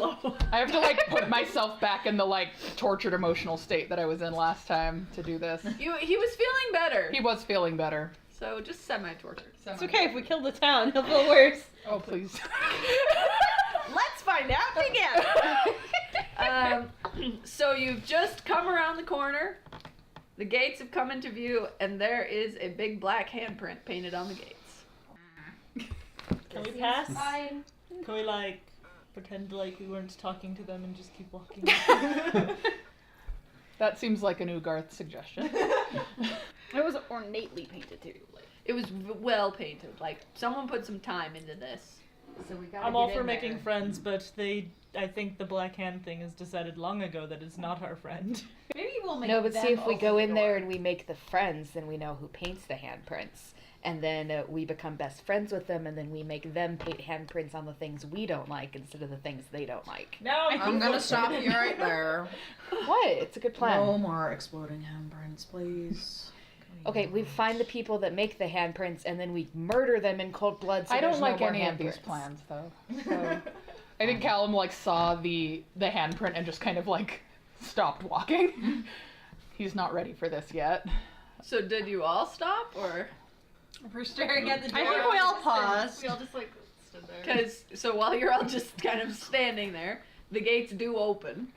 I have to like put myself back in the like tortured emotional state that I was in last time to do this. He was feeling better. He was feeling better. So just semi-tortured. It's okay if we kill the town. He'll feel worse. Oh please. Let's find out together. So you've just come around the corner. The gates have come into view, and there is a big black handprint painted on the gates. Can we pass? Fine. Can we like pretend like we weren't talking to them and just keep walking? That seems like a new Garth suggestion. It was ornately painted too. It was well painted. Like someone put some time into this. So we gotta I'm all get for in making there. friends, but I think the black hand thing has decided long ago that it's not our friend. Maybe we'll make No, but them see, if we open go the in there door. and we make the friends, then we know who paints the handprints. And then we become best friends with them, and then we make them paint handprints on the things we don't like instead of the things they don't like. No, I'm gonna stop you right there. What? It's a good plan. No more exploding handprints, please. Okay, we find the people that make the handprints, and then we murder them in cold blood. So I don't there's no like more any of these handprints. plans though. So I think Callum like saw the handprint and just kind of like stopped walking. He's not ready for this yet. So did you all stop, or? We're staring at the door. I think we all paused. We all just like stood there. Because so while you're all just kind of standing there, the gates do open.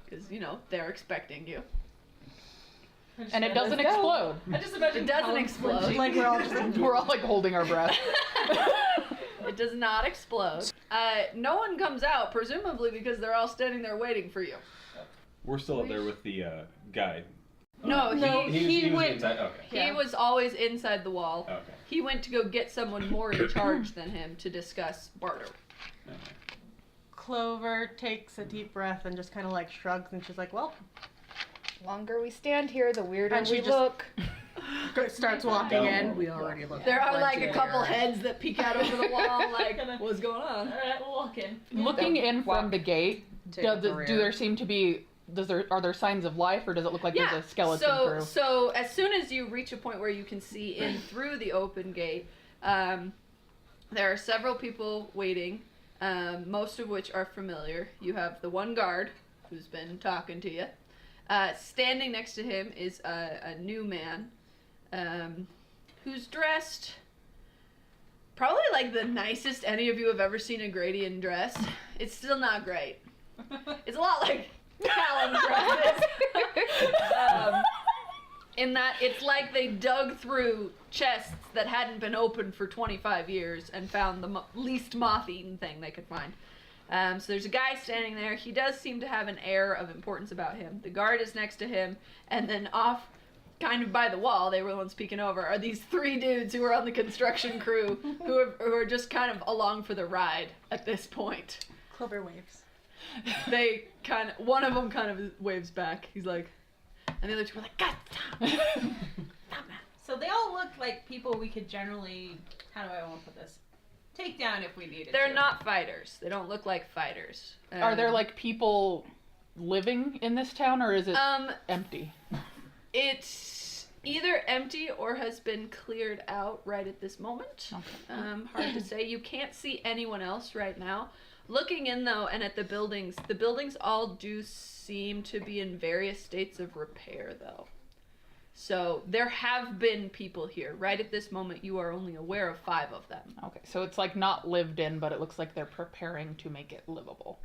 Because they're expecting you. And it doesn't explode. I just imagine It doesn't Callum explode. flinching. Like we're all just We're all like holding our breath. It does not explode. No one comes out, presumably because they're all standing there waiting for you. We're still up there with the guy. No, He was went- inside. Okay. he was always inside the wall. Okay. He went to go get someone more in charge than him to discuss barter. Okay. Clover takes a deep breath and just kind of like shrugs, and she's like, "Well," The longer we stand here, the weirder And she we just- look. starts walking in. We already looked. There are at like a plenty couple of heads that peek out over the wall, like, what's going on? All right, we'll walk in. Looking in from the gate, Take a do career. there seem to be are there signs of life, or does it look like there's a skeleton crew? So as soon as you reach a point where you can see in through the open gate, there are several people waiting, most of which are familiar. You have the one guard who's been talking to you. Standing next to him is a new man who's dressed probably like the nicest any of you have ever seen a Gradian dress. It's still not great. It's a lot like Callum dresses. In that it's like they dug through chests that hadn't been opened for 25 years and found the least moth-eaten thing they could find. So there's a guy standing there. He does seem to have an air of importance about him. The guard is next to him, and then off, kind of by the wall, they were the ones peeking over, are these three dudes who are on the construction crew who are just kind of along for the ride at this point. Clover waves. They one of them kind of waves back. He's like, and the other two are like, God, stop. Stop, man. So they all look like people we could generally, how do I want to put this? Take down if we needed to. They're not fighters. They don't look like fighters. Are there like people living in this town, or is it Um, empty? it's either empty or has been cleared out right at this moment. Okay. Hard to say. You can't see anyone else right now. Looking in though, and at the buildings all do seem to be in various states of repair though. So there have been people here. Right at this moment, you are only aware of 5 of them. Okay, so it's like not lived in, but it looks like they're preparing to make it livable.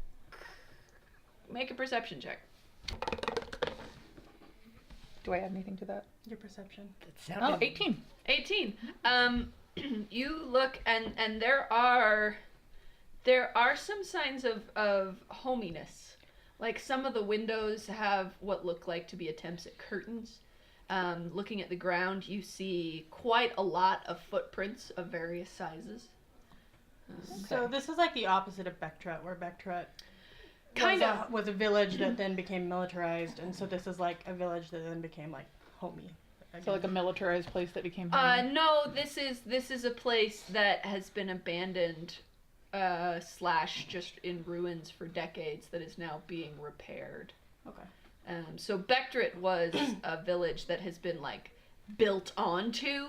Make a perception check. Do I add anything to that? Your perception. Oh, 18. 18. You look and there are some signs of hominess. Like some of the windows have what look like to be attempts at curtains. Looking at the ground, you see quite a lot of footprints of various sizes. So this is like the opposite of Bechtret, where Bechtret was a village that then became militarized, and so this is like a village that then became like homey. So like a militarized place that became No, this is a place that has been abandoned / just in ruins for decades that is now being repaired. Okay. So Bechtret was a village that has been like built onto.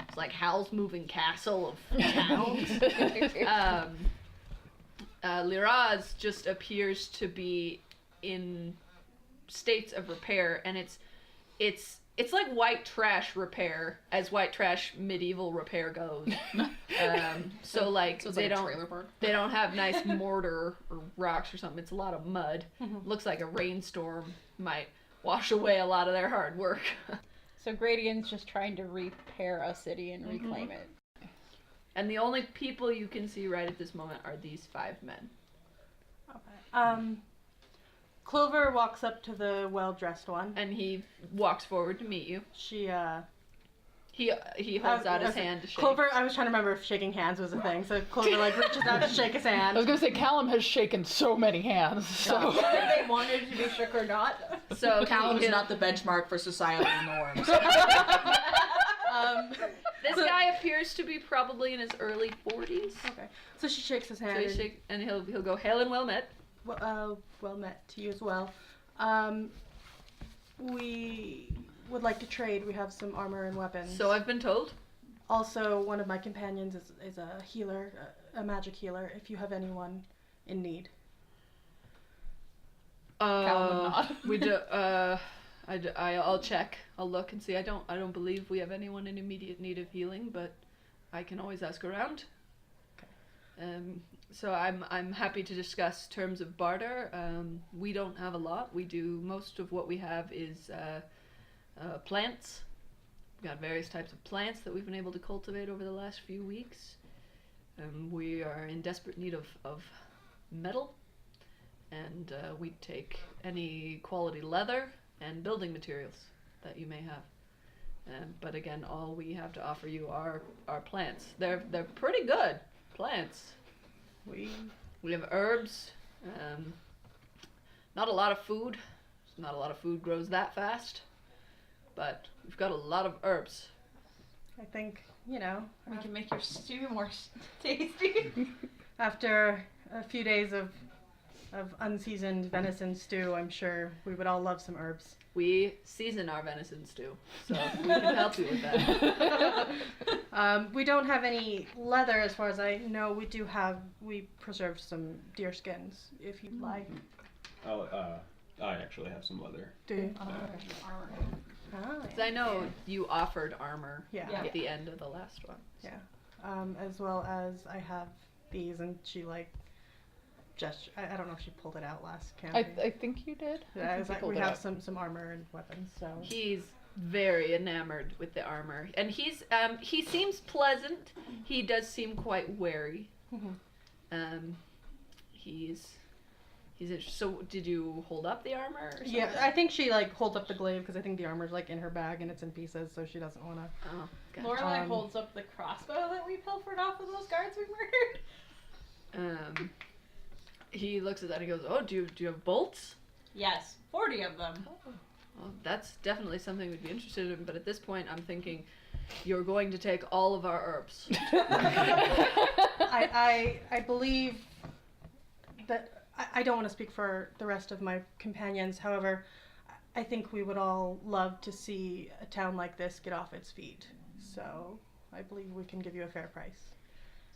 It's like Hal's Moving Castle of towns. Liraz just appears to be in states of repair, and it's like white trash repair, as white trash medieval repair goes. So like, So it's they like a don't trailer park. they don't have nice mortar or rocks or something. It's a lot of mud. Looks like a rainstorm might wash away a lot of their hard work. So Gradient's just trying to repair a city and reclaim it. And the only people you can see right at this moment are these 5 men. Okay. Clover walks up to the well-dressed one. And he walks forward to meet you. She, He holds out his hand to shake. Clover, I was trying to remember if shaking hands was a thing, so Clover, like, reaches out to shake his hand. I was gonna say Callum has shaken so many hands, so. Whether they wanted to be shook or not. So Callum is he- not the benchmark for societal norms. This guy appears to be probably in his early 40s. Okay. So she shakes his So hand. he and, shake, and he'll go, "Hail and well met." well met to you as well. We would like to trade. We have some armor and weapons. So I've been told. Also, one of my companions is a healer, a magic healer, if you have anyone in need. Callum would nod. We do. I'll check. I'll look and see. I don't believe we have anyone in immediate need of healing, but I can always ask around. Okay. So I'm happy to discuss terms of barter. We don't have a lot. We do most of what we have is plants. We've got various types of plants that we've been able to cultivate over the last few weeks. We are in desperate need of metal, and we take any quality leather and building materials that you may have. But again, all we have to offer you are plants. They're pretty good plants. We have herbs. Not a lot of food. Not a lot of food grows that fast. But we've got a lot of herbs. I think, you know, We can make your stew more tasty. after a few days of unseasoned venison stew, I'm sure we would all love some herbs. We season our venison stew, so we can help you with that. We don't have any leather as far as I know. We preserved some deer skins, if you'd like. I actually have some leather. Do you? Oh, Because I know you offered armor Yeah. at the end of the last one. Yeah. As well as I have these, and she I don't know if she pulled it out last campaign. I think you did. Yeah, I was think you like, pulled we it have out. some armor and weapons, so. He's very enamored with the armor, and he seems pleasant. He does seem quite wary. Mhm. He's interested. So did you hold up the armor? Or something? Yeah, I think she like holds up the glaive because I think the armor's like in her bag and it's in pieces, so she doesn't want to. Oh, gotcha. Lorelai holds up the crossbow that we pilfered off of those guards we murdered. He looks at that and he goes, "Oh, do you have bolts?" Yes, 40 of them. Well, that's definitely something we'd be interested in. But at this point, I'm thinking, you're going to take all of our herbs. I believe that I don't want to speak for the rest of my companions. However, I think we would all love to see a town like this get off its feet. So I believe we can give you a fair price.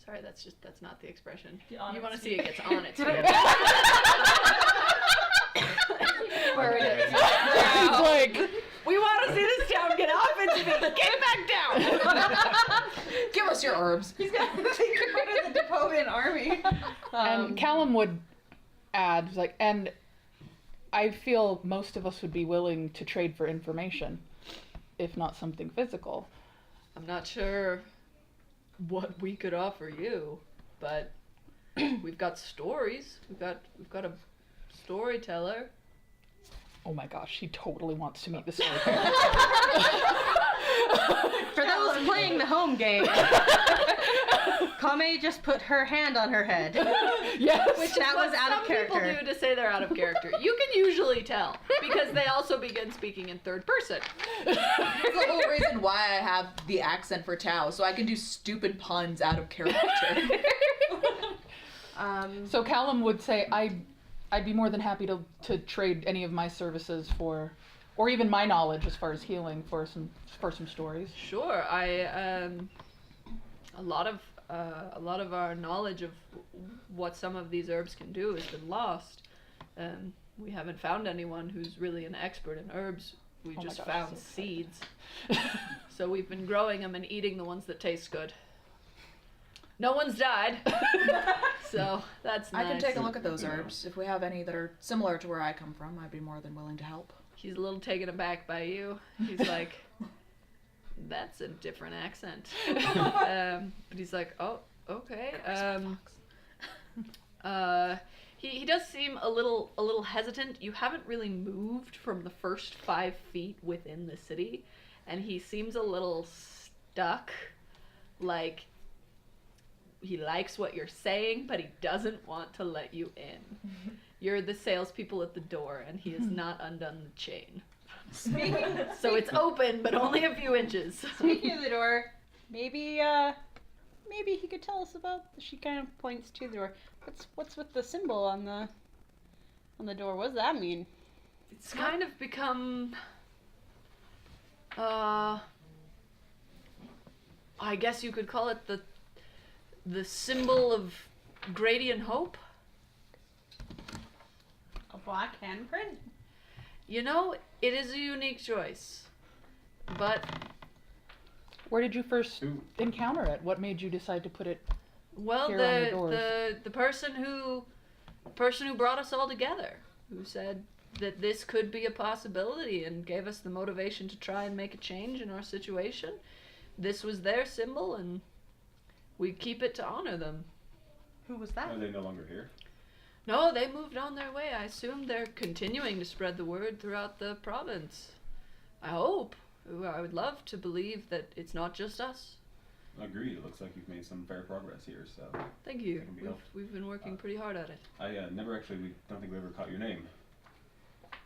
Sorry, that's not the expression. Get on You its want to see feet. it gets on its Did feet. He's like, We want to see this town get off its feet. Get back down. Give us your herbs. He's got to take rid of the Depovian army. and Callum would add, like, and I feel most of us would be willing to trade for information, if not something physical. I'm not sure what we could offer you, but we've got stories. We've got a storyteller. Oh my gosh, he totally wants to meet the storyteller. For those playing the home game, Kame just put her hand on her head. Yes. That was What out of some character. people do to say they're out of character. You can usually tell because they also begin speaking in third person. That's the whole reason why I have the accent for Tao, so I can do stupid puns out of character. So Callum would say, I'd be more than happy to trade any of my services for, or even my knowledge as far as healing for some stories. Sure, a lot of a lot of our knowledge of what some of these herbs can do has been lost. We haven't found anyone who's really an expert in herbs. We Oh my just gosh, found so excited. seeds. So we've been growing them and eating the ones that taste good. No one's died. So that's nice. I can take a look at those herbs. If we have any that are similar to where I come from, I'd be more than willing to help. He's a little taken aback by you. He's like, that's a different accent. But he's like, oh, okay. He does seem a little hesitant. You haven't really moved from the first 5 feet within the city, and he seems a little stuck. Like, he likes what you're saying, but he doesn't want to let you in. You're the salespeople at the door, and he has not undone the chain. So it's open, but only a few inches. Speaking of the door, maybe he could tell us about. She kind of points to the door. What's with the symbol on the door? What does that mean? It's kind of become, I guess you could call it the symbol of Gradian hope. A black handprint? You know, it is a unique choice, but Where did you first Who? encounter it? What made you decide to put it? well, Here on the doors. the person who brought us all together, who said that this could be a possibility and gave us the motivation to try and make a change in our situation. This was their symbol, and we keep it to honor them. Who was that? Are they no longer here? No, they moved on their way. I assume they're continuing to spread the word throughout the province. I hope. I would love to believe that it's not just us. Agreed. It looks like you've made some fair progress here. So Thank you. That can be helpful. We've been working pretty hard at it. I never actually. We don't think we ever caught your name.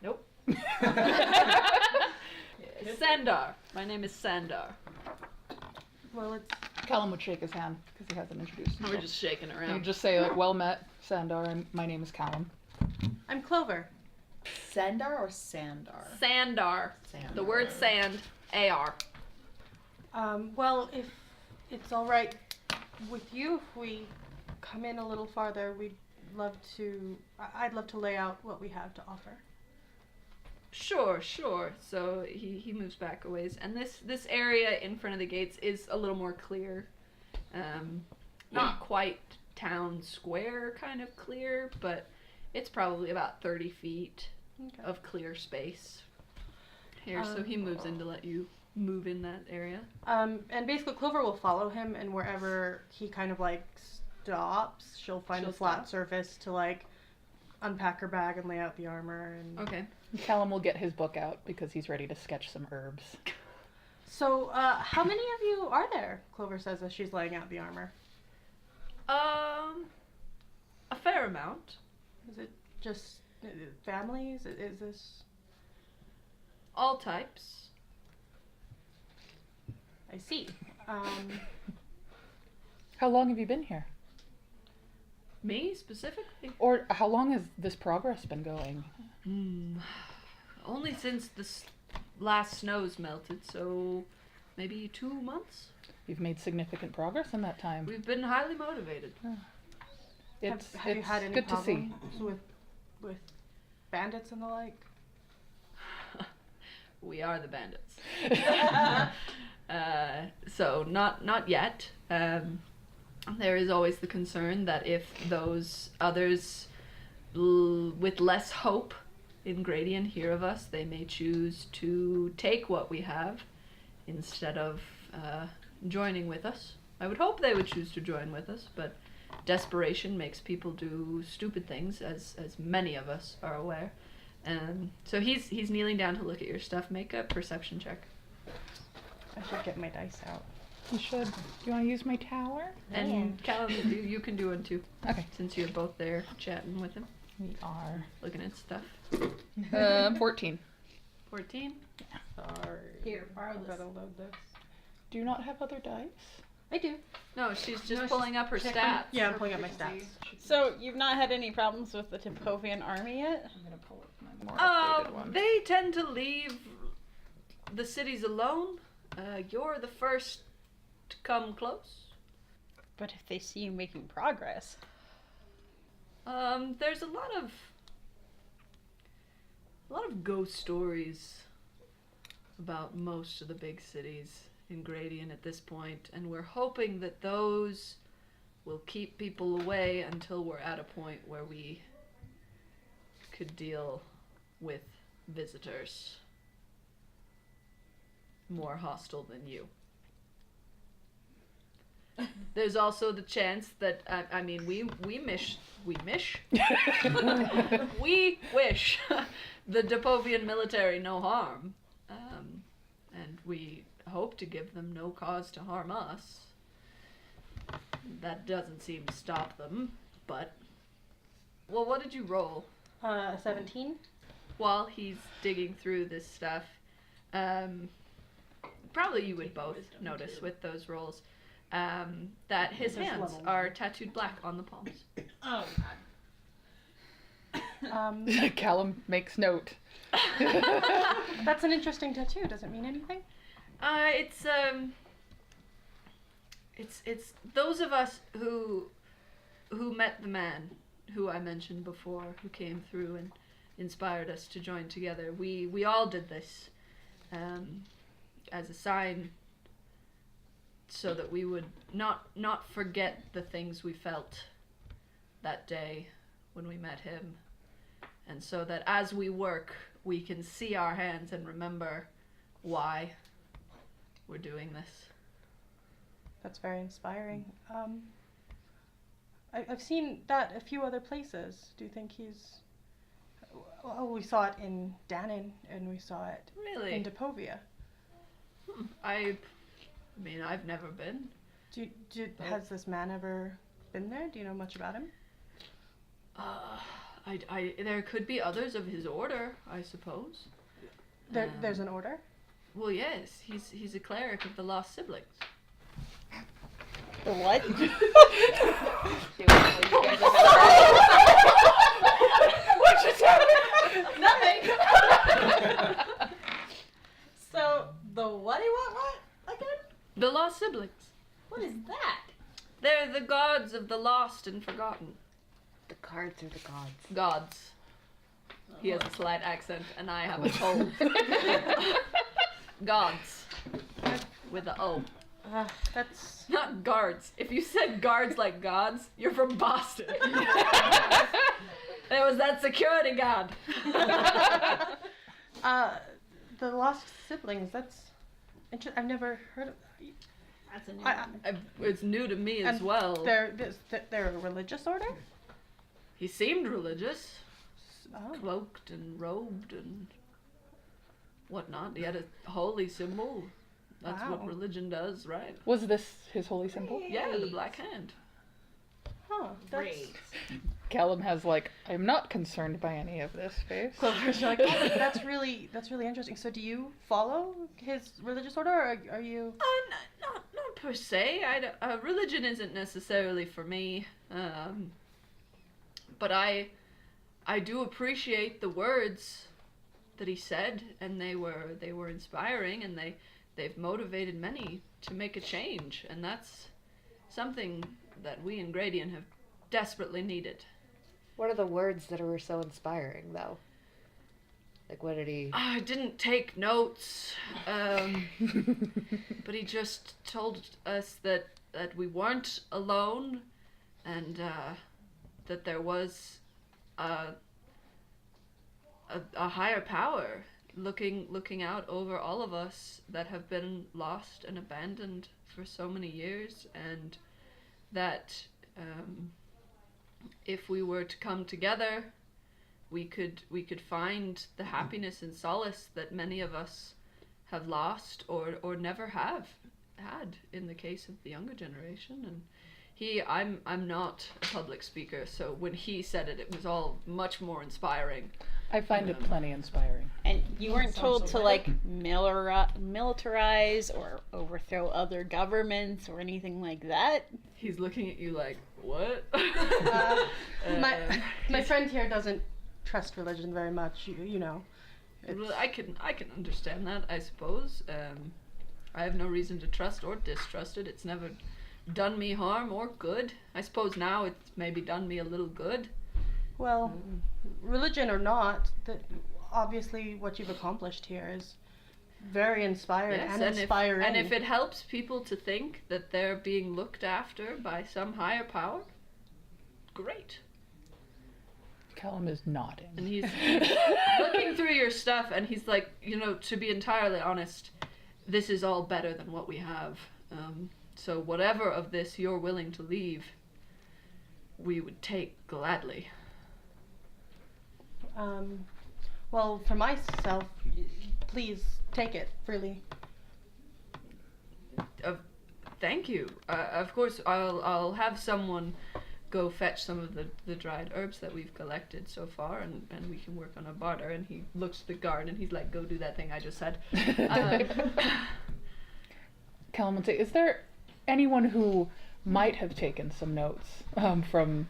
Nope. Sandar. My name is Sandar. Well, it's Callum would shake his hand because he hasn't introduced himself. We're just shaking You around. just say like, "Well met, Sandar. My name is Callum." I'm Clover. Sandar or Sandar? Sandar. Sandar. The word sand. AR. Well, if it's all right with you, if we come in a little farther, I'd love to lay out what we have to offer. Sure. So he moves back a ways, and this area in front of the gates is a little more clear. Not quite town square kind of clear, but it's probably about 30 feet Okay. of clear space here. So he moves in to let you move in that area. And basically Clover will follow him, and wherever he kind of like stops, she'll find She'll a flat stop. surface to like unpack her bag and lay out the armor. And Okay. Callum will get his book out because he's ready to sketch some herbs. so, how many of you are there? Clover says as she's laying out the armor. A fair amount. Is it just families? Is this? All types. I see. How long have you been here? Me specifically? Or how long has this progress been going? Only since the last snows melted, so maybe 2 months. You've made significant progress in that time. We've been highly motivated. Have you had any good to see. problems with bandits and the like? We are the bandits. So not yet. There is always the concern that if those others with less hope in Gradian hear of us, they may choose to take what we have instead of joining with us. I would hope they would choose to join with us, but desperation makes people do stupid things, as many of us are aware. So he's kneeling down to look at your stuff. Make a perception check. I should get my dice out. You should. Do you want to use my tower? And Callum, you can do one too, Okay. since you're both there chatting with him, We are. looking at stuff. 14. 14. Sorry. Here, borrow I this. gotta load this. Do you not have other dice? I do. No, she's just No, pulling up her checking- stats. Yeah, I'm pulling up my stats. So you've not had any problems with the Tipovian army yet? I'm gonna pull up my more updated one. They tend to leave the cities alone. You're the first to come close. But if they see you making progress. There's a lot of ghost stories about most of the big cities in Gradian at this point, and we're hoping that those will keep people away until we're at a point where we could deal with visitors more hostile than you. There's also the chance that we wish the Depovian military no harm, and we hope to give them no cause to harm us. That doesn't seem to stop them, but well, what did you roll? 17. While he's digging through this stuff, probably you would both notice with those rolls that his hands are tattooed black on the palms. Oh Callum makes note. That's an interesting tattoo. Does it mean anything? It's those of us who met the man who I mentioned before, who came through and inspired us to join together. We all did this as a sign so that we would not forget the things we felt that day when we met him, and so that as we work we can see our hands and remember why we're doing this. That's very inspiring. I've seen that a few other places. Do you think he's... Oh, we saw it in Danon, and we saw it Really? in Depovia. I mean, I've never been. Has this man ever been there? Do you know much about him? There could be others of his order, I suppose. There's an order? Well, yes, he's a cleric of the Lost Siblings. The what? What just happened? Nothing. So the what again? The Lost Siblings. What is that? They're the gods of the lost and forgotten. The cards are the gods. Gods. He has a slight accent, and I have a cold. Gods. With the O. That's... Not guards. If you said guards like gods, you're from Boston. There was that security guard. The Lost Siblings, that's... I've never heard of... That's a new one. It's new to me as And well. They're a religious order? He seemed religious. Oh. Cloaked and robed and whatnot. He had a holy symbol. That's what Wow. religion does, right? Was this his holy symbol? Yeah, the black hand. Huh. That's... Great. Callum has I'm not concerned by any of this face. Clover's like, oh, that's really interesting. So do you follow his religious order, or are you... Not per se. Religion isn't necessarily for me. But I do appreciate the words that he said, and they were inspiring, and they've motivated many to make a change, and that's something that we in Gradian have desperately needed. What are the words that were so inspiring, though? What did he... I didn't take notes, but he just told us that we weren't alone, and that there was a higher power looking out over all of us that have been lost and abandoned for so many years, and that if we were to come together, we could find the happiness and solace that many of us have lost or never have had in the case of the younger generation. And I'm not a public speaker, so when he said it, it was all much more inspiring. I find it plenty inspiring. And you weren't told so to militarize or overthrow other governments or anything like that? He's looking at you like, what? My friend here doesn't trust religion very much, you know. Well, I can understand that, I suppose. I have no reason to trust or distrust it. It's never done me harm or good. I suppose now it's maybe done me a little good. Well, religion or not, that obviously what you've accomplished here is very inspiring and inspiring. And if it helps people to think that they're being looked after by some higher power, great. Callum is nodding. And he's looking through your stuff, and he's like, to be entirely honest, this is all better than what we have. So whatever of this you're willing to leave, we would take gladly. Well, for myself, please take it freely. Thank you. Of course, I'll have someone go fetch some of the dried herbs that we've collected so far, and we can work on a barter. And he looks at the guard and he's like, go do that thing I just said. Callum would say, is there anyone who might have taken some notes from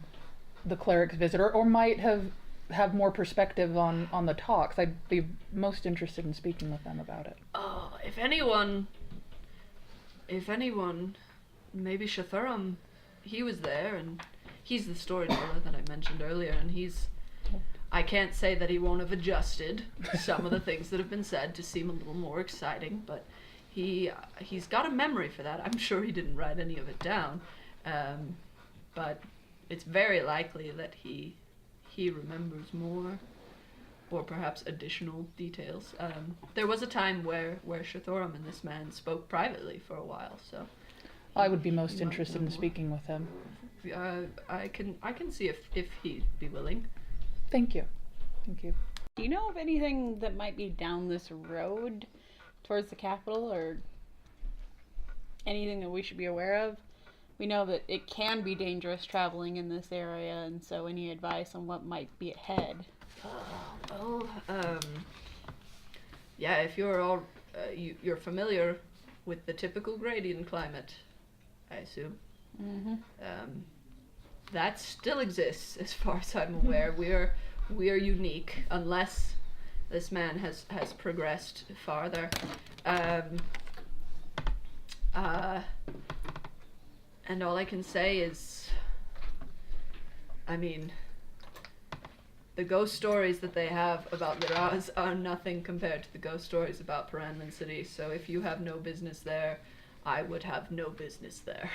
the cleric's visit, or might have more perspective on the talks? I'd be most interested in speaking with them about it. Oh, if anyone, maybe Shathuram, he was there, and he's the storyteller that I mentioned earlier, and I can't say that he won't have adjusted some of the things that have been said to seem a little more exciting, but he's got a memory for that. I'm sure he didn't write any of it down, but it's very likely that he remembers more, or perhaps additional details. There was a time where Shathuram and this man spoke privately for a while, so I would be most interested in speaking with him. I can see if he'd be willing. Thank you. Do you know of anything that might be down this road towards the capital, or anything that we should be aware of? We know that it can be dangerous traveling in this area, and so any advice on what might be ahead? Yeah, if you're you're familiar with the typical Gradian climate, I assume. Mm-hmm. That still exists, as far as I'm aware. We are unique, unless this man has progressed farther. And all I can say is, the ghost stories that they have about Liraz are nothing compared to the ghost stories about Paranman City. So if you have no business there, I would have no business there.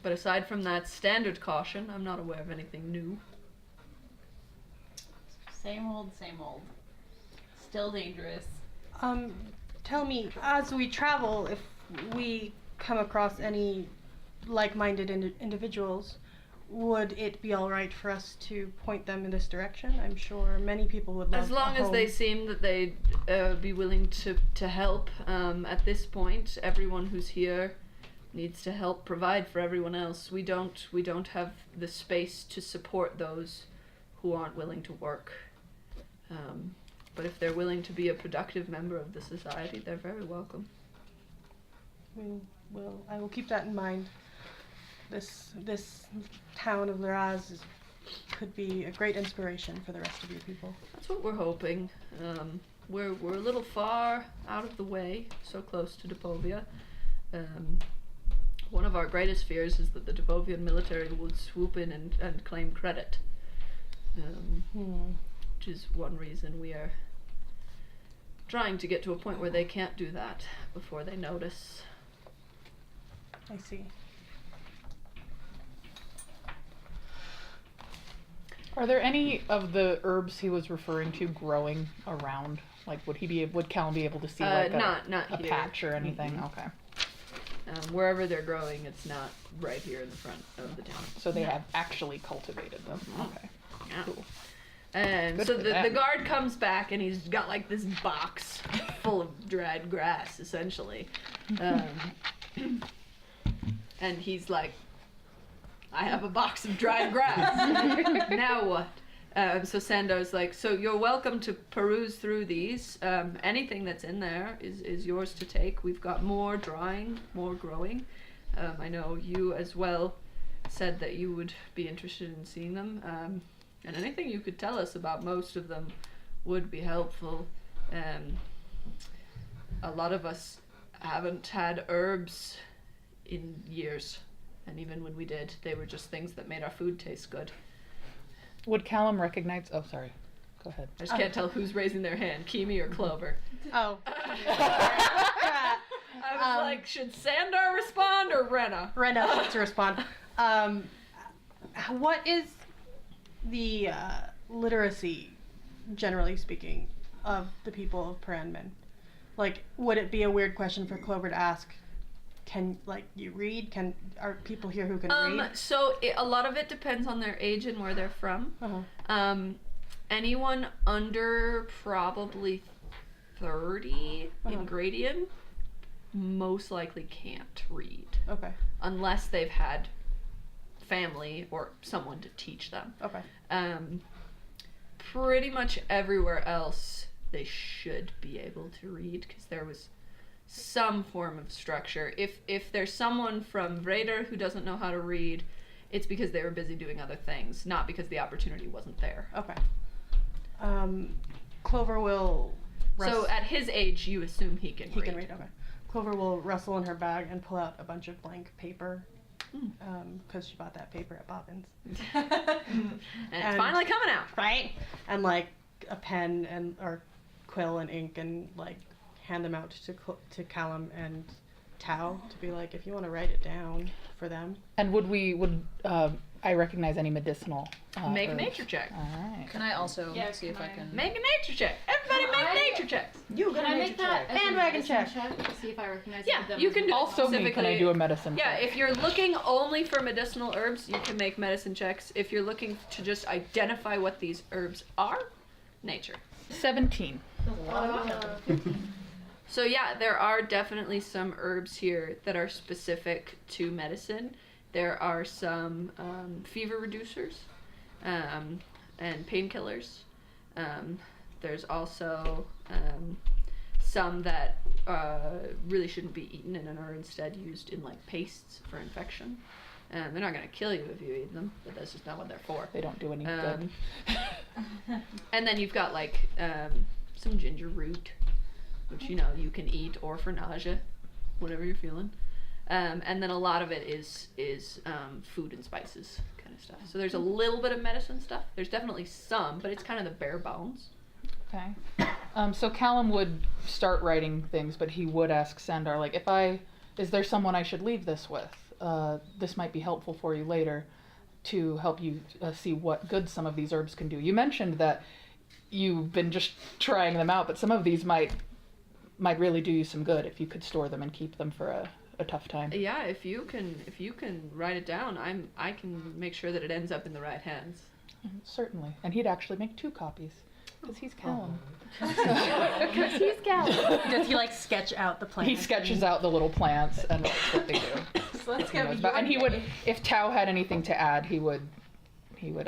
But aside from that standard caution, I'm not aware of anything new. Same old. Still dangerous. Tell me, as we travel, if we come across any like-minded individuals, would it be all right for us to point them in this direction? I'm sure many people would love As long as they seem that they'd be willing to help. At this point, everyone who's here needs to help provide for everyone else. We don't have the space to support those who aren't willing to work. But if they're willing to be a productive member of the society, they're very welcome. I will keep that in mind. This town of Liraz could be a great inspiration for the rest of your people. That's what we're hoping. We're a little far out of the way, so close to Depovia. One of our greatest fears is that the Depovian military would swoop in and claim credit. Which is one reason we are trying to get to a point where they can't do that before they notice. I see. Are there any of the herbs he was referring to growing around? Like, would Callum be able to see like not a here. patch or anything? Mm-hmm. Okay. Wherever they're growing, it's not right here in the front of the town. So they have actually cultivated them. Okay. Yeah. Cool. And Good so for the them. guard comes back and he's got like this box full of dried grass, essentially. And he's like, I have a box of dried grass. Now what? So Sando's like, so you're welcome to peruse through these. Anything that's in there is yours to take. We've got more drying, more growing. I know you as well said that you would be interested in seeing them. And anything you could tell us about most of them would be helpful. A lot of us haven't had herbs in years. And even when we did, they were just things that made our food taste good. Would Callum recognize? Oh, sorry. Go ahead. I just can't tell who's raising their hand, Kimi or Clover. Oh. I was like, should Sandar respond or Rena? Rena has to respond. What is the literacy, generally speaking, of the people of Paranman? Like, would it be a weird question for Clover to ask? Can, like, you read? Are people here who can read? So a lot of it depends on their age and where they're from. Uh-huh. Anyone under probably 30 in Gradient most likely can't read. Okay. Unless they've had family or someone to teach them. Okay. Pretty much everywhere else they should be able to read because there was some form of structure. If there's someone from Raider who doesn't know how to read, it's because they were busy doing other things, not because the opportunity wasn't there. Okay. Clover will. So at his age, you assume he can read. He can read. Okay. Clover will rustle in her bag and pull out a bunch of blank paper. Because she bought that paper at Bobbins. And it's finally coming out. Right? And like a pen or quill and ink and like hand them out to Callum and Tao to be like, if you want to write it down for them. And would I recognize any medicinal? Make a herbs? nature check. All right. Can I also Yeah, see if I can I- can? Make a nature check. Everybody make nature checks. You Can I make that as a Bandwagon medicine check. to see if I recognize Yeah, them you as can do it. Also, me, can I Specifically- do a medicine? Yeah, check? if you're looking only for medicinal herbs, you can make medicine checks. If you're looking to just identify what these herbs are, nature. 17. So yeah, there are definitely some herbs here that are specific to medicine. There are some fever reducers and painkillers. There's also some that really shouldn't be eaten and are instead used in like pastes for infection. They're not going to kill you if you eat them, but that's just not what they're for. They don't do any good. And then you've got like some ginger root, which you can eat, or for nausea, whatever you're feeling. And then a lot of it is food and spices kind of stuff. So there's a little bit of medicine stuff. There's definitely some, but it's kind of the bare bones. Okay. So Callum would start writing things, but he would ask Sandar, like, is there someone I should leave this with? This might be helpful for you later to help you see what good some of these herbs can do. You mentioned that you've been just trying them out, but some of these might really do you some good if you could store them and keep them for a tough time. Yeah, if you can write it down, I can make sure that it ends up in the right hands. Certainly. And he'd actually make 2 copies. Because he's Callum. Because he's Cal. Does he like sketch out the plan? He sketches out the little plants and that's what they do. So let's He go. knows about- and he would, if Tao had anything to add, he would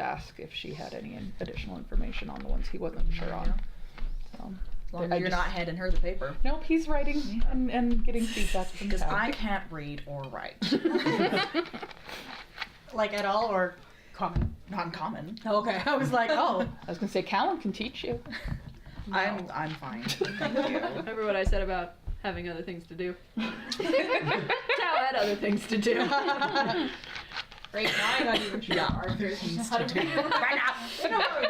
ask if she had any additional information on the ones he wasn't sure on. So, As long I as you're just- not handing her the paper. Nope, he's writing and getting feedback from Because Tao. I can't read or write. Like at all or common? Not in common. Okay. I was like, oh. I was gonna say Callum can teach you. I'm fine. Thank you. Remember what I said about having other things to do? Tao had other things to do. Right now, I got even sure Arthur's Things how to to do. read. Right now.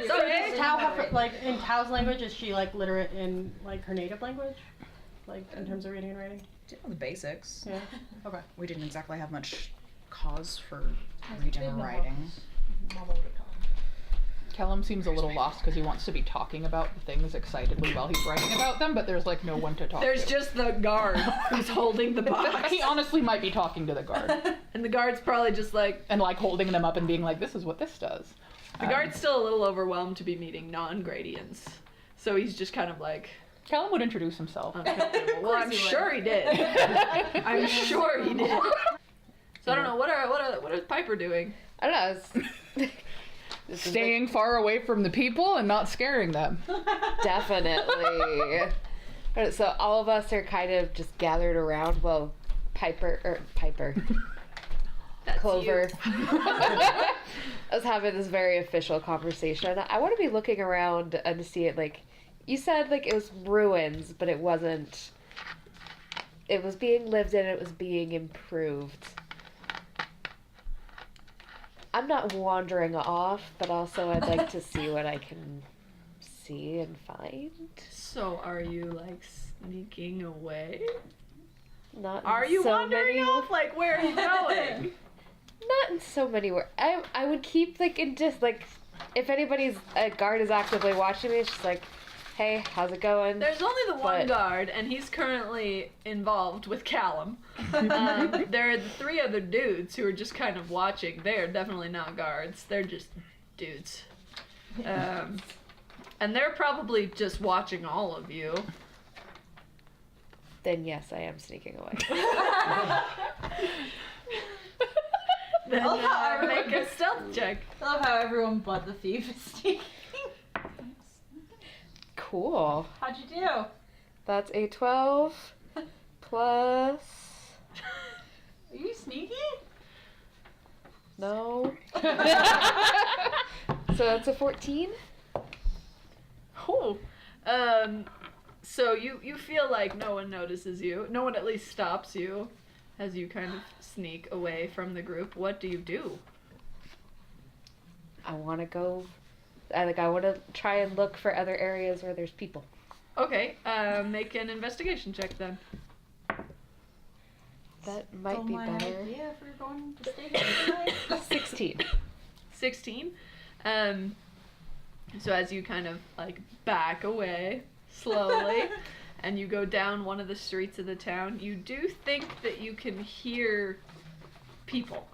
So does Tao have, like, in Tao's language, is she like literate in like her native language? Like in terms of reading and writing? Do you know the basics? Yeah. Okay. We didn't exactly have much cause for reading or writing. Callum seems a little lost because he wants to be talking about the things excitedly while he's writing about them, but there's like no one to talk There's to. just the guard who's holding the box. He honestly might be talking to the guard And the guard's probably just like, and like holding them up and being like, "This is what this does." the guard's still a little overwhelmed to be meeting non-gradients. So he's just kind of like, Callum would introduce himself. uncomfortable. Well, I'm he would. sure he did. I'm sure he did. So I don't know, what is Piper doing? I don't know. This is Staying far away from the people and not scaring them. definitely. Alright, so all of us are kind of just gathered around. Well, Piper, That's Clover. you. Us having this very official conversation. I want to be looking around and see it. Like you said, like it was ruins, but it wasn't. it was being lived in, it was being improved. I'm not wandering off, but also I'd like to see what I can see and find. So are you like sneaking away? Not Are in you so wandering many, off? Like, where are you going? Not in so many words. I would keep like in just like if anybody's a guard is actively watching me, it's just like, hey, how's it going? There's only the one But- guard, and he's currently involved with Callum. There are the three other dudes who are just kind of watching. They are definitely not guards. They're just dudes. And they're probably just watching all of you. Then yes, I am sneaking away. Then love how make a stealth check. I love how everyone but the thief is sneaking. Cool. How'd you do? That's a 12 plus Are you sneaky? no. So that's a 14. Oh. So you feel like no one notices you. No one at least stops you as you kind of sneak away from the group. What do you do? I want to go. I want to try and look for other areas where there's people. Okay, make an investigation check then. That might be better. Yeah, if we're going to stay here. 16. 16. So as you kind of like back away slowly and you go down one of the streets of the town, you do think that you can hear people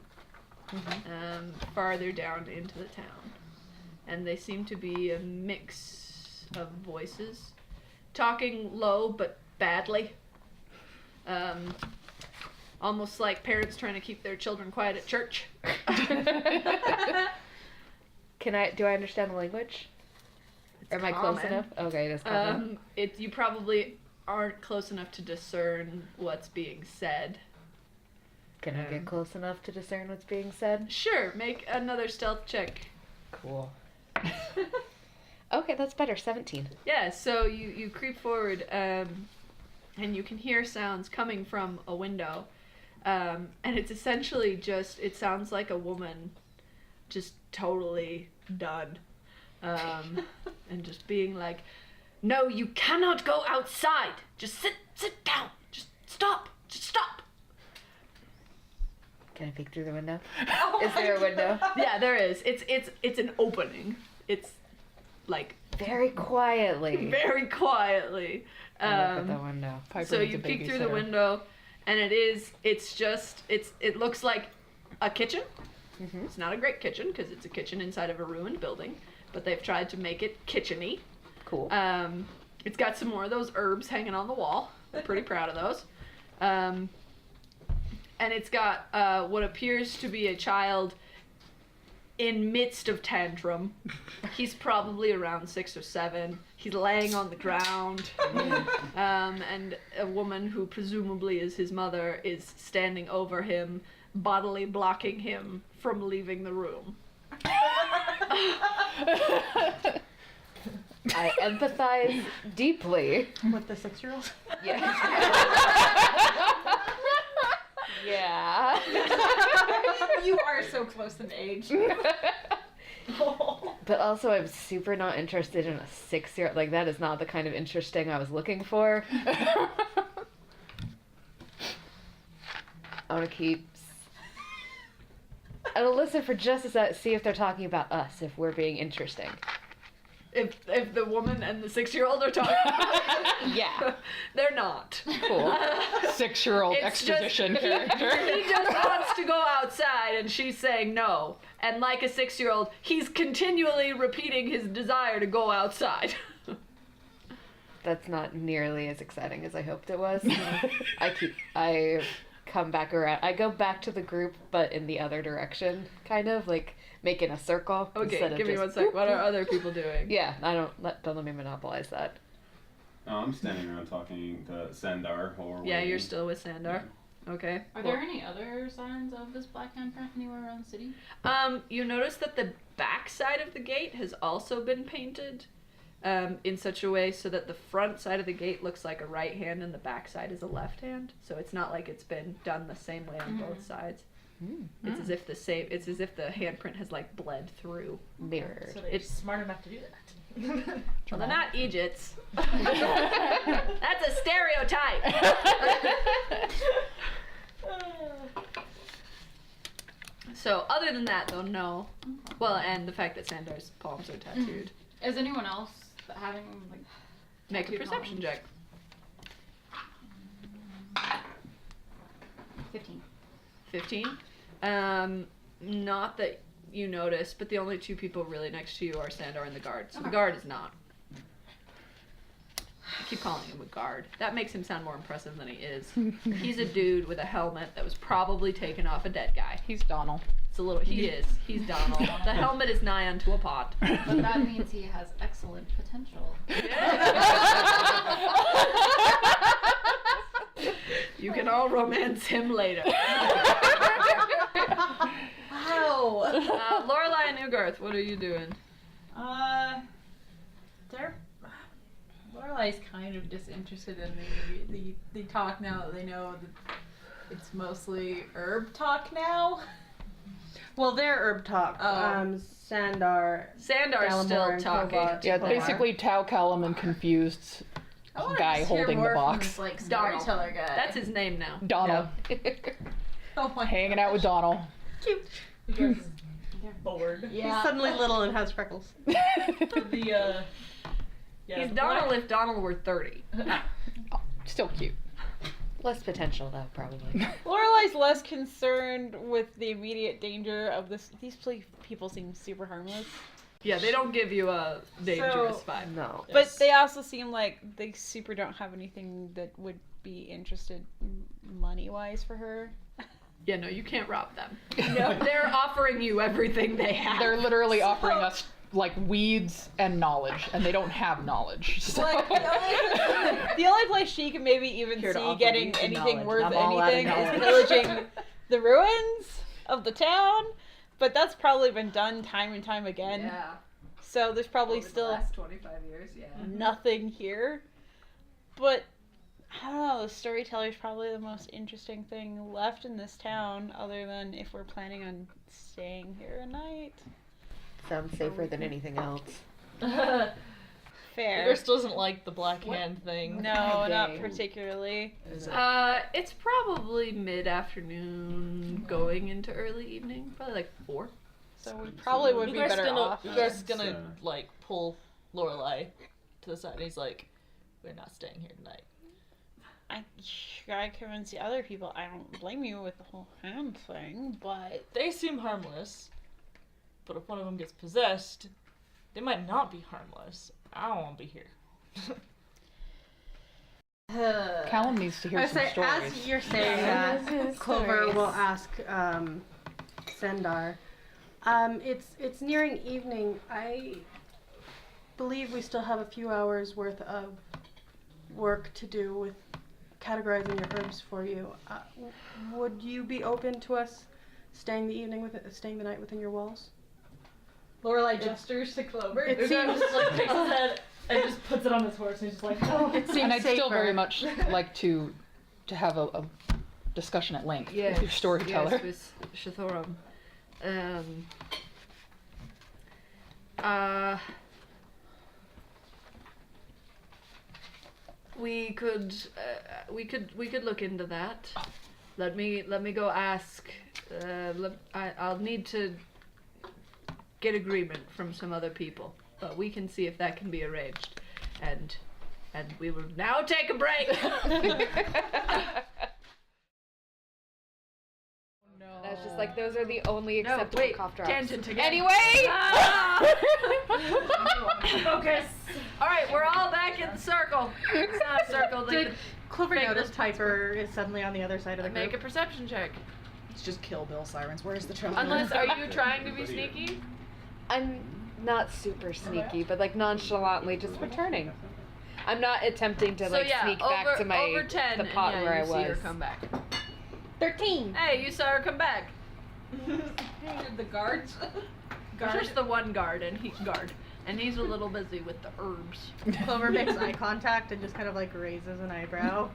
farther down into the town. And they seem to be a mix of voices, talking low but badly. Almost like parents trying to keep their children quiet at church. Do I understand the language? Am I close common. enough? Okay, it is common. You probably aren't close enough to discern what's being said. Can I get close enough to discern what's being said? Sure, make another stealth check. Cool. Okay, that's better. 17. Yeah, so you creep forward, and you can hear sounds coming from a window. And it's essentially just, it sounds like a woman just totally done. And just being like, no, you cannot go outside. Just sit down. Just stop. Can I peek through the window? Is there a window? Yeah, there is. It's an opening. It's like Very quietly. very quietly. I look at the window. Piper So needs you a peek through the babysitter. window, and it looks like a kitchen. Mhm. It's not a great kitchen because it's a kitchen inside of a ruined building, but they've tried to make it kitchen-y. Cool. It's got some more of those herbs hanging on the wall. They're pretty proud of those. And it's got what appears to be a child in midst of tantrum. He's probably around 6 or 7. He's laying on the ground. And a woman who presumably is his mother is standing over him, bodily blocking him from leaving the room. I empathize deeply. With the 6-year-old. Yeah. You are so close in age. But also, I'm super not interested in a 6-year. Like, that is not the kind of interesting I was looking for. I want to keep. I will listen for just a sec, see if they're talking about us, if we're being interesting. If the woman and the 6-year-old are talking, Yeah. they're not. Cool. 6-year-old It's just- exposition character. He just wants to go outside, and she's saying no. And like a 6-year-old, he's continually repeating his desire to go outside. That's not nearly as exciting as I hoped it was. I come back around. I go back to the group, but in the other direction, kind of like making a circle. Okay, instead of give me just 1 sec. What are other people doing? Yeah, don't let me monopolize that. Oh, I'm standing around talking to Sandar while we're Yeah, waiting. you're still with Sandar. Okay. Are there any other signs of this black handprint anywhere around the city? You notice that the back side of the gate has also been painted. in such a way so that the front side of the gate looks like a right hand and the back side is a left hand. So it's not like it's been done the same way on both sides. It's as if the handprint has like bled through. Mirrored. So they're smart enough to do that. Well, they're not Egypts. That's a stereotype. So other than that, though, no. Well, and the fact that Sandar's palms are tattooed. Is anyone else having like Make a tattooed perception palms? check. 15. 15. Not that you notice, but the only 2 people really next to you are Sandar and the guard. So the guard is not. I keep calling him a guard. That makes him sound more impressive than he is. He's a dude with a helmet that was probably taken off a dead guy. He's Donald. It's a little. He is. He's Donald. The helmet is nigh unto a pot. But that means he has excellent potential. You can all romance him later. Wow. Lorelai and Newgarth, what are you doing? Lorelai's kind of disinterested in the talk now that they know that it's mostly herb talk now. Well, their herb talk. Oh. Sandar. Sandar's Gallimore still and talking. Kovat. Yeah, Kovar. basically Tau Callum confused I wanna guy just hear holding the more from box. this, like, Donald. storyteller guy. That's his name now. Donald. Oh my Hanging out with Donald. Because bored. He's suddenly little and has freckles. He's Donald if Donald were 30. Still cute. Less potential though, probably. Lorelai's less concerned with the immediate danger of this. These people seem super harmless, Yeah, they don't give you a dangerous vibe. No. but they also seem like they super don't have anything that would be interested money-wise for her. Yeah, no, you can't rob them. No, they're offering you everything they have. They're literally offering us like weeds and knowledge, and they don't have knowledge. So. Like, the only place she can maybe even Here to see offer getting you anything knowledge, worth and I'm all out of anything is knowledge. pillaging the ruins of the town, but that's probably been done time and time again. Yeah. So there's probably Over the still last 25 years, yeah. nothing here. But I don't know, the storyteller's probably the most interesting thing left in this town, other than if we're planning on staying here a night. Sounds safer than anything else. Fair. Yours doesn't like the black hand thing. No, not Dang. particularly. It's probably mid-afternoon, going into early evening, probably like 4. So we probably would You be guys better off. You guys So- gonna like pull Lorelai to the side, and he's like, "We're not staying here tonight." I gotta convince the other people. I don't blame you with the whole hand thing, but They seem harmless, but if one of them gets possessed, they might not be harmless. I don't want to be here. Callum needs to hear I some say, stories. as you're saying that, Clover will ask Sendar. It's nearing evening. I believe we still have a few hours worth of work to do with categorizing your herbs for you. Would you be open to us staying the night within your walls? Lorelai gestures to Clover. It He seems just like takes his head and just puts it on his horse, and he's just like, "Oh." it seems And I'd still safer. very much like to have a discussion at length with your storyteller. Yes, with Shathorum. We could look into that. Let me go ask. I'll need to get agreement from some other people, but we can see if that can be arranged. And we will now take a break. That's just like those are the only No, acceptable wait, cough drops. tangent again. Anyway. Focus. All right, we're all back in the circle. It's not a circle. Did Clover Fake notice this Piper is suddenly on the other side of the Make a group? perception check. It's just Kill Bill sirens. Where's the trouble? Unless, are you trying to be sneaky? I'm not super sneaky, but like nonchalantly just returning. I'm not attempting to like sneak back to my over 10, the pot and where I you see her was. come back. 13. Hey, you saw her come back. The guards. Just the one guard and he guard. And he's a little busy with the herbs. Clover makes eye contact and just kind of like raises an eyebrow.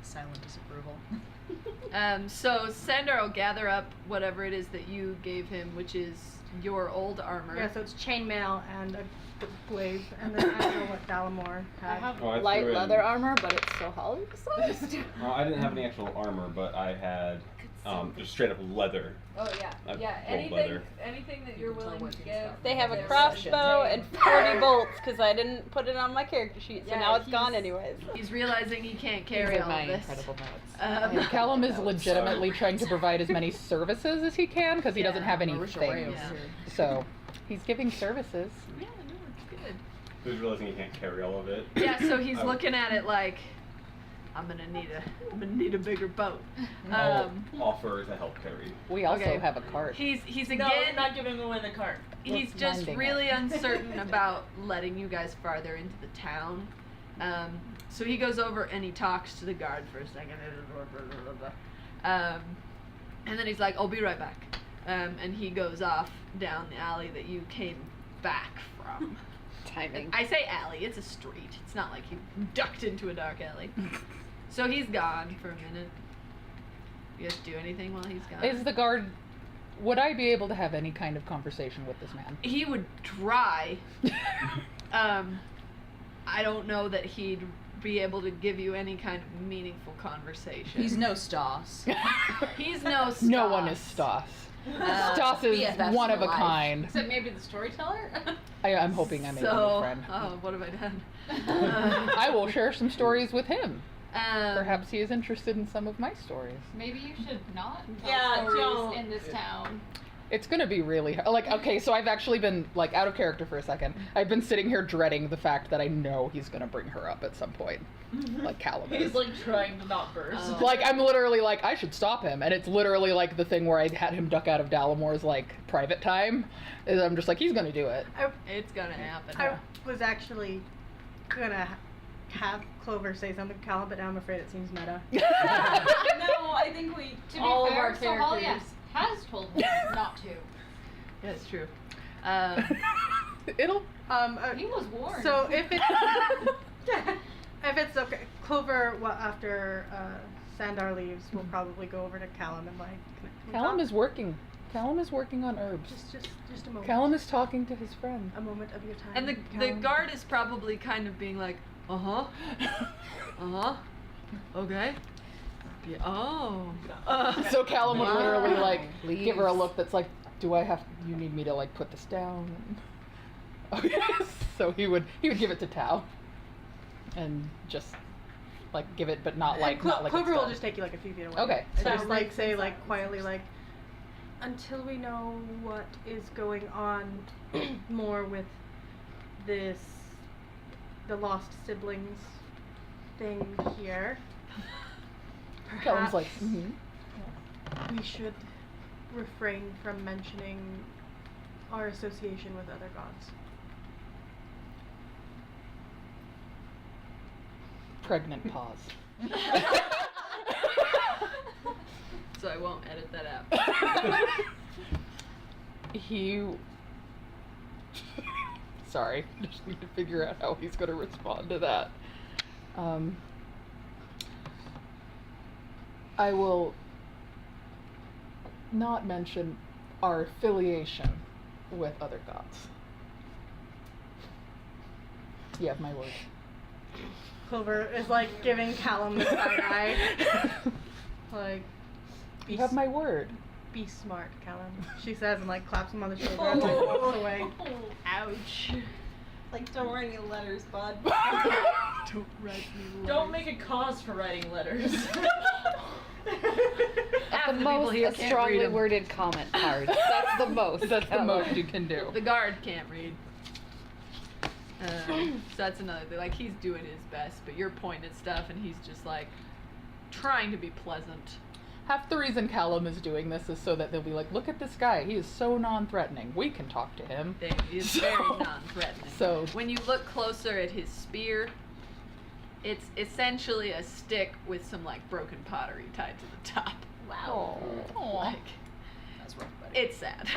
Silent disapproval. So Sandar will gather up whatever it is that you gave him, which is your old armor. Yeah, so it's chainmail and a glaive, and then I don't know what Dalamore I had. have Oh, I light threw in- leather armor, but it's so hollow sized. Well, I didn't have any actual armor, but I had just straight up leather. Oh yeah, I've yeah. rolled leather. Anything that you're willing to give. They have a they're crossbow such a and 40 bolts because I didn't put it on my character sheet, so Yeah, now it's he's- gone anyways. He's realizing he can't These carry are all my of this. incredible notes. Callum is legitimately trying to provide as many services as he can because he doesn't have any things. Yeah. So he's giving services. Yeah, no, it's good. He's realizing he can't carry all of it. Yeah, so he's I- looking at it like, I'm gonna need a bigger boat. I'll offer to help carry. We also Okay. have a cart. He's No, again. we're not giving away the cart. He's Let's just minding really it. uncertain about letting you guys farther into the town. So he goes over and he talks to the guard for a second. And then he's like, I'll be right back. And he goes off down the alley that you came back from. Timing. I say alley, it's a street. It's not like you ducked into a dark alley. So he's gone for a minute. You guys do anything while he's gone? Is the guard? Would I be able to have any kind of conversation with this man? He would try. I don't know that he'd be able to give you any kind of meaningful conversation. He's no Stoss. He's no Stoss. No one is Stoss. Stoss is BFFs one of for a life. kind. Except maybe the storyteller? I'm hoping I make a new friend. Oh, what have I done? I will share some stories with him. Um, Perhaps he is interested in some of my stories. Maybe you should not tell Yeah, stories don't. in this town. It's gonna be really like, okay, so I've actually been like out of character for a second. I've been sitting here dreading the fact that I know he's gonna bring her up at some point, like Callum is. He's like trying to not burst. Like I'm literally like I should stop him, and it's literally like the thing where I had him duck out of Dalamore's like private time. Is I'm just like he's gonna do it. it's gonna happen. I was actually gonna have Clover say something to Callum, but now I'm afraid it seems meta. No, I think we To be all fair, of our so Holly characters. has told me not to. That's true. It'll. He was warned. So if it's if it's okay, Clover, after Sandar leaves, will probably go over to Callum and like. Can we Callum talk? is working. Callum is working on herbs. Just a moment. Callum is talking to his friend. A moment of your time. And the Callum. guard is probably kind of being like, okay. Yeah, oh. So Callum would literally like Leaves. give her a look that's like, "Do I have? You need me to like put this down?" Okay. So he would give it to Tao, and just like give it, but not like not like. Clover it's will done. just take you like a few feet away. Okay. And So just like say like quietly like, until we know what is going on more with this, the lost siblings thing here. Callum's like, perhaps we should refrain from mentioning our association with other gods. pregnant pause. So I won't edit that out. He. Sorry, just need to figure out how he's going to respond to that. I will not mention our affiliation with other gods. You have my word. Clover is like giving Callum the side eye. Like, You have my word. be smart, Callum. She says and like claps him on the shoulder and like walks away. Ouch. Like, don't write any letters, bud. Don't write me Don't make a cause for writing letters. Half The the people most here can't read strongly 'em. worded comment cards. That's the most. That's the Ella. most you can do. The guard can't read. So that's another thing. Like, he's doing his best, but you're pointing at stuff, and he's just like trying to be pleasant. Half the reason Callum is doing this is so that they'll be like, look at this guy. He is so non-threatening. We can talk to him. He is very non-threatening. So When you look closer at his spear, it's essentially a stick with some like broken pottery tied to the top. Wow. Like, That's rough, buddy. it's sad.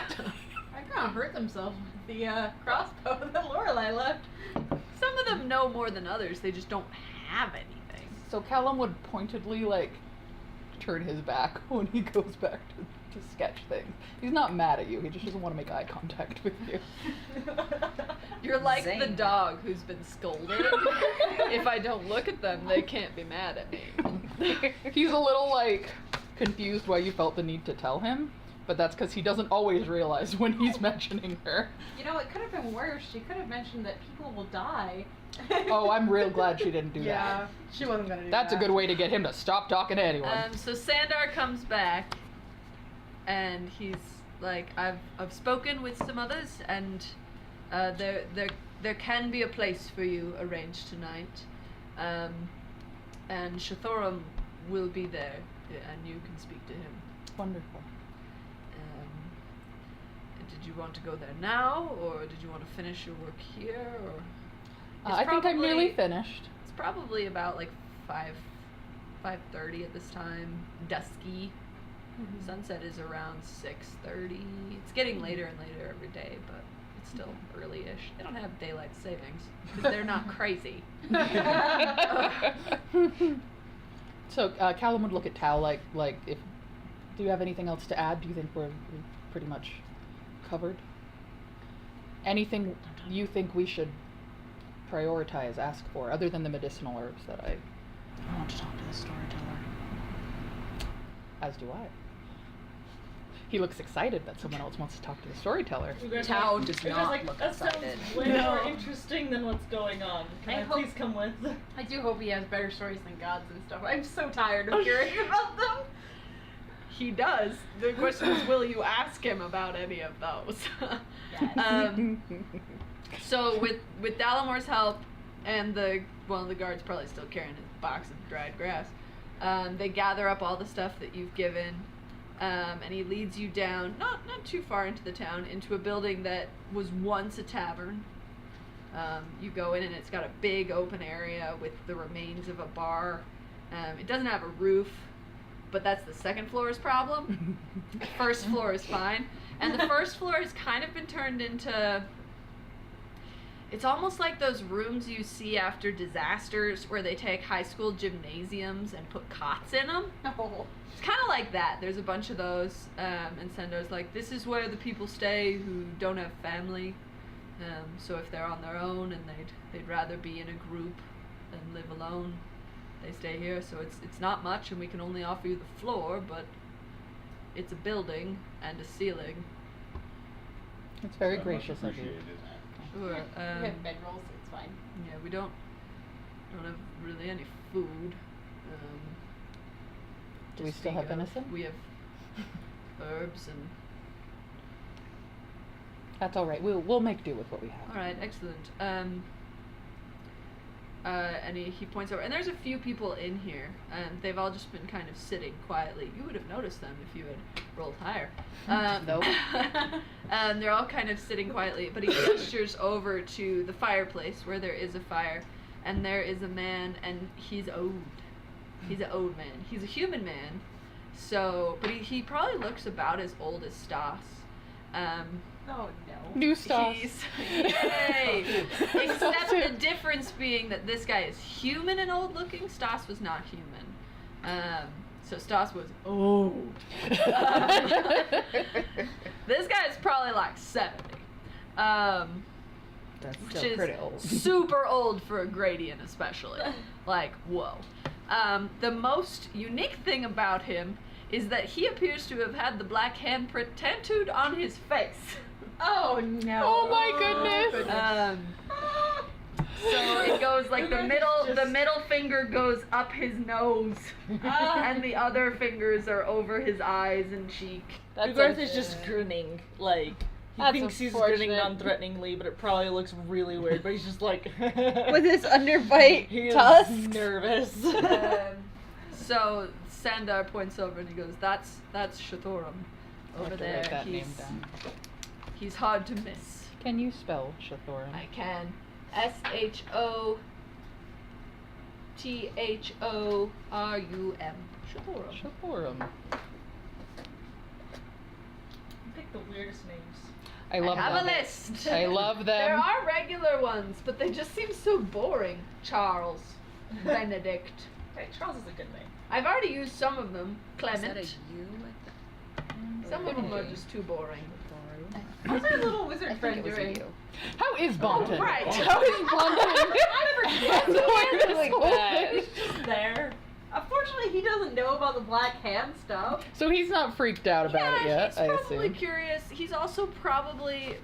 I gonna hurt themselves with the crossbow that Lorelei left. Some of them know more than others. They just don't have anything. So Callum would pointedly like turn his back when he goes back to sketch things. He's not mad at you. He just doesn't want to make eye contact with you. You're like the Zane. dog who's been scolded. If I don't look at them, they can't be mad at me. He's a little like confused why you felt the need to tell him, but that's because he doesn't always realize when he's mentioning her. You know, it could have been worse. She could have mentioned that people will die. Oh, I'm real glad she didn't do Yeah, she wasn't gonna do that. That's a that. good way to get him to stop talking to anyone. So Sandar comes back, and he's like, I've spoken with some others, and there can be a place for you arranged tonight, and Shathorum will be there, and you can speak to him. Wonderful. Did you want to go there now, or did you want to finish your work here, or? I think I'm nearly finished. It's probably about like 5:30 at this time. Dusky. Sunset is around 6:30. It's getting later and later every day, but it's still early-ish. They don't have daylight savings because they're not crazy. So Callum would look at Tao like if. Do you have anything else to add? Do you think we're pretty much covered? Anything you think we should prioritize, ask for, other than the medicinal herbs that I want to talk to the storyteller? As do I. He looks excited that someone else wants to talk to the storyteller. Tao does not like, look that excited. sounds way more interesting than what's going on. Can I I, hope- please come with? I do hope he has better stories than gods and stuff. I'm so tired of hearing about them. He does. The question is, will you ask him about any of those? So with Dalamor's help and one of the guards probably still carrying his box of dried grass, they gather up all the stuff that you've given, and he leads you down, not too far into the town, into a building that was once a tavern. You go in and it's got a big open area with the remains of a bar. It doesn't have a roof, but that's the second floor's problem. The first floor is fine. And the first floor has kind of been turned into... It's almost like those rooms you see after disasters where they take high school gymnasiums and put cots in them. No. It's kind of like that. There's a bunch of those. And Sendar's like, this is where the people stay who don't have family. So if they're on their own and they'd rather be in a group than live alone, they stay here. So it's not much, and we can only offer you the floor, but it's a building and a ceiling. It's very So much gracious of you. appreciated. Sure. We have bedrolls, it's fine. Yeah, we don't have really any food. Do we to still have speak of. venison? We have herbs and. That's all right. We'll make do with what we have. All right, excellent. And he points over, and there's a few people in here, and they've all just been kind of sitting quietly. You would have noticed them if you had rolled higher. Nope. And they're all kind of sitting quietly, but he gestures over to the fireplace where there is a fire, and there is a man, and he's old. He's an old man. He's a human man, but he probably looks about as old as Stas. Oh no. New Stas. Yay! Except the difference being that this guy is human and old looking. Stas was not human. So Stas was old. This guy is probably like 70. That's Which still is pretty old. super old for a Gradian especially. Like, whoa. The most unique thing about him is that he appears to have had the black handprint tattooed on his face. Oh no. Oh my goodness. So it goes like the middle finger goes up his nose, and the other fingers are over his eyes and cheek. Ugarth is just grinning, like he That's thinks he's grinning unfortunate. non-threateningly, but it probably looks really weird. But he's just like With his underbite he is tusks. nervous. So Sandar points over and he goes, "That's Shathorum I'll over have to there. write that name down. He's hard to miss." Can you spell Shathorum? I can. SHOTHORUM. Shathorum. Shathorum. Pick the weirdest names. I I love have them. a list. I love them. There are regular ones, but they just seem so boring. Charles, Benedict. Hey, Charles is a good name. I've already used some of them. Is that a Clement. U? Some of them are just too boring. How's our little I wizard think friend it was a doing? U. How is Bonton? right. How is Bonton? Like that. There. Unfortunately, he doesn't know about the black hand stuff. So he's not freaked out about it yet, he's I probably assume. curious. He's also probably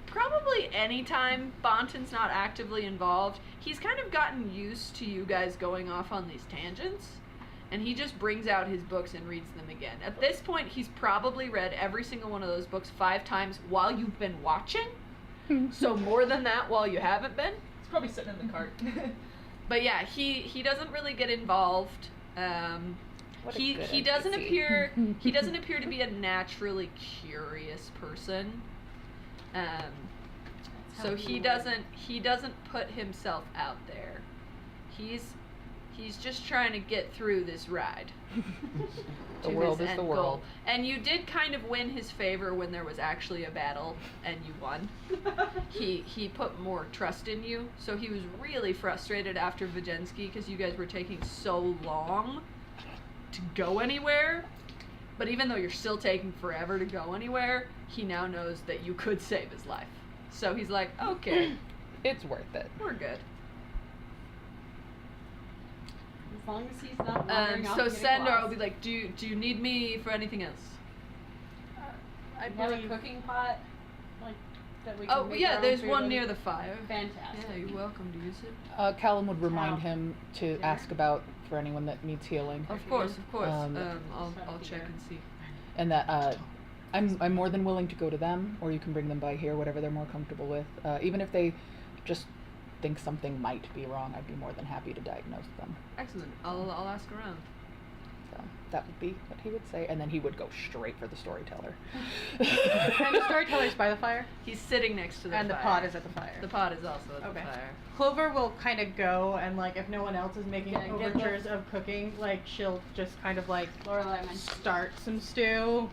anytime Bonton's not actively involved, he's kind of gotten used to you guys going off on these tangents, and he just brings out his books and reads them again. At this point, he's probably read every single one of those books 5 times while you've been watching, so more than that while you haven't been. He's probably sitting in the cart. But yeah, he doesn't really get involved. What a He good doesn't NPC. appear to be a naturally curious person. So he doesn't put himself out there. He's just trying to get through this ride. The to world his is the end world. goal. And you did kind of win his favor when there was actually a battle and you won. He put more trust in you, so he was really frustrated after Vajensky because you guys were taking so long to go anywhere. But even though you're still taking forever to go anywhere, he now knows that you could save his life. So he's like, okay, It's worth it. we're good. As long as he's not wandering off So and getting Sandor will lost. be like, do you need me for anything else? I believe- have a cooking pot, like that we can Oh make yeah, our own there's food one in. near the fire. Fantastic. Yeah, you're welcome to use it. Callum would remind How? him to ask about for anyone that needs healing. Of course. Um, I'll check and see. And that I'm more than willing to go to them, or you can bring them by here, whatever they're more comfortable with. Even if they just think something might be wrong, I'd be more than happy to diagnose them. Excellent. I'll ask around. So that would be what he would say, and then he would go straight for the storyteller. And the storyteller's by the fire, He's sitting next to the and the fire. pot is at the fire. The pot is also at Okay. the fire. Clover will kind of go, and like if no one else is making Yeah, get overtures of cooking, like she'll just kind of like Lorelai mentioned. start some stew.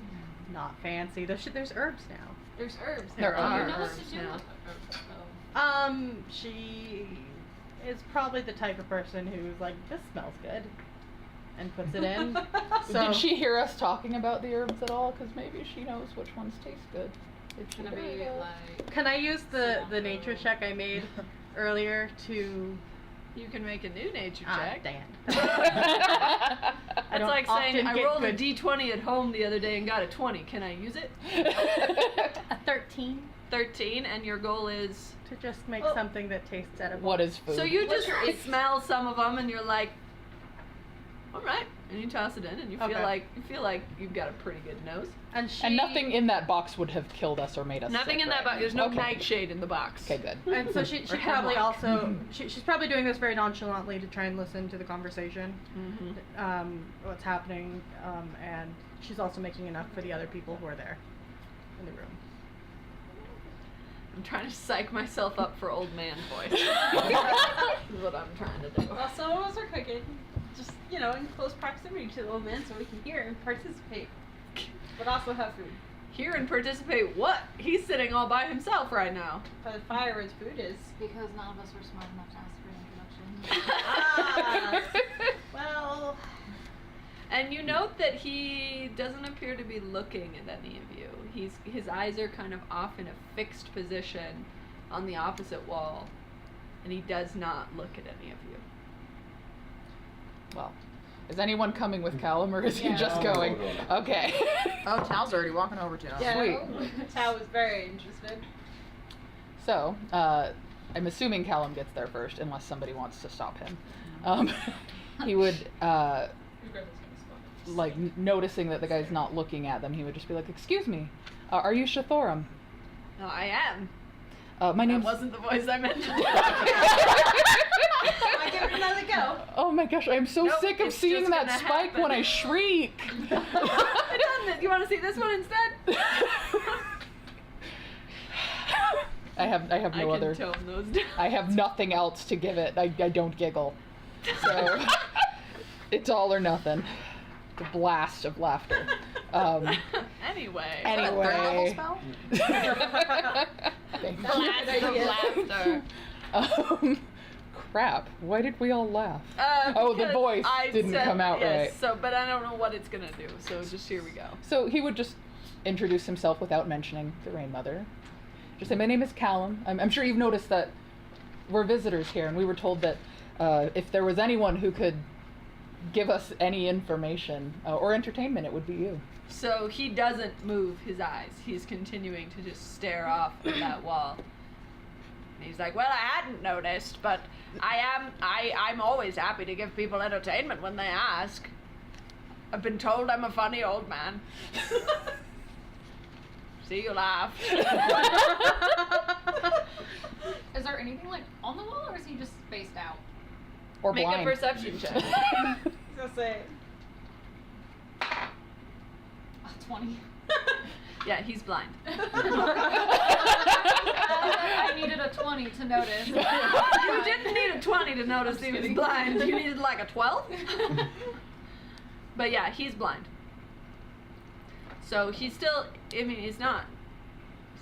Not fancy. There's herbs now. There's herbs. There are You know what to herbs do now. with the herbs, though. She is probably the type of person who's like, this smells good, and puts it in. So Did she hear us talking about the herbs at all? Because maybe she knows which ones taste good. Did she Gonna hear be that? like. Can I use the nature check I made earlier to? You can make a new nature Ah, check. damn. That's don't like saying often I get rolled good- a d20 at home the other day and got a 20. Can I use it? A 13 13, and your goal is. to just make Oh. something that tastes edible. What is food? So you What's just your smell some of them, and you're like, all right, and you toss it in, and you feel Okay. like you've got a pretty good nose. And she And nothing in that box would have killed us or made us Nothing sick, in that right? box. There's no Okay. nightshade in the box. Okay, good. And so she Or probably hemlock. also she's probably doing this very nonchalantly to try and listen to the conversation, Mm-hmm. what's happening, and she's also making enough for the other people who are there in the room. I'm trying to psych myself up for old man voice. This is what I'm trying to do. Well, some of us are cooking, just in close proximity to the old man, so we can hear and participate, but also have food. Hear and participate what? He's sitting all by himself right now. By the fire where his food is. Because none of us were smart enough to ask for an introduction. Well, And you note that he doesn't appear to be looking at any of you. His eyes are kind of off in a fixed position on the opposite wall, and he does not look at any of you. Well, is anyone coming with Callum, or is he Yeah. just No, going? no, no. Okay. Oh, Tal's already walking over to us. yeah, Sweet. Tao was very interested. So, I'm assuming Callum gets there first, unless somebody wants to stop him. He would, like, noticing that the guy's not looking at them, he would just be like, "Excuse me, are you Shathorum? No, I am. My That name's." wasn't the voice I meant. I give it another go. Oh my gosh, I'm so Nope, sick of it's seeing just that gonna spike happen. when I shriek. I done it. You want to see this one instead? I have no I other. can tone those down. I have nothing else to give it. I don't giggle. So it's all or nothing. The blast of laughter. Anyway. Third level Anyway. spell? sir. Crap. Why did we all laugh? The Because voice I didn't said- come out yes, right. So, but I don't know what it's gonna do. So just here we go. So he would just introduce himself without mentioning the Rain Mother. Just say, my name is Callum. I'm sure you've noticed that we're visitors here, and we were told that if there was anyone who could give us any information or entertainment, it would be you. So he doesn't move his eyes. He's continuing to just stare off at that wall. And he's like, well, I hadn't noticed, but I'm always happy to give people entertainment when they ask. I've been told I'm a funny old man. See, you laughed. Is there anything like on the wall, or is he just spaced out? Or Make blind. a perception check. I was gonna say. 20. Yeah, he's blind. I needed a 20 to notice. You didn't need a 20 to notice he was blind. You needed like a 12? But yeah, he's blind. So he's still, I mean, he's not,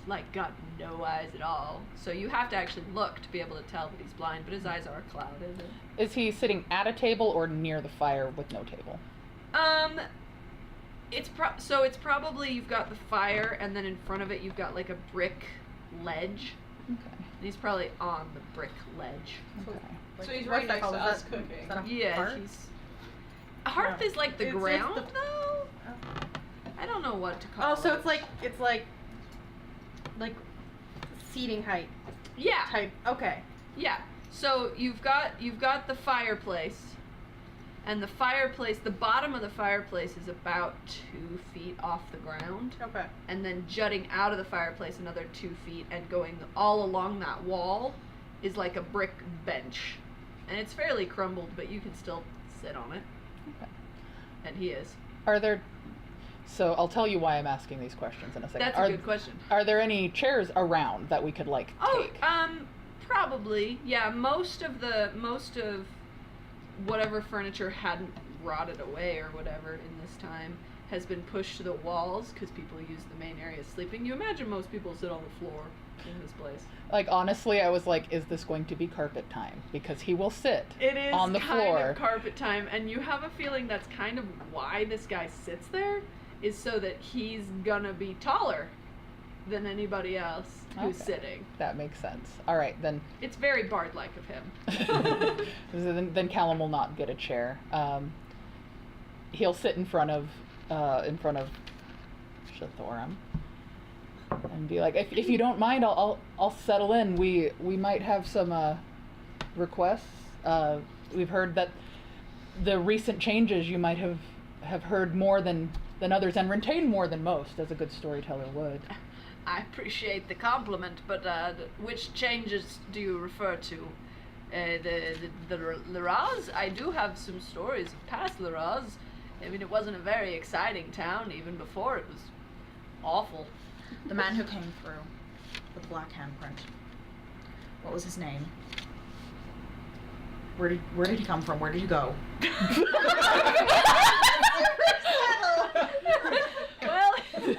like, got no eyes at all. So you have to actually look to be able to tell that he's blind, but his eyes are clouded. Is he sitting at a table or near the fire with no table? It's probably you've got the fire, and then in front of it you've got like a brick ledge. Okay. And he's probably on the brick ledge. Okay. So he's what's right that next called? to Is us that- cooking. is that a Yeah, hearth? he's. A hearth is like the It's ground, the- though. I don't know what to call Oh, it. so it's like seating height yeah, type. Okay. yeah. So you've got the fireplace, and the bottom of the fireplace is about 2 feet off the ground, Okay. and then jutting out of the fireplace another 2 feet, and going all along that wall is like a brick bench, and it's fairly crumbled, but you can still sit on it. Okay. And he is. Are there... So I'll tell you why I'm asking these questions in a second. That's a good question. Are there any chairs around that we could, like, take? Probably. Yeah, most of whatever furniture hadn't rotted away or whatever in this time has been pushed to the walls because people use the main area sleeping. You imagine most people sit on the floor in this place. Like, honestly, I was like, is this going to be carpet time? Because he will sit It is on the kind floor. of carpet time, and you have a feeling that's kind of why this guy sits there, is so that he's gonna be taller than anybody else who's Okay. sitting. That makes sense. All right, then. It's very Bard-like of him. then Callum will not get a chair. He'll sit in front of Shathoram and be like, if you don't mind, I'll settle in. We might have some requests. We've heard that the recent changes you might have heard more than others and retained more than most, as a good storyteller would. I appreciate the compliment, but which changes do you refer to? The Liraz? I do have some stories of past Liraz. I mean, it wasn't a very exciting town even before it was awful. The man who came through with the black handprint. What was his name? Where did he come from? Where did he go? Well, is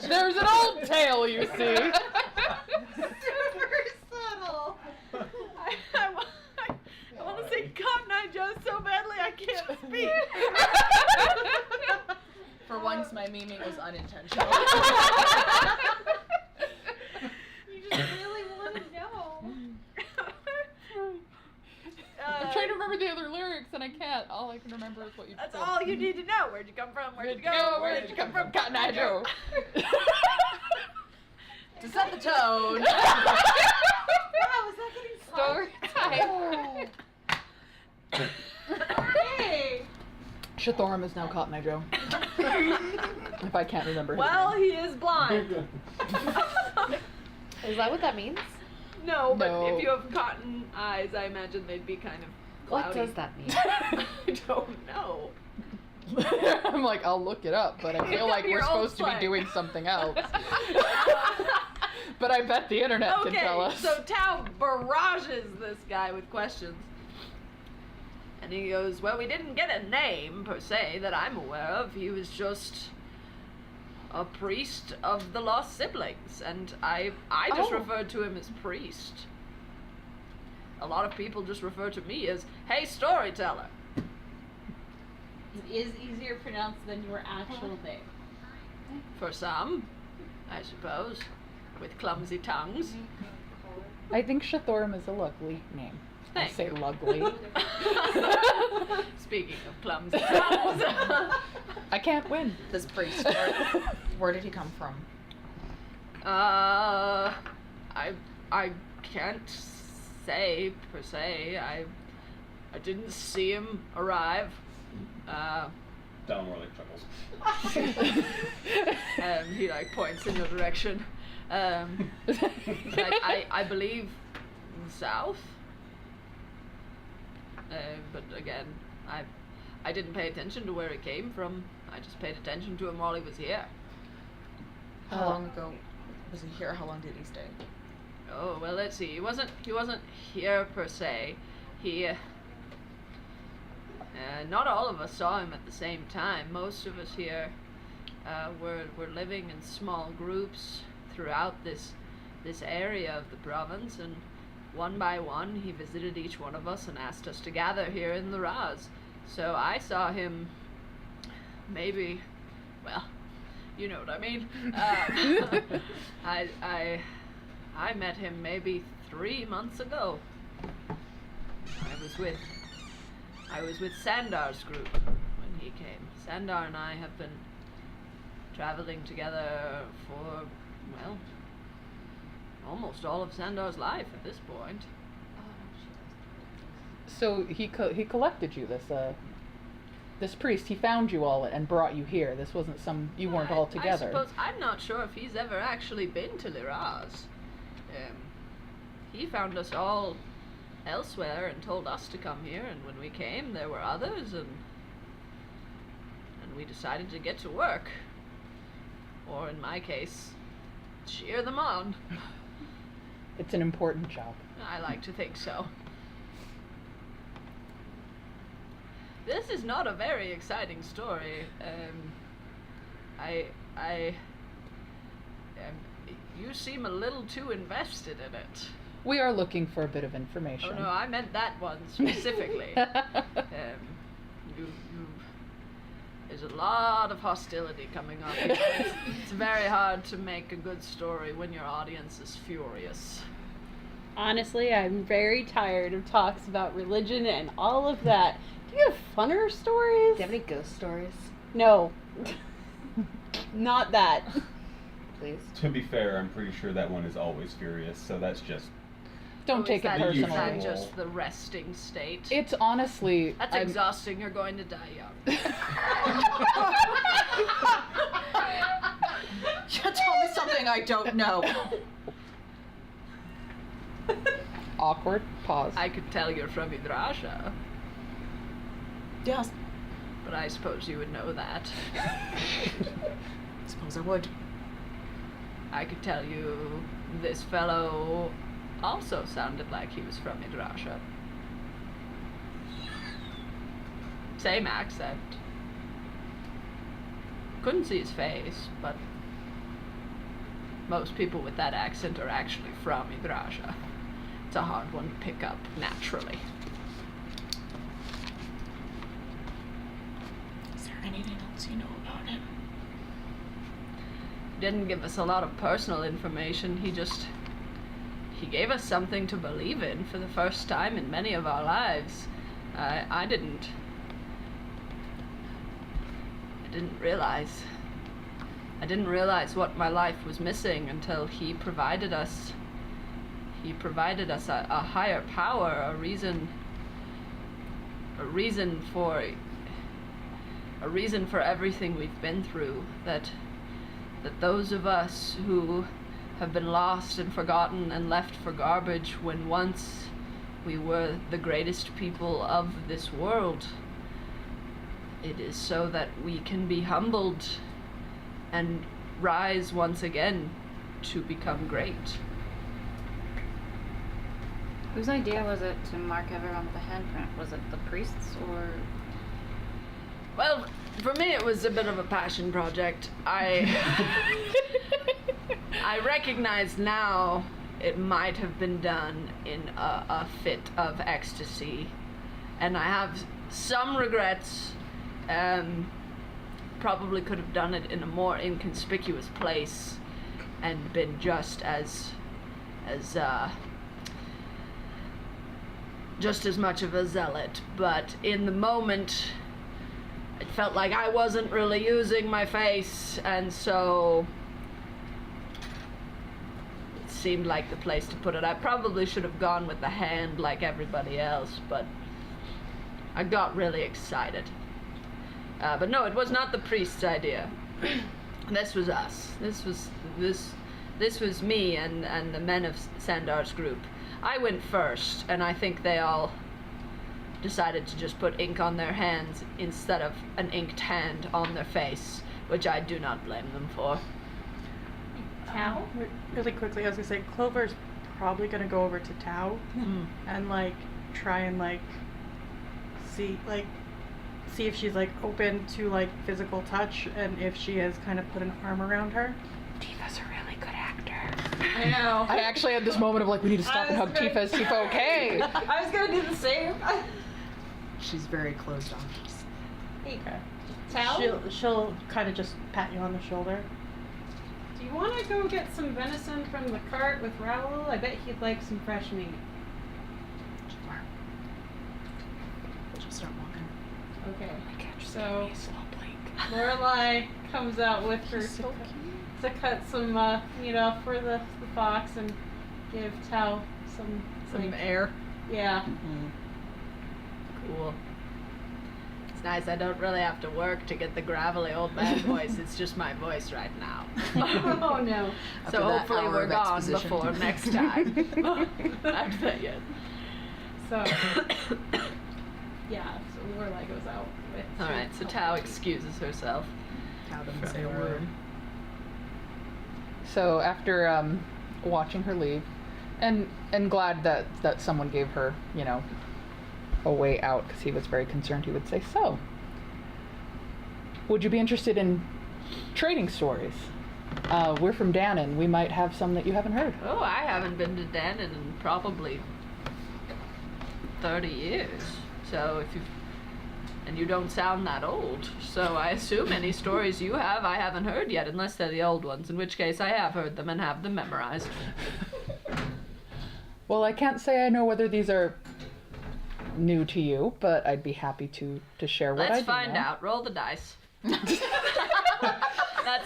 there There's an old tale, you see. super subtle? I want to say Cotton Eye Joe so badly I can't speak. For once, my miming was unintentional. You just really want to know. I'm trying to remember the other lyrics and I can't. All I can remember is what you That's said. all you need to know. Where'd you come from? Where'd you go? Where did you come from, Cotton Eye Joe? To set the tone. Wow, is that getting Story time. Hey! Shathoram is now Cotton Eye Joe. If I can't remember his Well, name. he is blind. Is that what that means? No, but No. if you have cotton eyes, I imagine they'd be kind of What cloudy. does that mean? I don't know. I'm like, I'll look it up, but I feel Look like up your we're own supposed to be slang. doing something else. But I bet the internet can tell Okay, us. so Tao barrages this guy with questions. And he goes, well, we didn't get a name, per se, that I'm aware of. He was just a priest of the lost siblings, and I just referred to him as priest. A lot of people just refer to me as, hey, storyteller. It is easier pronounced than your actual name. For some, I suppose, with clumsy tongues. I think Shathorum is a lovely name. Thank I say you. lovely. Speaking of clumsy tongues. I can't win. This priest, where did he come from? I can't say per se. I didn't see him arrive. Donald Morley chuckles. He like points in your direction. I believe south. But again, I didn't pay attention to where he came from. I just paid attention to him while he was here. How long ago was he here? How long did he stay? Oh well, let's see. He wasn't here per se. He. Not all of us saw him at the same time. Most of us here were living in small groups throughout this area of the province, and one by one he visited each one of us and asked us to gather here in Liraz. So I saw him maybe, well, you know what I mean. I met him maybe 3 months ago. I was with Sandar's group when he came. Sandar and I have been traveling together for, well, almost all of Sandar's life at this point. So he collected you, this priest. He found you all and brought you here. This wasn't you weren't all together. I suppose I'm not sure if he's ever actually been to Liraz. He found us all elsewhere and told us to come here, and when we came there were others, and we decided to get to work. Or in my case, cheer them on. It's an important job. I like to think so. This is not a very exciting story. You seem a little too invested in it. We are looking for a bit of information. Oh no, I meant that one specifically. There's a lot of hostility coming up. It's very hard to make a good story when your audience is furious. Honestly, I'm very tired of talks about religion and all of that. Do you have funner stories? Do you have any ghost stories? No. Not that. Please. To be fair, I'm pretty sure that one is always furious, so that's just... Don't take it personally. Is that just the resting state? It's honestly... That's exhausting. You're going to die young. Tell me something I don't know. Awkward pause. I could tell you're from Idrasha. Yes. But I suppose you would know that. Suppose I would. I could tell you this fellow also sounded like he was from Idrasha. Same accent. Couldn't see his face, but most people with that accent are actually from Idrasha. It's a hard one to pick up naturally. Is there anything else you know about him? He didn't give us a lot of personal information. He gave us something to believe in for the first time in many of our lives. I didn't realize what my life was missing until he provided us a higher power, a reason for everything we've been through, that those of us who have been lost and forgotten and left for garbage when once we were the greatest people of this world, it is so that we can be humbled and rise once again to become great. Whose idea was it to mark everyone with a handprint? Was it the priests or? Well, For me, it was a bit of a passion project. I recognize now it might have been done in a fit of ecstasy, and I have some regrets. Probably could have done it in a more inconspicuous place and been just as much of a zealot, but in the moment it felt like I wasn't really using my face, and so it seemed like the place to put it. I probably should have gone with the hand like everybody else, but I got really excited. But no, it was not the priest's idea. This was us. This was me and the men of Sandar's group. I went first, and I think they all decided to just put ink on their hands instead of an inked hand on their face, which I do not blame them for. Tao? Really quickly, I was gonna say, Clover's probably gonna go over to Tao and like try and like see if she's like open to like physical touch, and if she has kind of put an arm around her. Tifa's a really good actor. I know. I actually had this moment of like, we need to stop and hug Tifa. Is Tifa okay? I was gonna do the same. She's very closed off. Hey, Tal? She'll kind of just pat you on the shoulder. Do you want to go get some venison from the cart with Raoul? I bet he'd like some fresh meat. Sure. She'll start walking. Okay. So Lorelai comes out with her to cut some meat off for the fox and give Tao some air. Yeah. Mm-hmm. Cool. It's nice. I don't really have to work to get the gravelly old man voice. It's just my voice right now. Oh no. So hopefully we're gone before next time. I'd bet you. So yeah. So Lorelai goes out with. All right. So Tao excuses herself. Tao doesn't say a word. So after watching her leave, and glad that someone gave her, a way out, because he was very concerned, he would say, so, would you be interested in trading stories? We're from Dannon. We might have some that you haven't heard. Oh, I haven't been to Dannon in probably 30 years. So and you don't sound that old. So I assume any stories you have I haven't heard yet, unless they're the old ones, in which case I have heard them and have them memorized. Well, I can't say I know whether these are new to you, but I'd be happy to share what I do. Let's find out. Roll the dice. That's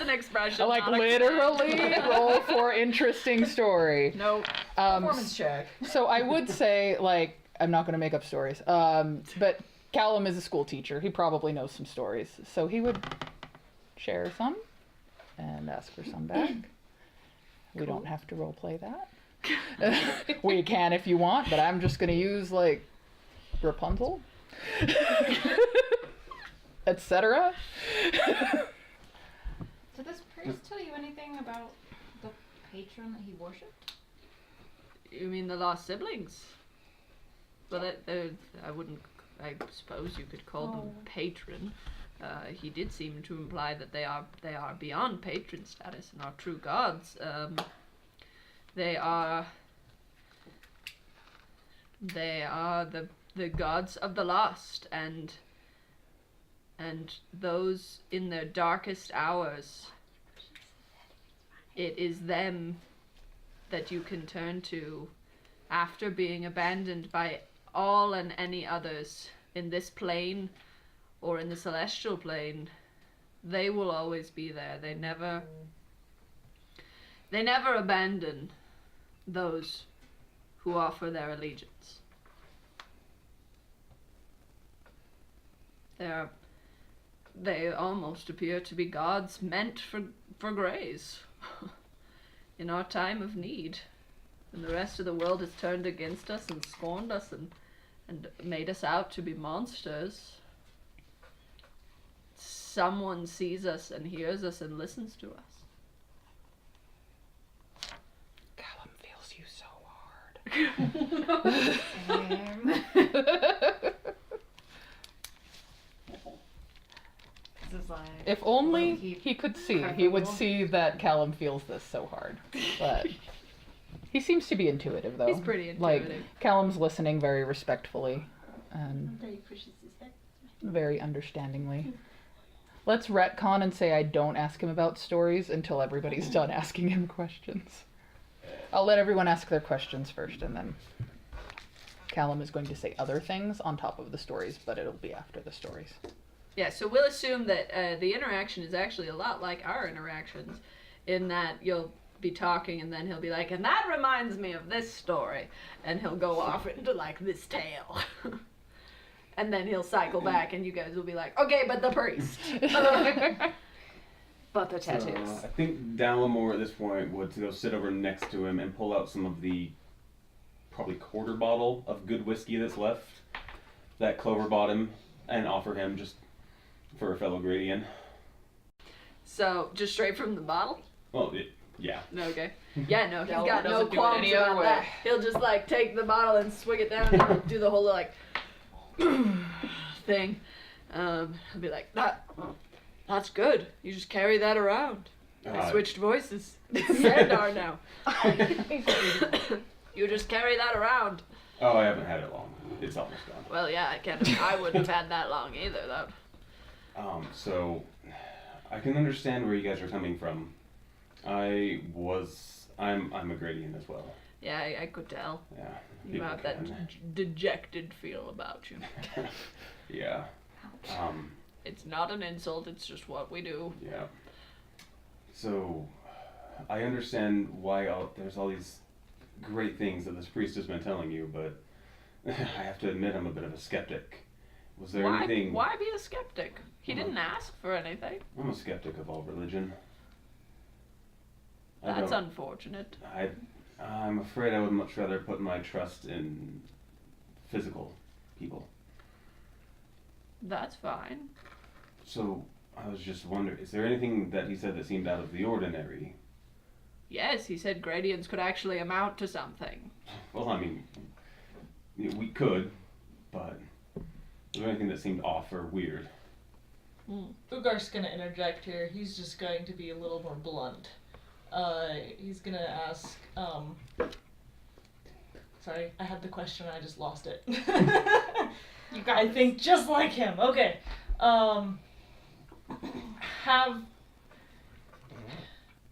an expression. Like not a literally command. roll for interesting story. Nope. Performance check. So I would say, like, I'm not going to make up stories. But Callum is a school teacher. He probably knows some stories. So he would share some and ask for some back. We don't have to role play that. We can if you want, but I'm just going to use, like, Rapunzel, etc. Did this priest tell you anything about the patron that he worshipped? You mean the lost siblings? Well, I suppose you could call them patron. He did seem to imply that they are beyond patron status and are true gods. They are the gods of the lost, and those in their darkest hours. It is them that you can turn to after being abandoned by all and any others in this plane or in the celestial plane. They will always be there. They never abandon those who offer their allegiance. They almost appear to be gods meant for grace in our time of need. And the rest of the world has turned against us and scorned us and made us out to be monsters. Someone sees us and hears us and listens to us. Callum feels you so hard. If only Will he he could see, cover he would more? see that Callum feels this so hard. But he seems to be intuitive, though. He's pretty Like, intuitive. Callum's listening very respectfully and Very pushes his head. very understandingly. Let's retcon and say I don't ask him about stories until everybody's done asking him questions. I'll let everyone ask their questions first, and then Callum is going to say other things on top of the stories, but it'll be after the stories. Yeah, so we'll assume that the interaction is actually a lot like our interactions, in that you'll be talking and then he'll be like, and that reminds me of this story, and he'll go off into like this tale. And then he'll cycle back and you guys will be like, okay, but the priest. But the So, tattoos. I think Dallimore at this point would go sit over next to him and pull out some of the probably quarter bottle of good whiskey that's left that Clover bought him and offer him just for a fellow Gradian. So, just straight from the bottle? Well, yeah. No, okay. Yeah, no, he's Delaware got no doesn't do it qualms any other about way. that. He'll just like take the bottle and swig it down and he'll do the whole like thing. He'll be like, that's good. You just carry that around. I switched voices. It's Sandar now. You just carry that around. Oh, I haven't had it long. It's almost gone. Well, yeah, I wouldn't have had that long either, though. So I can understand where you guys are coming from. I'm a Gradian as well. Yeah, I could tell. Yeah. You people have that can. dejected feel about you. Yeah. It's not an insult, it's just what we do. Yeah. So I understand why there's all these great things that this priest has been telling you, but I have to admit I'm a bit of a skeptic. Was there anything... Why be a skeptic? He didn't ask for anything. I'm a skeptic of all religion. That's unfortunate. I'm afraid I would much rather put my trust in physical people. That's fine. So I was just wondering, is there anything that he said that seemed out of the ordinary? Yes, he said gradients could actually amount to something. Well, I mean, we could, but was there anything that seemed off or weird? Ugar's gonna interject here. He's just going to be a little more blunt. He's gonna ask, sorry, I had the question and I just lost it. You guys think just like him. Okay.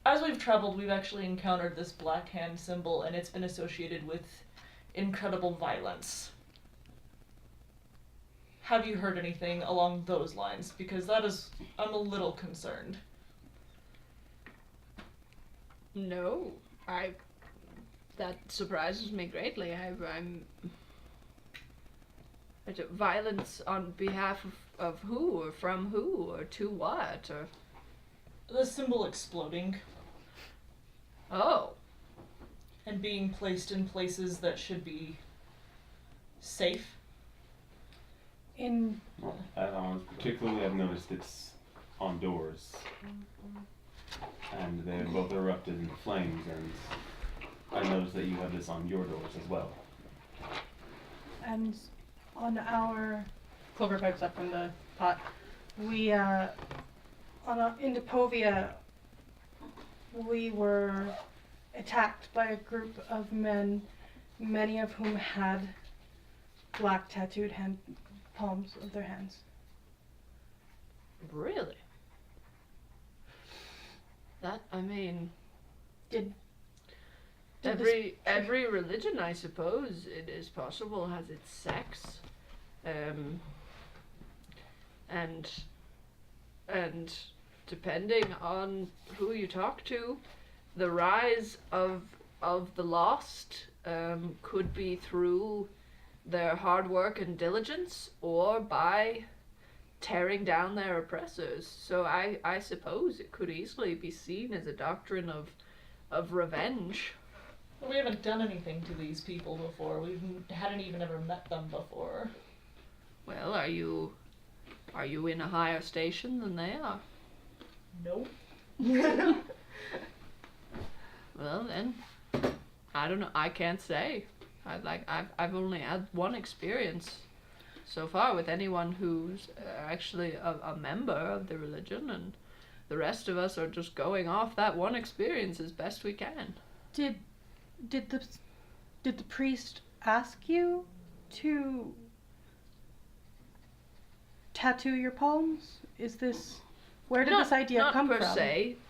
As we've traveled, we've actually encountered this black hand symbol, and it's been associated with incredible violence. Have you heard anything along those lines? Because I'm a little concerned. No, that surprises me greatly. Violence on behalf of who, or from who, or to what, or... The symbol exploding. Oh. And being placed in places that should be safe. Well, particularly I've noticed it's on doors. And they both erupted into flames, and I noticed that you have this on your doors as well. And on our Clover pipes up from the pot, we in Depovia, we were attacked by a group of men, many of whom had black tattooed palms of their hands. Really? That, I mean... Did every religion, I suppose, it is possible, has its sects. And depending on who you talk to, the rise of the lost could be through their hard work and diligence, or by tearing down their oppressors. So I suppose it could easily be seen as a doctrine of revenge. We haven't done anything to these people before. We hadn't even ever met them before. Well, are you in a higher station than they are? Nope. Well then, I don't know. I can't say. I've only had one experience so far with anyone who's actually a member of the religion, and the rest of us are just going off that one experience as best we can. Did the priest ask you to tattoo your palms? Is this where did this idea come from?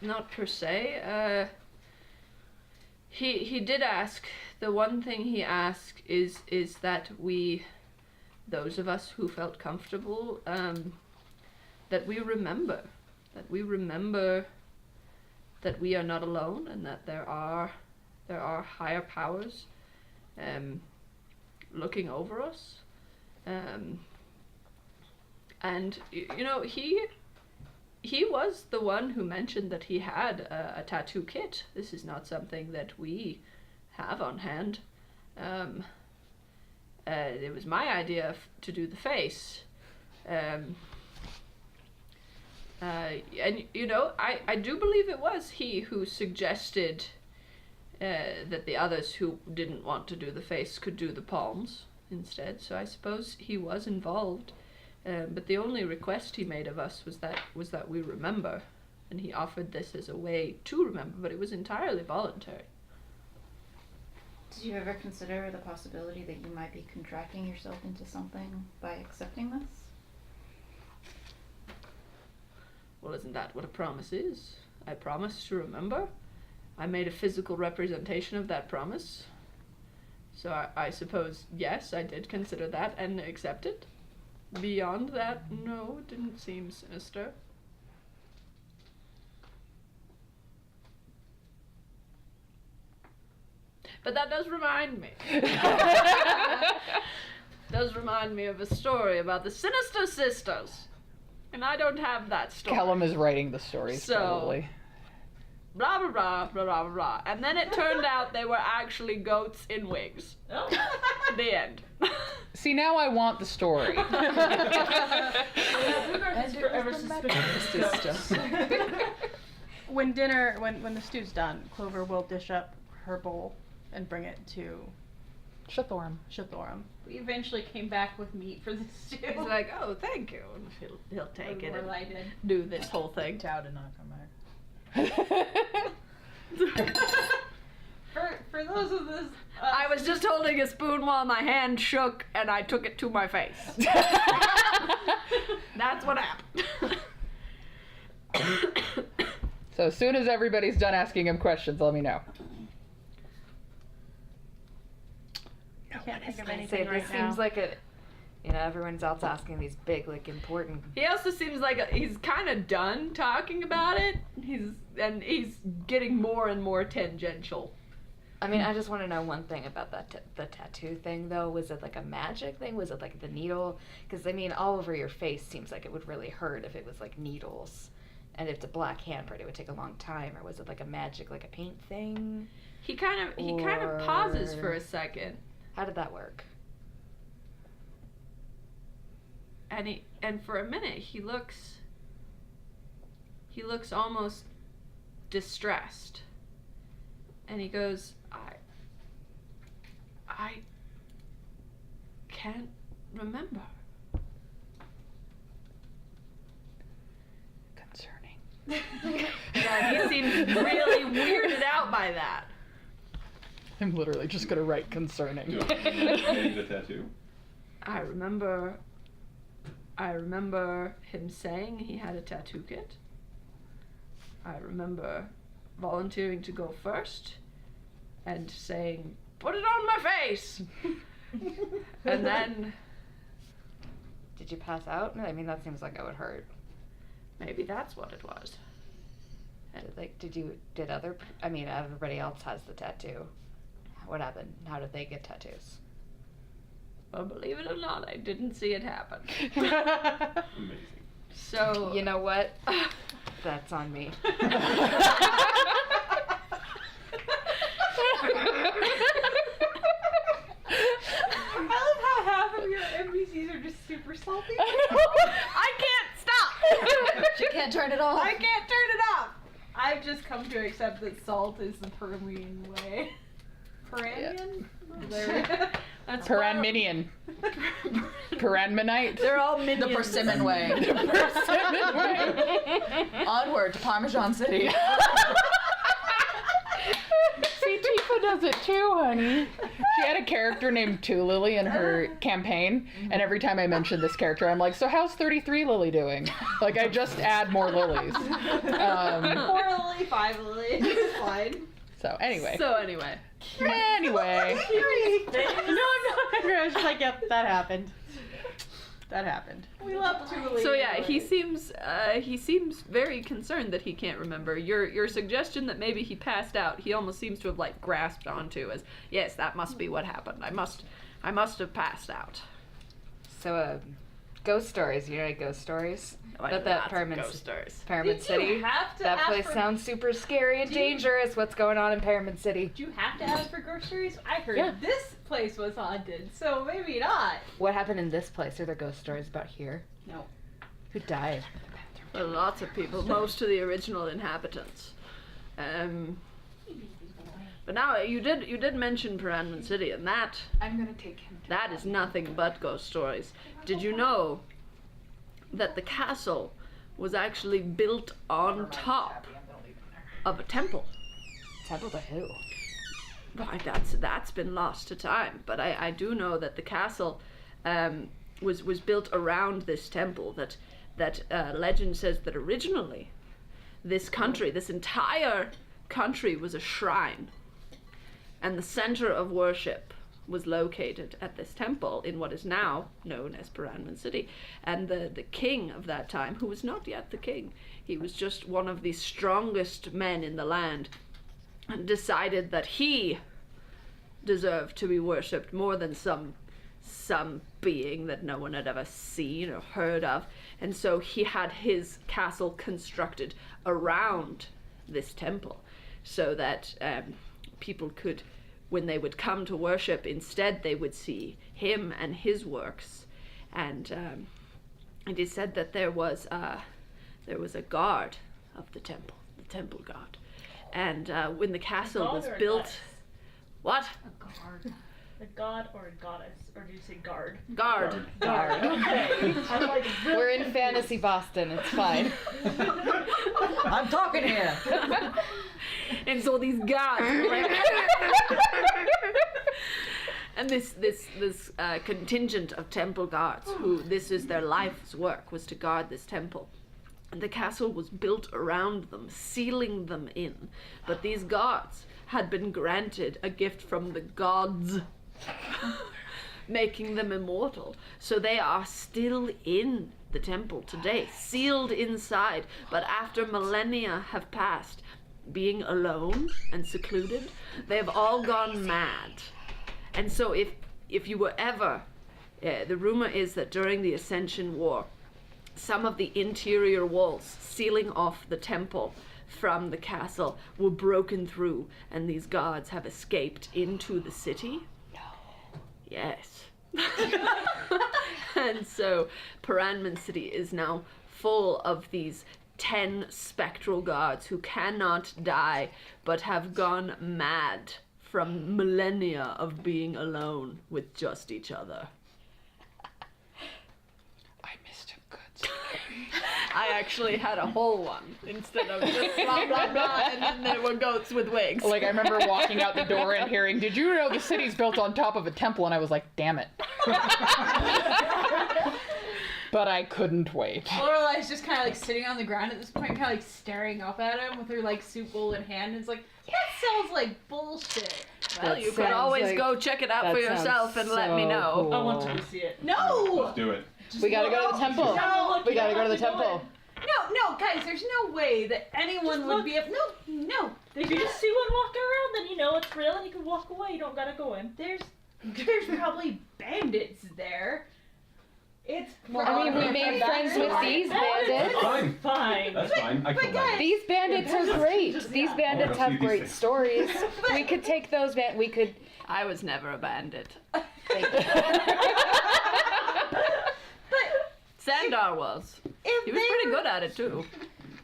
Not per se. He did ask. The one thing he asked is that we, those of us who felt comfortable, that we remember that we are not alone, and that there are higher powers looking over us. And you know, he was the one who mentioned that he had a tattoo kit. This is not something that we have on hand. It was my idea to do the face. And you know, I do believe it was he who suggested that the others who didn't want to do the face could do the palms instead. So I suppose he was involved. But the only request he made of us was that we remember, and he offered this as a way to remember, but it was entirely voluntary. Did you ever consider the possibility that you might be contracting yourself into something by accepting this? Well, isn't that what a promise is? I promised to remember. I made a physical representation of that promise. So I suppose, yes, I did consider that and accept it. Beyond that, no, it didn't seem sinister. But that does remind me. Does remind me of a story about the Sinister Sisters. And I don't have that story. Callum is writing the stories, So- probably. Blah, blah, blah, blah, blah, blah, blah. And then it turned out they were actually goats in wigs. Oh. The end. See, now I want the story. Forever suspicious. When the stew's done, Clover will dish up her bowl and bring it to Shathorum. We eventually came back with meat for the stew. He's like, oh, thank you. And he'll take it Or I and did. do this whole thing. Chow did not come back. For those of this, I was just holding a spoon while my hand shook and I took it to my face. That's what happened. So as soon as everybody's done asking him questions, let me know. I can't think of Say, anything this right now. seems like a, you know, everyone's else asking these big, like, important. He also seems like he's kind of done talking about it. He's getting more and more tangential. I mean, I just want to know one thing about that the tattoo thing, though. Was it like a magic thing? Was it like the needle? Because, I mean, all over your face seems like it would really hurt if it was like needles. And if it's a black handprint, it would take a long time. Or was it like a magic, like a paint thing? He kind of pauses for a second. How did that work? And for a minute he looks almost distressed. And he goes, I can't remember. Concerning. Yeah, he seems really weirded out by that. I'm literally just gonna write concerning. Do you want to name the tattoo? I remember him saying he had a tattoo kit. I remember volunteering to go first and saying, "Put it on my face!" And then... Did you pass out? I mean, that seems like it would hurt. Maybe that's what it was. Everybody else has the tattoo. What happened? How did they get tattoos? Well, believe it or not, I didn't see it happen. Amazing. So... You know what? That's on me. I love how half of your NPCs are just super salty. I can't stop! She can't turn it off. I can't turn it off. I've just come to accept that salt is the Permian way. Permian? That's Peran Minion. Peranmanite. They're all The minions. Persimmon way. Persimmon way. Onward to Parmesan City. See, Tifa does it too, honey. She had a character named 2Lily in her campaign, and every time I mention this character, I'm like, so how's 33 Lily doing? Like, I just add more lilies. 4 Lily, 5 Lily. It's fine. So anyway. No, Anyway. I'm not. I was just like, yep, that happened. That happened. We love 2 Lily. So yeah, he seems very concerned that he can't remember. Your suggestion that maybe he passed out, he almost seems to have like grasped onto as, yes, that must be what happened. I must have passed out. So, ghost stories. You know ghost stories? I But know that lots of Pyramid ghost stories. Pyramid Did City. you have to That ask place for- sounds super scary and Do you- dangerous. What's going on in Pyramid City? Do you have to ask for ghost stories? I heard Yeah. this place was haunted, so maybe not. What happened in this place? Are there ghost stories about here? No. Who died? Well, lots of people, most of the original inhabitants. But now you did mention Piranman City, and that I'm gonna take him. that is nothing but ghost stories. Did you know that the castle was actually built on top of a temple? Temple to who? Right, that's been lost to time. But I do know that the castle was built around this temple. That legend says that originally this entire country was a shrine, and the center of worship was located at this temple in what is now known as Piranman City. And the king of that time, who was not yet the king, he was just one of the strongest men in the land, decided that he deserved to be worshipped more than some being that no one had ever seen or heard of. And so he had his castle constructed around this temple so that people could, when they would come to worship, instead they would see him and his works. And it is said that there was a guard of the temple guard. And when the castle god was or a built, goddess? what? A guard. A god or a goddess? Or do you say guard? Guard. Guard. Okay. I'm like, really We're in confused. fantasy Boston. It's fine. I'm talking here. And so these guards, and this contingent of temple guards, who this is their life's work, was to guard this temple. And the castle was built around them, sealing them in. But these guards had been granted a gift from the gods, making them immortal. So they are still in the temple today, sealed inside. But after millennia have passed, being alone and secluded, they've all gone mad. And so if you were ever, the rumor is that during the Ascension War, some of the interior walls sealing off the temple from the castle were broken through, and these guards have escaped into the city. No. Yes. And so Piranman City is now full of these 10 spectral guards who cannot die but have gone mad from millennia of being alone with just each other. I missed a good story. I actually had a whole one instead of just blah blah blah, and then there were goats with wigs. Like, I remember walking out the door and hearing, "Did you know the city's built on top of a temple?" And I was like, damn it. But I couldn't wait. Lorelai's just kind of like sitting on the ground at this point, kind of like staring up at him with her like soup bowl in hand. And it's like, that sounds like bullshit. Well, That you could sounds always like- go check it out that for sounds yourself and let me so know. cool. I want to see it. No! Let's do it. We gotta go to the temple. No, We gotta go to the have to go temple. No, guys, there's no way that anyone would be able. No. If you just see one walking around, then you know it's real and you can walk away. You don't gotta go in. There's probably bandits there. It's. I mean, we made friends with these bandits. That's fine. Fine. That's fine. I killed that. These bandits are great. These bandits Oh, have these great things. stories. We could take those we could. I was never a bandit. Thank you. Sandar was. He was pretty good at it too.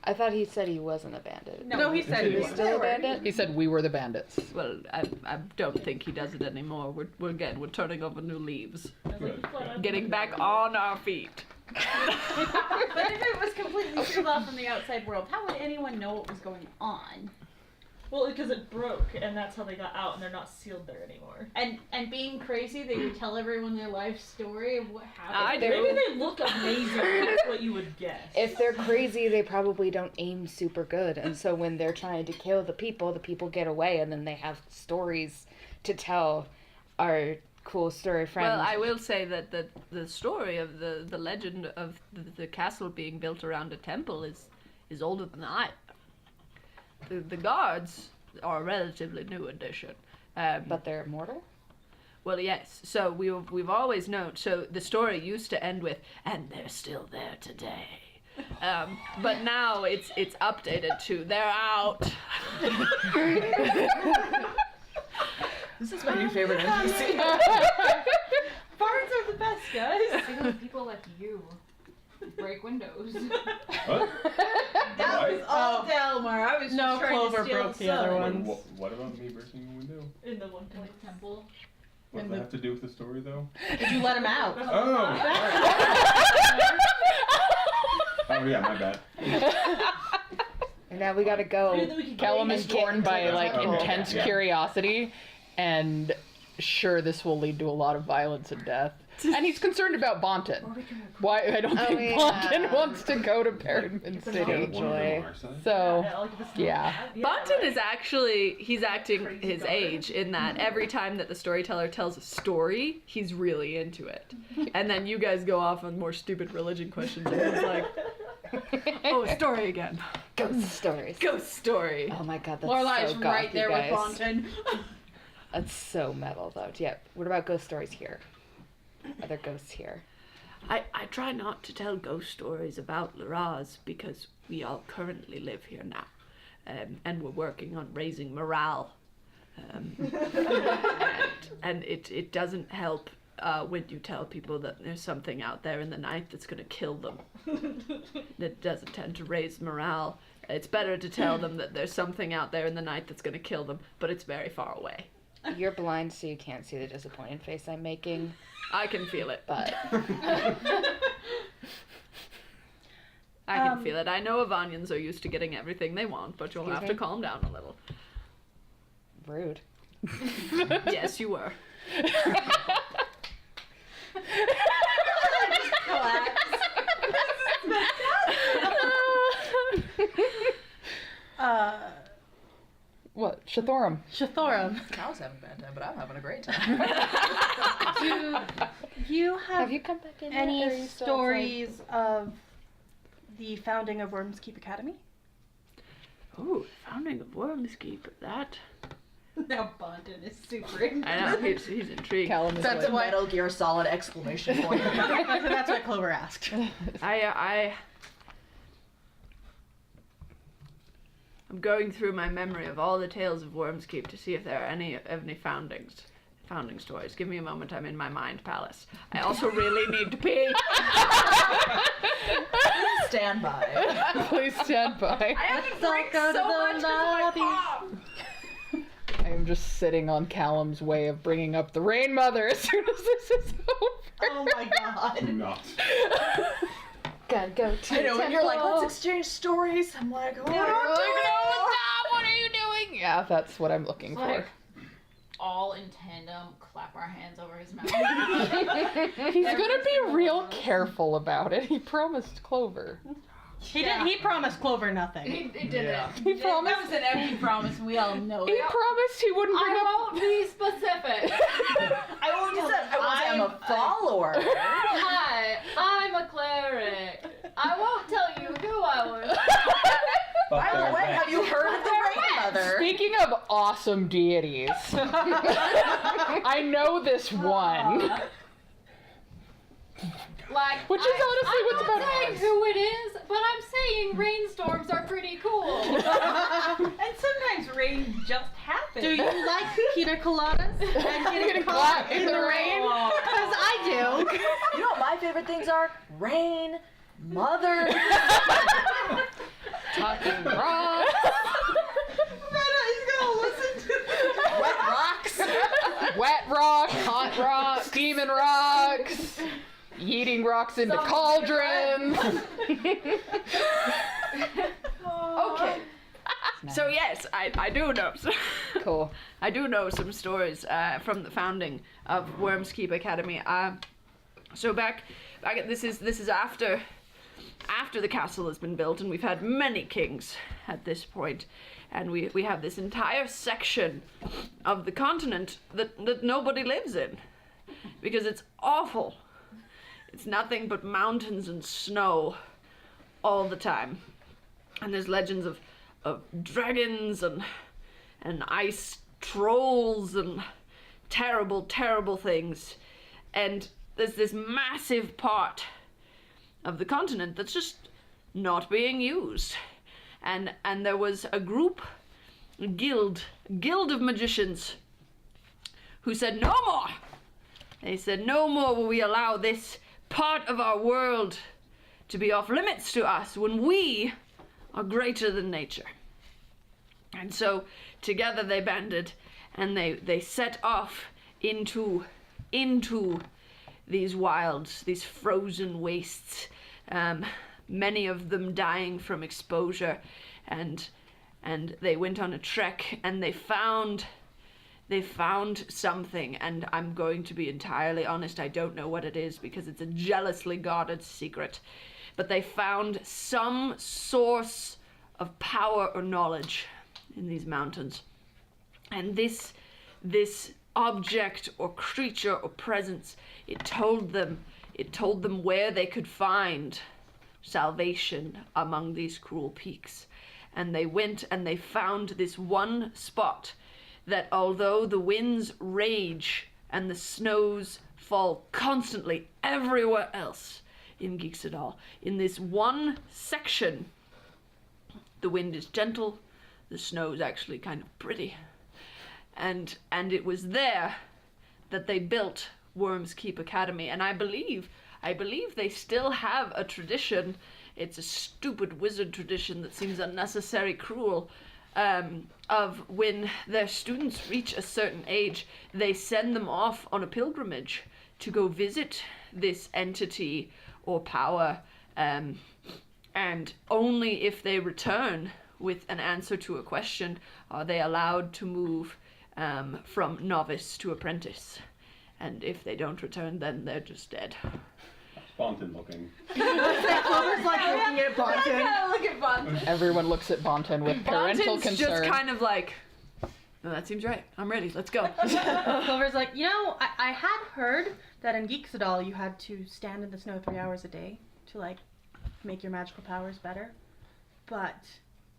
I thought he said he wasn't a bandit. No, he said he He's was. still a bandit? He said we were the bandits. Well, I don't think he does it anymore. We're turning over new leaves. Good. Getting back on our feet. But if it was completely sealed off from the outside world, how would anyone know what was going on? Well, because it broke, and that's how they got out, and they're not sealed there anymore. And being crazy, they would tell everyone their life story of what happened. Maybe they look amazing. That's what you would guess. If they're crazy, they probably don't aim super good. And so when they're trying to kill the people get away, and then they have stories to tell our cool story friends. Well, I will say that the story of the legend of the castle being built around a temple is older than I. The guards are a relatively new addition. But they're immortal? Well, yes. So we've always known. So the story used to end with, and they're still there today. But now it's updated to, they're out. This is my new favorite NPC. Bards are the best, guys. Because people like you break windows. What? That was all Delmar. I was just No, trying Clover to steal broke the sun. other Wait, ones. what about me breaking a window? In the one Like temple. What does that have to do with the story, though? Did you let him out? Oh! Oh, yeah, my bad. And now we gotta go. Callum is torn by like Oh, intense yeah. curiosity, and sure, this will lead to a lot of violence and death. And he's concerned about Bonton. Why? I don't Oh, think yeah. Bonton wants to go to Perryman Yeah, City. one of them on our side. So, yeah. Bonton is actually, he's acting his age in that every time that the storyteller tells a story, he's really into it. And then you guys go off on more stupid religion questions and he's like, oh, story again. Ghost stories. Ghost story. Oh my god, that's Lorelai's so right gothy, there guys. with Bonton. That's so metal, though. Yeah. What about ghost stories here? Are there ghosts here? I try not to tell ghost stories about Liraz because we all currently live here now. And we're working on raising morale. And it doesn't help when you tell people that there's something out there in the night that's going to kill them. It doesn't tend to raise morale. It's better to tell them that there's something out there in the night that's going to kill them, but it's very far away. You're blind, so you can't see the disappointed face I'm making. I can feel it. But I can feel it. I know Avanians are used to getting everything they want, but you'll Excuse have me? to calm down a little. rude. Yes, you were. What? Shathorum. Shathorum, Cal's having a bad time, but I'm having a great time. do you have, Have you come back in yet, or are any you still stories of the founding of Wormskeep Academy? Ooh, founding of Wormskeep. That Now Bonton is super. I know he's intrigued. Callum is That's like, what- Metal Gear Solid exclamation point. That's what Clover asked. I'm going through my memory of all the tales of Wormskeep to see if there are any founding stories. Give me a moment. I'm in my mind palace. I also really need to pee. Stand by. please stand by. Let's all go to the lobby. I am just sitting on Callum's way of bringing up the Rain Mother as soon as this is over. Oh my god. Do not. Gotta go to I know, and you're like, temple. let's exchange stories. I'm like, oh, What are you doing? Yeah, that's what I'm looking for. Like, all in tandem, clap our hands over his mouth. He's gonna be real careful about it. He promised Clover. He promised Clover nothing. He didn't. Yeah. He promised. That was an empty promise, and we all know He it. promised he wouldn't bring I up. won't be specific. I won't said I won't say I'm a follower. Hi, I'm a cleric. I won't tell you who I was. By the way, have you heard of the Rain Mother? Speaking of awesome deities, I know this one. Like, Which is honestly I'm what's not about saying us. who it is, but I'm saying rainstorms are pretty cool. And sometimes rain just happens. Do you like pina coladas and getting caught in the rain? Because I do. You know what my favorite things are? Rain, mother. Talking rock. Wet rocks. Wet rock, hot rock, steaming rocks, yeeting rocks into cauldrons. Okay. So yes, I do know. Cool. I do know some stories from the founding of Worm's Keep Academy. So back this is after the castle has been built, and we've had many kings at this point, and we have this entire section of the continent that nobody lives in because it's awful. It's nothing but mountains and snow all the time, and there's legends of dragons and ice trolls and terrible things, and there's this massive part of the continent that's just not being used, and there was a guild of magicians who said no more. They said no more will we allow this part of our world to be off limits to us when we are greater than nature. And so together they banded and they set off into these wilds, these frozen wastes, many of them dying from exposure, and they went on a trek and they found something, and I'm going to be entirely honest, I don't know what it is because it's a jealously guarded secret. But they found some source of power or knowledge in these mountains. And this object or creature or presence, it told them where they could find salvation among these cruel peaks. And they went and they found this one spot that, although the winds rage and the snows fall constantly everywhere else in Geeksadal, in this one section, the wind is gentle, the snow is actually kind of pretty. And it was there that they built Worm's Keep Academy, and I believe they still have a tradition. It's a stupid wizard tradition that seems unnecessary, cruel, of when their students reach a certain age, they send them off on a pilgrimage to go visit this entity or power, and only if they return with an answer to a question are they allowed to move from novice to apprentice. And if they don't return, then they're just dead. Bonton looking. Clover's like looking at Bonton. Look at Bonton. Everyone looks at Bonton with parental Bonton's concern. just kind of like, no, that seems right. I'm ready. Let's go. Clover's like, I had heard that in Geeksadal you had to stand in the snow 3 hours a day to, like, make your magical powers better. But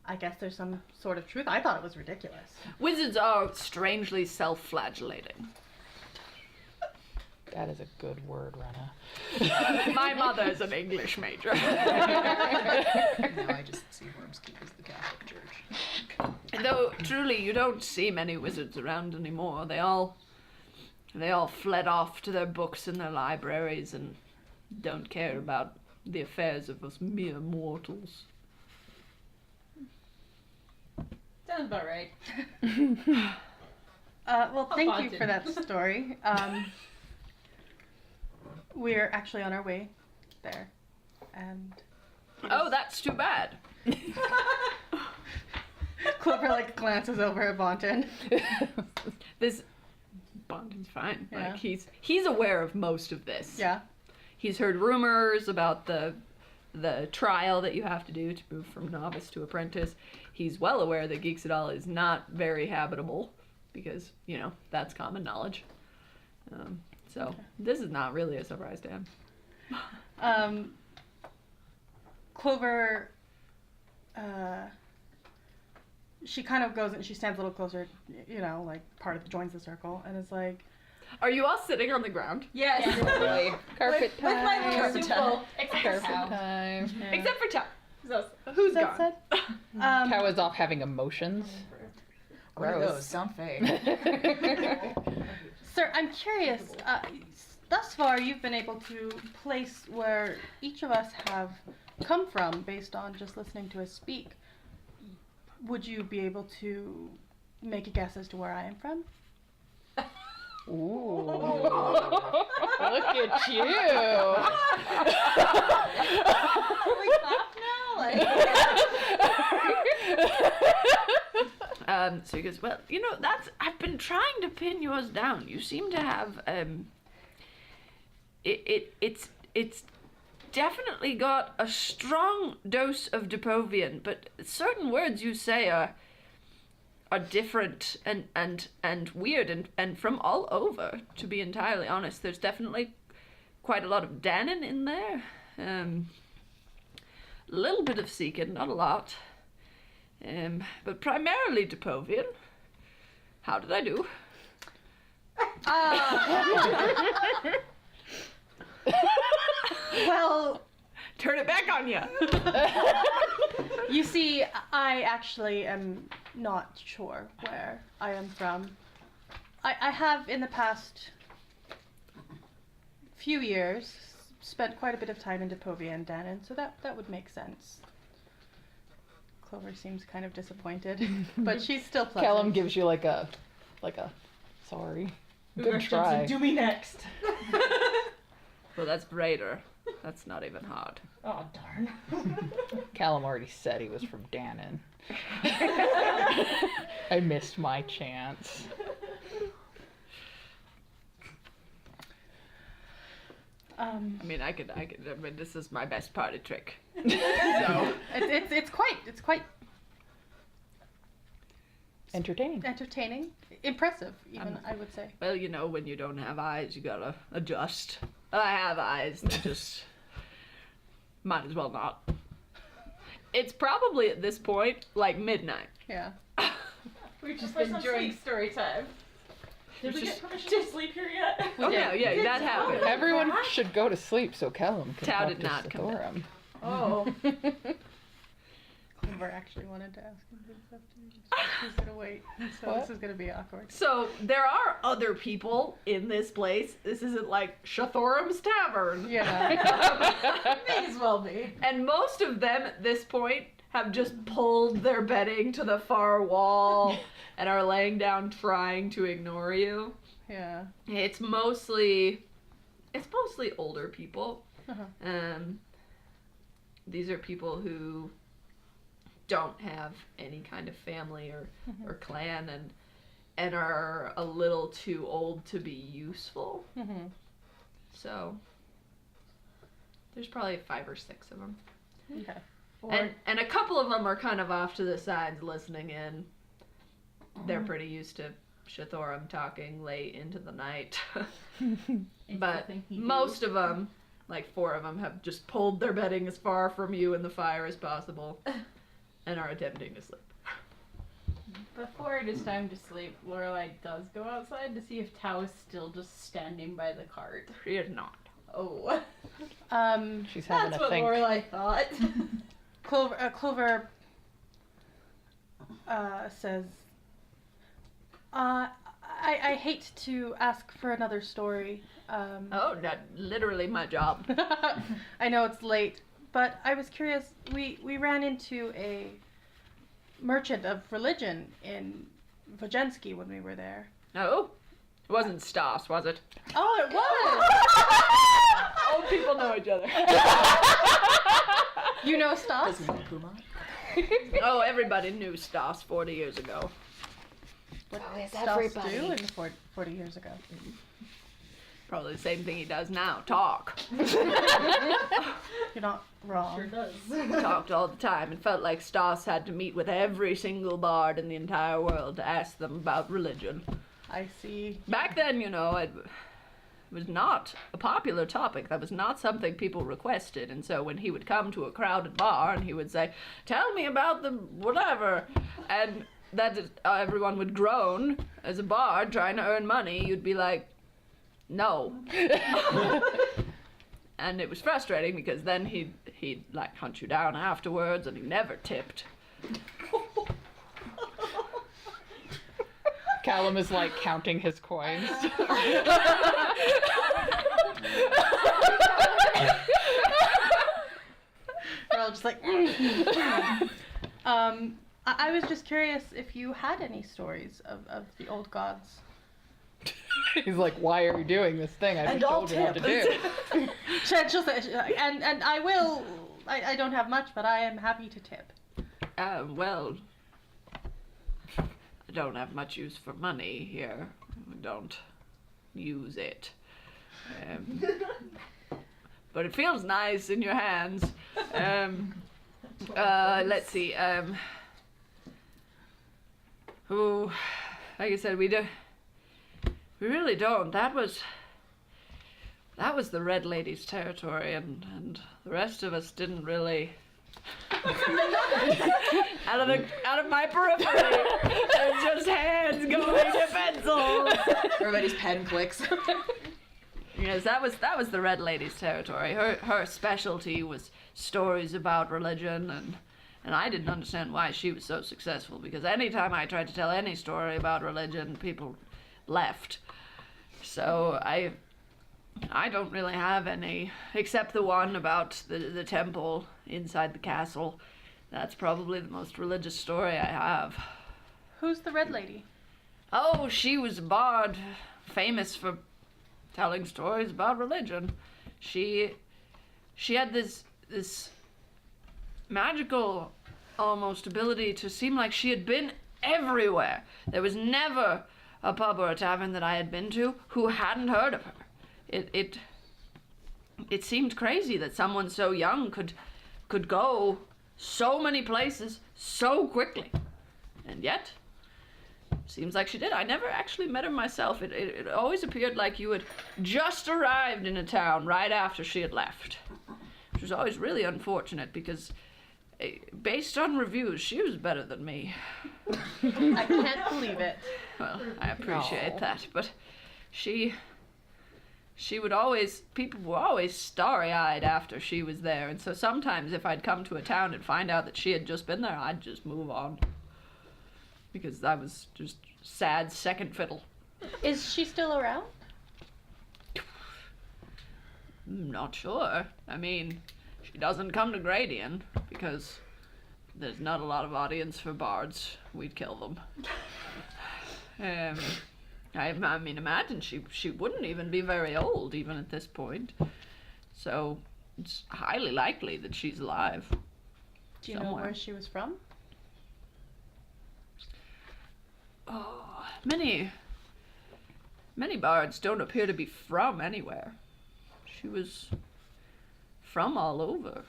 I guess there's some sort of truth. I thought it was ridiculous. Wizards are strangely self-flagellating. That is a good word, Rana. My mother's an English major. Now I just see Worm's Keep as the Catholic Church. Though truly, you don't see many wizards around anymore. They all fled off to their books in their libraries and don't care about the affairs of us mere mortals. Sounds about right. Well, thank you Bonton. for that story. We're actually on our way there, and Oh, that's too bad. Clover like glances over at Bonton. This Bonton's fine. Yeah. Like he's aware of most of this. Yeah. He's heard rumors about the trial that you have to do to move from novice to apprentice. He's well aware that Geeksadal is not very habitable because, that's common knowledge. So this is not really a surprise to him. Clover, she kind of goes and she stands a little closer, like joins the circle, and is like, Are you all sitting on the ground? Yes. Carpet With my little Carpet stool. Except for Carpet Sal. time. Except for Chow. Who's that gone? said? Cow is off having emotions. What are Gross. those? Sound fake. Sir, I'm curious. Thus far, you've been able to place where each of us have come from based on just listening to us speak. would you be able to make a guess as to where I am from? Ooh. Look at you. we clap now? So he goes, well, I've been trying to pin yours down. You seem to have, it's definitely got a strong dose of Depovian, but certain words you say are different and weird and from all over, to be entirely honest. There's definitely quite a lot of Danon in there. A little bit of Seekin, not a lot. But primarily Depovian. How did I do? Well, Turn it back on you. you see, I actually am not sure where I am from. I have in the past few years spent quite a bit of time in Depovia and Danon, so that would make sense. Clover seems kind of disappointed, but she's still pleasant. Callum gives you like a sorry. Good try. Do me next. Well, that's Raider. That's not even hard. Oh, darn. Callum already said he was from Danon. I missed my chance. I mean, this is my best party trick. So it's quite Entertaining. entertaining, impressive, even I would say. Well, when you don't have eyes, you gotta adjust. I have eyes, they just might as well not. It's probably at this point like midnight. Yeah. We've just First been on enjoying sleep. story time. Did we get permission to sleep here yet? Oh yeah, that happened. Everyone should go to sleep so Callum can Tao talk did to not come back. Sithorum. Oh. Clover actually wanted to ask him this stuff too. She's gonna wait, so What? this is gonna be awkward. So there are other people in this place. This isn't like Shathorum's Tavern. Yeah. May as well be. And most of them at this point have just pulled their bedding to the far wall and are laying down trying to ignore you. Yeah. It's mostly older people. Uh-huh. These are people who don't have any kind of family or clan and are a little too old to be useful. Mm-hmm. So there's probably 5 or 6 of them. Okay. And a couple of them are kind of off to the sides listening in. They're pretty used to Shathorum talking late into the night. But most of them, like 4 of them, have just pulled their bedding as far from you and the fire as possible and are attempting to sleep. Before it is time to sleep, Lorelai does go outside to see if Tao is still just standing by the cart. She is not. Oh. She's having That's a what think. Lorelai thought. Clover says, I hate to ask for another story. Oh, that's literally my job. I know it's late, but I was curious. We ran into a merchant of religion in Vojensky when we were there. No? It wasn't Stas, was it? Oh, it was! Old people know each other. You know Stas? Oh, everybody knew Stas 40 years ago. What Oh, did is Stas everybody? do in 40 years ago? Probably the same thing he does now, talk. You're not wrong. Sure does. Talked all the time and felt like Stas had to meet with every single bard in the entire world to ask them about religion. I see. Back then, it was not a popular topic. That was not something people requested. And so when he would come to a crowded bar and he would say, "Tell me about the whatever," and that everyone would groan as a bard trying to earn money, you'd be like, "No." And it was frustrating because then he'd like hunt you down afterwards and he never tipped. Callum is like counting his coins. We're all just like, I was just curious if you had any stories of the old gods. He's like, why are you doing this thing? I And just I'll told you what to tip. do. She'll say, and I will. I don't have much, but I am happy to tip. Well, I don't have much use for money here. We don't use it. But it feels nice in your hands. Let's see. Oh, like I said, we really don't. That was the Red Lady's territory, and the rest of us didn't really. out of my periphery, there's just hands going to pencils. Everybody's pen clicks. Yes, that was the Red Lady's territory. Her specialty was stories about religion, and I didn't understand why she was so successful, because anytime I tried to tell any story about religion, people left. So I don't really have any, except the one about the temple inside the castle. That's probably the most religious story I have. Who's the Red Lady? Oh, she was a bard, famous for telling stories about religion. She had this magical almost ability to seem like she had been everywhere. There was never a pub or a tavern that I had been to who hadn't heard of her. It seemed crazy that someone so young could go so many places so quickly. And yet, seems like she did. I never actually met her myself. It always appeared like you had just arrived in a town right after she had left. Which was always really unfortunate because, based on reviews, she was better than me. I can't believe it. Well, I appreciate that, but she would always, people were always starry-eyed after she was there, and so sometimes if I'd come to a town and find out that she had just been there, I'd just move on. Because I was just sad second fiddle. Is she still around? Not sure. I mean, she doesn't come to Gradian because there's not a lot of audience for bards. We'd kill them. I mean, imagine she wouldn't even be very old even at this point. So it's highly likely that she's alive. Do you know where she was from? Oh, many bards don't appear to be from anywhere. She was from all over.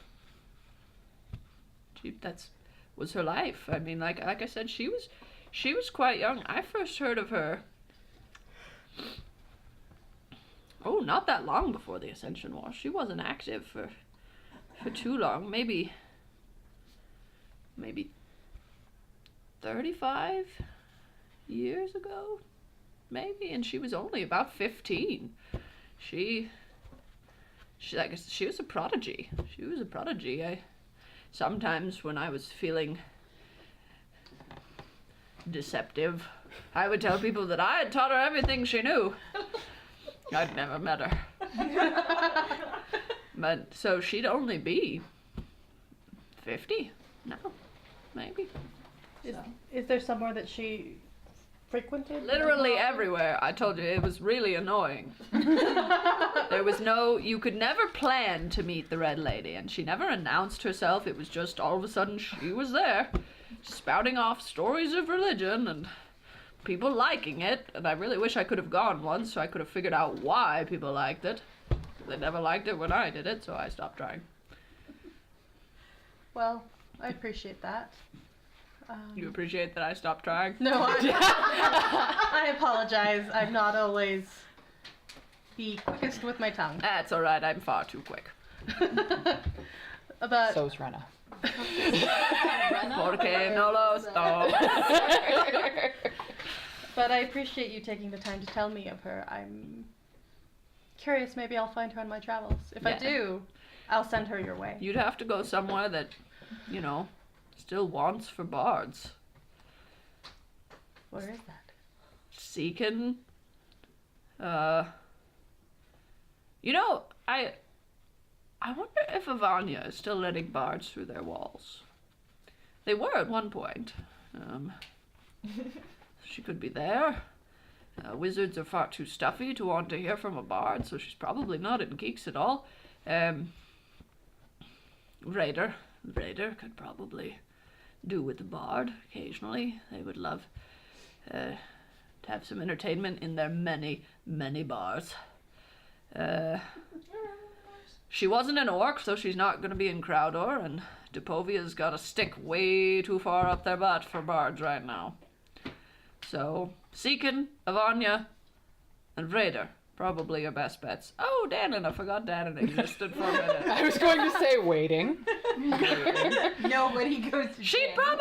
That was her life. I mean, like I said, she was quite young. I first heard of her. Oh, not that long before the Ascension War. She wasn't active for too long. Maybe 35 years ago, maybe, and she was only about 15. She was a prodigy. She was a prodigy. Sometimes when I was feeling deceptive, I would tell people that I had taught her everything she knew. I'd never met her. But so she'd only be 50 now, maybe. Is there somewhere that she frequented? Literally everywhere. I told you, it was really annoying. You could never plan to meet the Red Lady, and she never announced herself. It was just all of a sudden she was there, spouting off stories of religion and people liking it, and I really wish I could have gone once so I could have figured out why people liked it. They never liked it when I did it, so I stopped trying. Well, I appreciate that. You appreciate that I stopped trying? No, I apologize. I'm not always the quickest with my tongue. That's alright, I'm far too quick. But So's Rena. Porque no lo estoy. But I appreciate you taking the time to tell me of her. I'm curious, maybe I'll find her on my travels. If I do, I'll send her your way. You'd have to go somewhere that, still wants for bards. Where is that? Seekin. I wonder if Ivania is still letting bards through their walls. They were at one point. She could be there. Wizards are far too stuffy to want to hear from a bard, so she's probably not in geeks at all. Raider could probably do with the bard occasionally. They would love to have some entertainment in their many, many bars. She wasn't an orc, so she's not going to be in Crowdor, and Depovia's got a stick way too far up their butt for bards right now. So, Seekin, Avanya, and Raider, probably your best bets. Oh, Danon, I forgot Danon existed for a minute. I was going to say waiting. Nobody goes to She'd jail.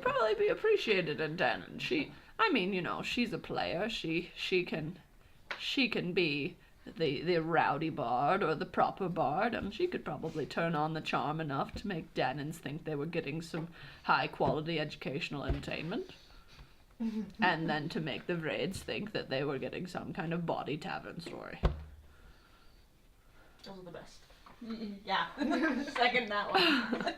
probably be appreciated in Danon. She's a player. She can be the rowdy bard or the proper bard, and she could probably turn on the charm enough to make Danons think they were getting some high quality educational entertainment. And then to make the raids think that they were getting some kind of bawdy tavern story. Those are the best. Yeah. Second that one.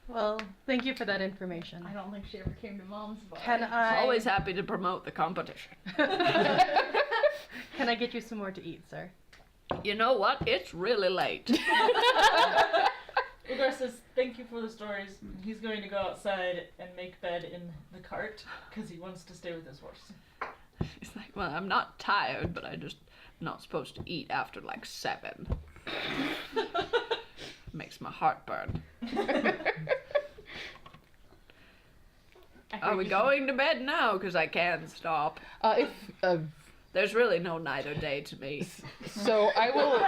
Well, thank you for that information. I don't think she ever came to Mom's bar. Can I Always happy to promote the competition. Can I get you some more to eat, sir? You know what? It's really late. Igor says, thank you for the stories. He's going to go outside and make bed in the cart because he wants to stay with his horse. She's like, well, I'm not tired, but I just not supposed to eat after like 7. Makes my heart burn. Are we going to bed now? Because I can stop. There's really no night or day to me. So I will.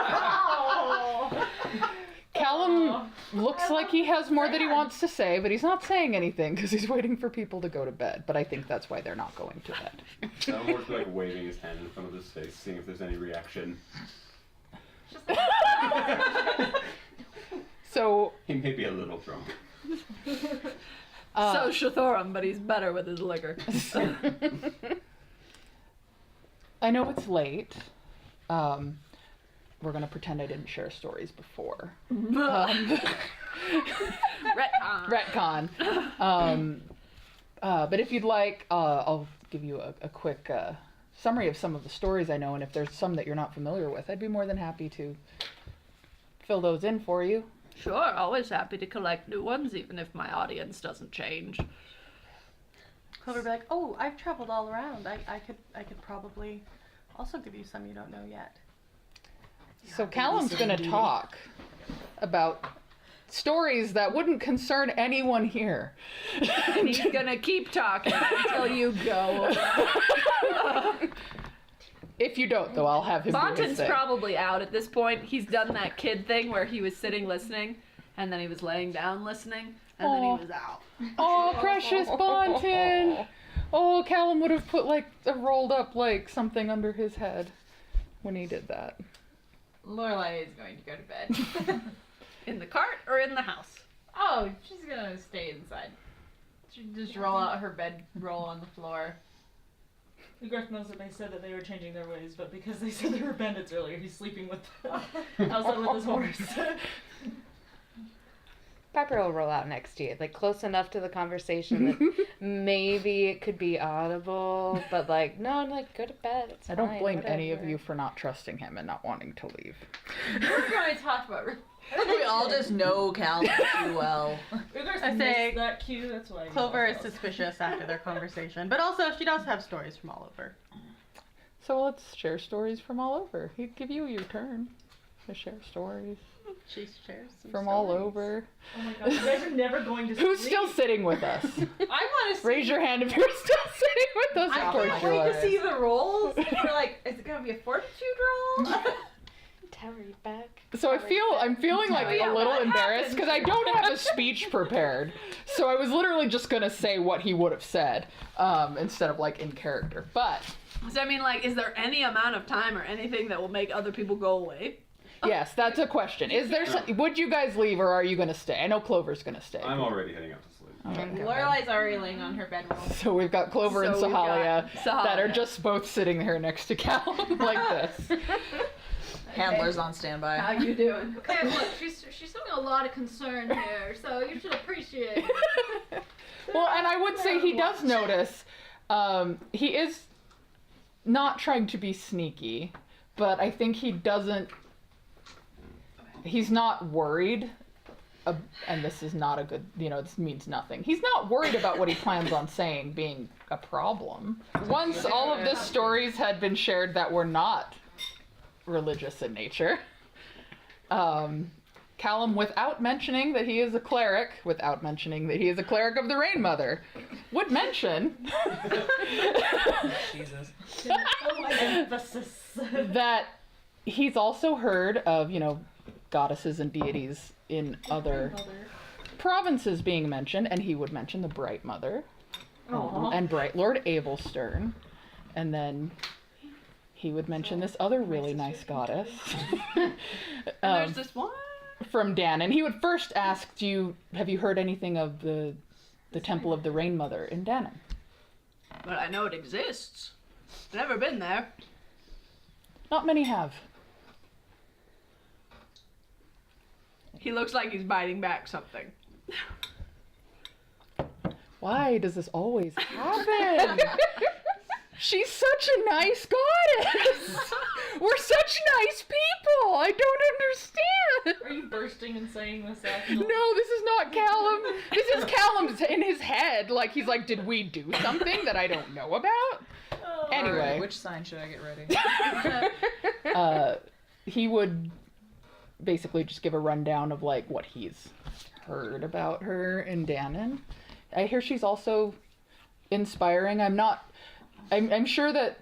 Callum looks like he has more that he wants to say, but he's not saying anything because he's waiting for people to go to bed. But I think that's why they're not going to bed. Callum's like waving his hand in front of his face, seeing if there's any reaction. So He may be a little drunk. So Shathorum, but he's better with his liquor. I know it's late. We're gonna pretend I didn't share stories before. Retcon. But if you'd like, I'll give you a quick summary of some of the stories I know, and if there's some that you're not familiar with, I'd be more than happy to fill those in for you. Sure, always happy to collect new ones, even if my audience doesn't change. Clover would be like, oh, I've traveled all around. I could probably also give you some you don't know yet. So Callum's gonna talk about stories that wouldn't concern anyone here. And he's gonna keep talking until you go. If you don't, though, I'll have him do his Bonton's thing. probably out at this point. He's done that kid thing where he was sitting listening, and then he was laying down listening, and then he was out. Oh, precious Bonton! Oh, Callum would have put like a rolled up like something under his head when he did that. Lorelai is going to go to bed. In the cart or in the house? Oh, she's gonna stay inside. She'd just roll out her bedroll on the floor. Garth knows that they said that they were changing their ways, but because they said they were bandits earlier, he's sleeping with outside with his horse. Pepper will roll out next to you, like close enough to the conversation that maybe it could be audible, but like, no, like, go to bed. It's I don't fine, blame any of whatever. you for not trusting him and not wanting to leave. We're going to talk about We all just know Cal too well. I say that cue, that's why. Clover is suspicious after their conversation, but also she does have stories from all over. So let's share stories from all over. He'd give you your turn to share stories She shares some from stories. all over. Oh my god, you guys are never going to Who's sleep. still sitting with us? I want to see. Raise your hand if you're still sitting with us. I Of course can't you wait are. to see the rolls. We're like, is it gonna be a fortitude roll? Tower you back. So I'm feeling like Yeah, a little what embarrassed happened? because I don't have a speech prepared. So I was literally just gonna say what he would have said instead of like in character. But So I mean, like, is there any amount of time or anything that will make other people go away? yes, that's a question. Is there? Would you guys leave or are you gonna stay? I know Clover's gonna stay. I'm already heading out to sleep. Okay, go ahead. Lorelai's already laying on her bedroll. So we've got Clover and So we've got Sahalia that are Sahalia. just both sitting there next to Callum like this. Handlers on standby. How you doing? Okay, look, she's showing a lot of concern here, so you should appreciate it. Well, and I would say he does notice. He is not trying to be sneaky, but I think he doesn't. He's not worried. And this is not a good, this means nothing. He's not worried about what he plans on saying being a problem. Once all of the stories had been shared that were not religious in nature, Callum, without mentioning that he is a cleric, without mentioning that he is a cleric of the Rain Mother, would mention Jesus. that he's also heard of, goddesses and deities in other provinces being mentioned, and he would mention the Bright Mother and Bright Lord Avelstern, and then he would mention this other really nice goddess. There's this one from Dan, and he would first ask, have you heard anything of the Temple of the Rain Mother in Dannon? But I know it exists. Never been there. Not many have. He looks like he's biting back something. Why does this always happen? She's such a nice goddess. We're such nice people. I don't understand. Are you bursting and saying this actually? No, this is not Callum. This is Callum's in his head. Like, he's like, did we do something that I don't know about? Oh. Anyway. Alright, which sign should I get ready? He would basically just give a rundown of like what he's heard about her in Dannon. I hear she's also inspiring. I'm sure that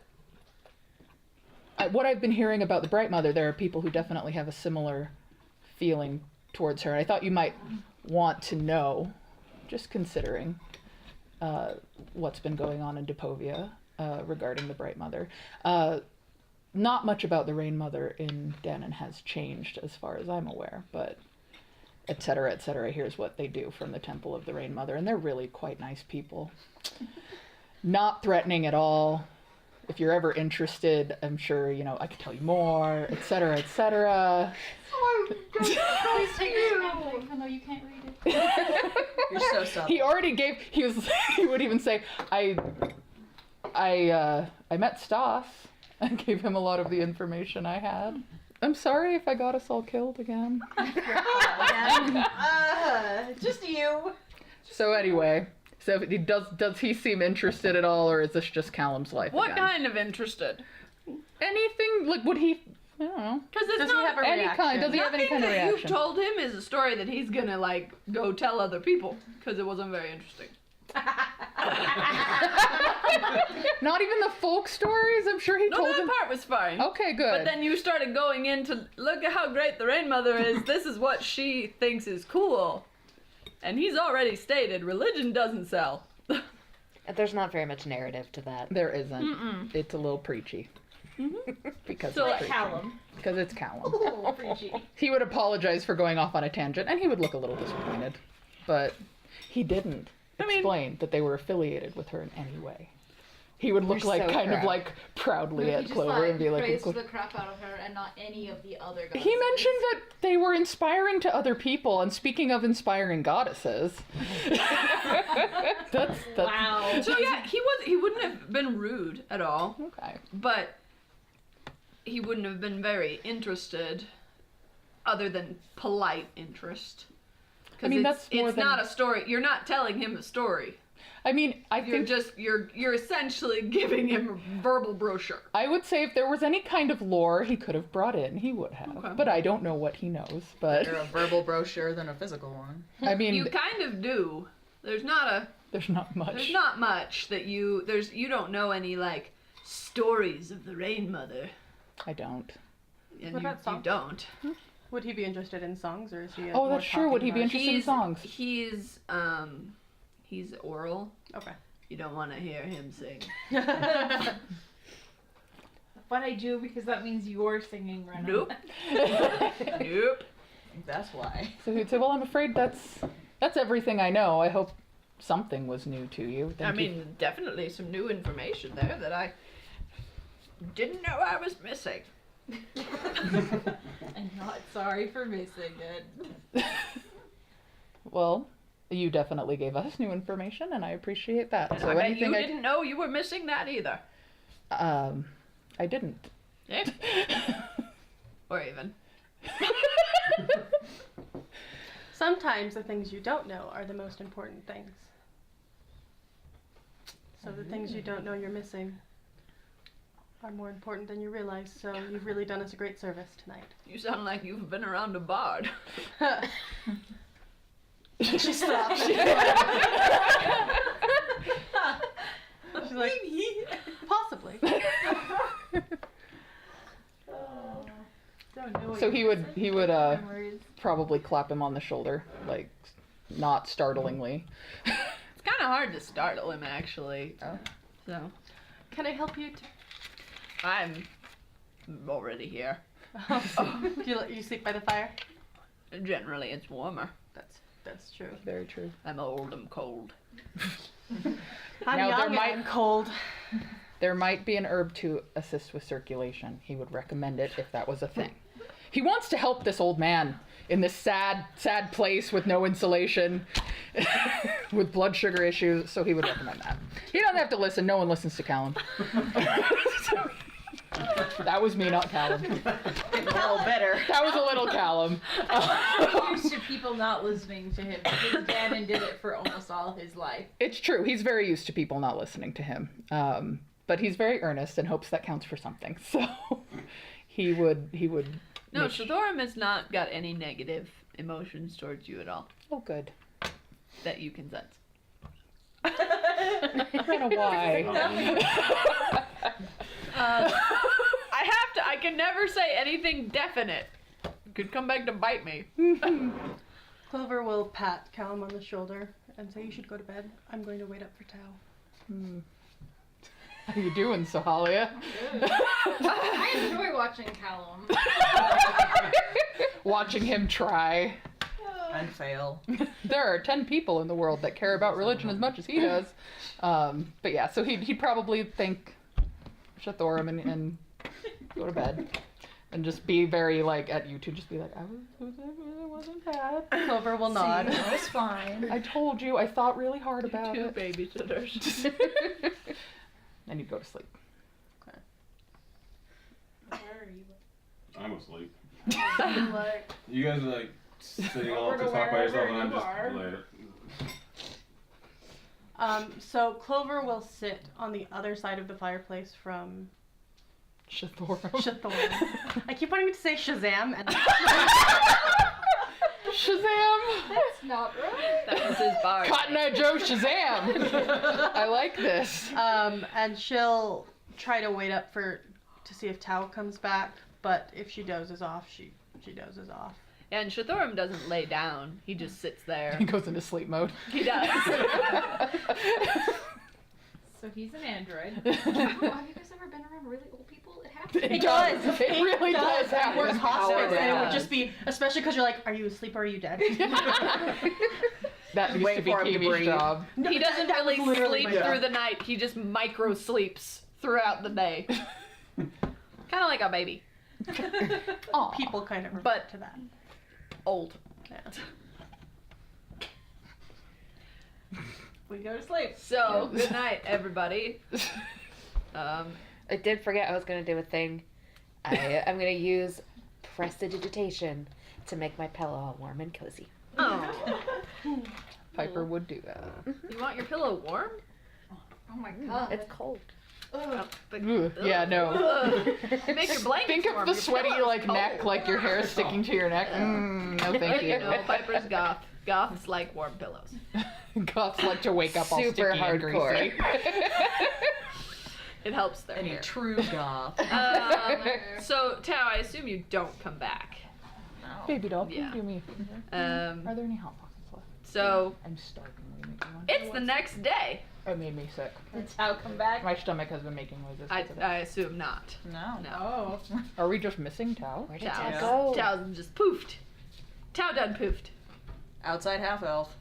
what I've been hearing about the Bright Mother, there are people who definitely have a similar feeling towards her. I thought you might want to know, just considering what's been going on in Depovia regarding the Bright Mother. Not much about the Rain Mother in Dannon has changed as far as I'm aware, but et cetera, here's what they do from the Temple of the Rain Mother, and they're really quite nice people. Not threatening at all. If you're ever interested, I'm sure, I could tell you more, et cetera, et cetera. Please take this pamphlet, even though you can't read it. You're so subtle. He already gave, he would even say, I met Stas. I gave him a lot of the information I had. I'm sorry if I got us all killed again. Just you. So anyway, does he seem interested at all, or is this just Callum's life What again? kind of interested? Anything, like, would he, I don't know. Because it's Does he not have a Any reaction? kind, does he have any kind of that reaction? you've told him is a story that he's gonna, like, go tell other people. Because it wasn't very interesting. Not even the folk stories? I'm sure he No, told that them. part was fine. Okay, good. But then you started going into, look at how great the Rain Mother is. This is what she thinks is cool. And he's already stated, religion doesn't sell. There's not very much narrative to that. There isn't. It's a little preachy. Because So, it's like preachy. Callum. Because it's Callum. Oh, preachy. He would apologize for going off on a tangent, and he would look a little disappointed. But he didn't explain that they were affiliated with her in any way. He would look We're like so kind of proud. like proudly He at just Clover and be like, praised the crap out of her and not any of the other goddesses. he mentioned that they were inspiring to other people, and speaking of inspiring goddesses, that's Wow. So yeah, he wouldn't have been rude at all. okay. But he wouldn't have been very interested, other than polite interest. I mean, it's, that's more it's than- not a story. You're not telling him a story. I mean, I You're think just you're essentially giving him a verbal brochure. I would say if there was any kind of lore he could have brought in, he would have. Okay. But I don't know what he knows. But Better a verbal brochure than a physical one. I mean, You kind of do. There's not much. much that you don't know any like stories of the Rain Mother. I don't. And What you, about you songs? don't. Would he be interested in songs, or is he? Oh, that's true. Would he be interested in He's songs? he's oral. Okay. You don't want to hear him sing. But I do, because that means you're singing right now. Nope. Nope. That's why. So he'd say, "Well, I'm afraid that's everything I know. I hope something was new to you." I Thank you." mean, definitely some new information there that I didn't know I was missing. I'm not sorry for missing it. Well, you definitely gave us new information, and I appreciate that. And So I bet anything you didn't know you were missing that either. I didn't. Yeah. Or even. Sometimes the things you don't know are the most important things. So the things you don't know you're missing are more important than you realize. So you've really done us a great service tonight. You sound like you've been around a bard. She stops. She's like, possibly. So he would probably clap him on the shoulder, like not startlingly. It's kind of hard to startle him, actually. So Can I help you? I'm already here. You sleep by the fire? Generally, it's warmer. That's true. Very true. I'm old. I'm cold. I'm Now, young there and might- I'm cold. There might be an herb to assist with circulation. He would recommend it if that was a thing. He wants to help this old man in this sad, sad place with no insulation, with blood sugar issues, so he would recommend that. He doesn't have to listen. No one listens to Callum. That was me, not Callum. A little better. That was a little Callum. Used to people not listening to him because Ganon did it for almost all his life. It's true. He's very used to people not listening to him. But he's very earnest and hopes that counts for something. So he would. No, make- Shadhorim has not got any negative emotions towards you at all Oh, good. that you can sense. I don't know why. I can never say anything definite. It could come back to bite me. Clover will pat Callum on the shoulder and say, "You should go to bed. I'm going to wait up for Tao." How you doing, Sahalia? I enjoy watching Callum. Watching him try. And fail. There are 10 people in the world that care about religion as much as he does. But yeah, so he'd probably think Shathorim and go to bed. And just be very, like, at you two, just be like, it wasn't bad. Clover will nod. It was fine. I told you, I thought really hard about Two it. babysitters. And you'd go to sleep. Where are you? I'm asleep. Like, You guys are like sitting all up to Over to talk by yourself, wherever and I'm you just are. later. so Clover will sit on the other side of the fireplace from Shathorim. Shathorim. I keep wanting to say Shazam, and Shazam! That's not right. That was his bar. Cotton Eye Joe Shazam! I like this. and she'll try to wait up to see if Tao comes back. But if she dozes off, she dozes off. And Shathorim doesn't lay down. He just sits there. He goes into sleep mode. He does. So he's an android. Have you guys ever been around really old people? It happens. It does. It really does It happen. works hospice, and it would does. just be, especially because you're like, are you asleep or are you dead? That used Wait to be for him to Kiwi's breathe. job. He doesn't that was really literally sleep my job. through the night. He just micro sleeps throughout the day. Kind of like a baby. Aw. People kind of refer But- to that. Old. Yeah. We go to sleep. So, good night, everybody. I did forget I was going to do a thing. I'm going to use prestidigitation to make my pillow all warm and cozy. Oh. Piper would do that. You want your pillow warm? Oh my god. It's cold. Oh, but- Ugh, yeah, no. Ugh. Make your blankets Think of warm. the Your sweaty, pillow's like, neck, cold. like your hair sticking to your neck. No, thank you. No, Piper's goth. Goths like warm pillows. Goths like to wake up all Super sticky hardcore. and greasy. It helps their Any hair. true goth. So, Tao, I assume you don't come back. Baby doll, can Yeah. you do me a favor? Um, Are there any Hot Pockets left? so, I'm starving. Will you make me one? it's the next day. It made me sick. Did Tao come back? My stomach has been making noises. I assume not. No. No. Oh. Are we just missing Tao? Where did Tao's, Tao go? Tao's just poofed. Tao done poofed. Outside half elf.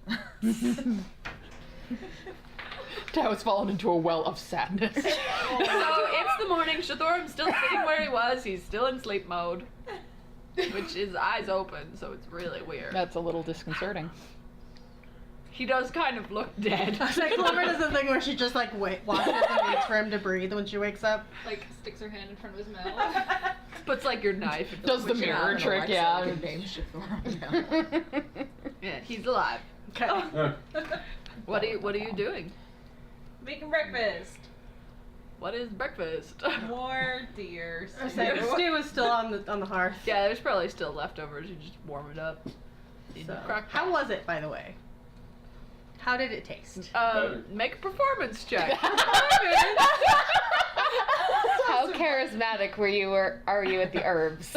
Tao's fallen into a well of sadness. So it's the morning. Shathoram's still sitting where he was. He's still in sleep mode, which is eyes open, so it's really weird. That's a little disconcerting. He does kind of look dead. Like Clover does the thing where she just like watches and waits for him to breathe when she wakes up. Like sticks her hand in front of his mouth. Puts like your knife. Does the mirror trick, yeah. Yeah, he's alive. Okay. What are you doing? Making breakfast. What is breakfast? More deer. Stew was still on the hearth. Yeah, there's probably still leftovers. You just warm it up. So, how was it, by the way? How did it taste? Make a performance check. How charismatic are you at the herbs?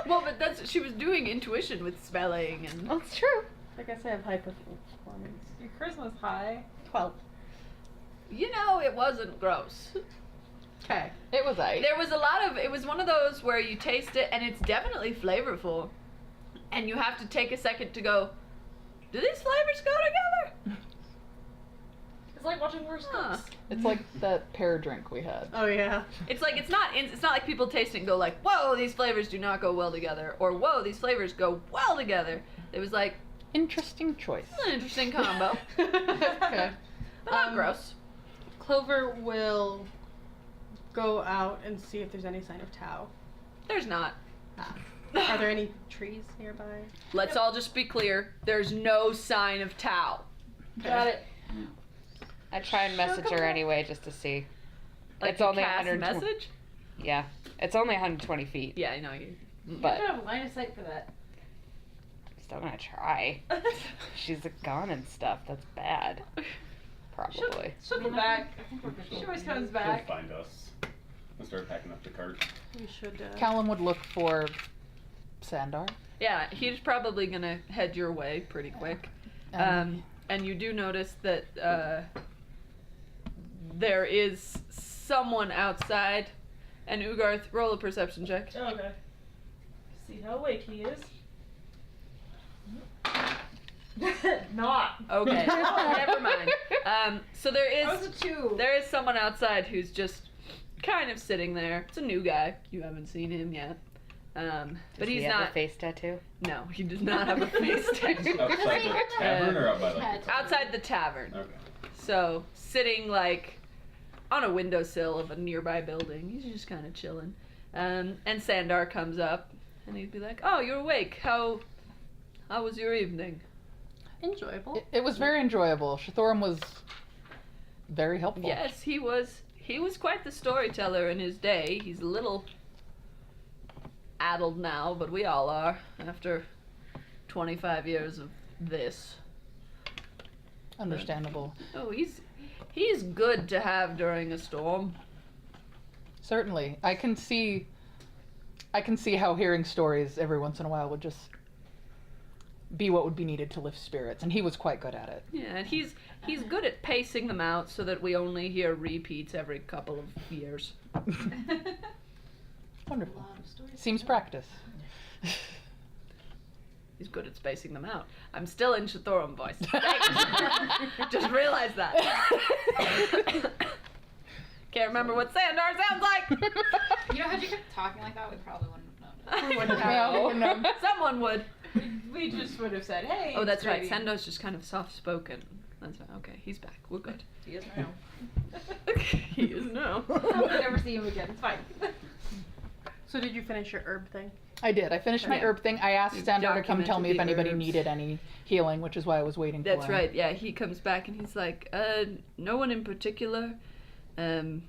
Well, but she was doing intuition with smelling and. That's true. I guess I have high performance. Your charisma's high. 12. You know, it wasn't gross. Okay. It was ice. There was it was one of those where you taste it and it's definitely flavorful. And you have to take a second to go, do these flavors go together? It's like watching horse cooks. It's like that pear drink we had. Oh yeah. It's like it's not like people taste it and go like, whoa, these flavors do not go well together, or whoa, these flavors go well together. It was like Interesting choice. an interesting combo. Okay. But not gross. Clover will go out and see if there's any sign of Tao. There's not. Are there any trees nearby? Let's all just be clear. There's no sign of Tao. Got it. I try and message her anyway just to see. Like It's only cast 120. message? Yeah, it's only 120 feet. Yeah, I know you. But You have line of sight for that. still gonna try. She's gone and stuff. That's bad. Probably. She'll come back. She always comes She'll back. find us. And start packing up the cart. We should. Callum would look for Sandar. Yeah, he's probably gonna head your way pretty quick. And And you do notice that there is someone outside. And Ugarth, roll a perception check. Oh, okay. See how awake he is. Not. Okay, never mind. So there That was is a 2. there is someone outside who's just kind of sitting there. It's a new guy. You haven't seen him yet. But Does he's he have not. a face tattoo? No, he does not have a face tattoo. Outside the tavern or out by like the Outside the tavern. Okay. So sitting like on a windowsill of a nearby building. He's just kind of chilling. And Sandar comes up and he'd be like, "Oh, you're awake. How was your evening?" Enjoyable. it was very enjoyable. Shathoram was very helpful. Yes, he was quite the storyteller in his day. He's a little addled now, but we all are after 25 years of this. Understandable. Oh, he's good to have during a storm. Certainly. I can see how hearing stories every once in a while would just be what would be needed to lift spirits, and he was quite good at it. Yeah, and he's good at pacing them out so that we only hear repeats every couple of years. Wonderful. Seems practice. He's good at spacing them out. I'm still in Shathoram voice. Just realized that. Can't remember what Sandar sounds like. You know, had you kept talking like that, we probably wouldn't have known. We wouldn't have known. Someone would. We just would have said, hey. Oh, that's it's right. Grady. Sando's just kind of soft-spoken. That's right. Okay, he's back. We're good. He is now. He is now. I'll never see him again. It's fine. So did you finish your herb thing? I did. I finished my Yeah. herb thing. I asked You Sandar to come tell me if documented the anybody herbs. needed any healing, which is why I was waiting for That's him. right. Yeah, he comes back and he's like, no one in particular. To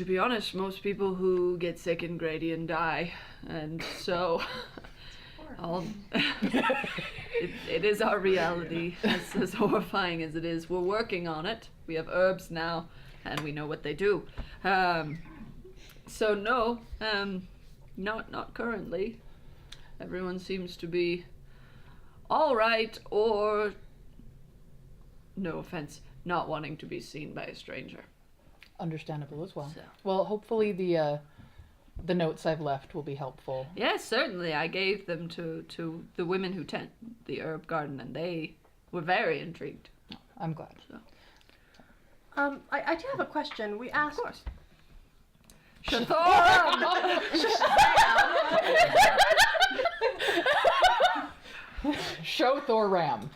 be honest, most people who get sick in Gradian die, and so it is our reality. As horrifying as it is, we're working on it. We have herbs now, and we know what they do. So no, not currently. Everyone seems to be all right, or no offense, not wanting to be seen by a stranger. Understandable as well. So. Well, hopefully the notes I've left will be helpful. Yes, certainly. I gave them to the women who tend the herb garden, and they were very intrigued. I'm glad. I do have a question. We asked. Of course. Shathoram! Show Thoram.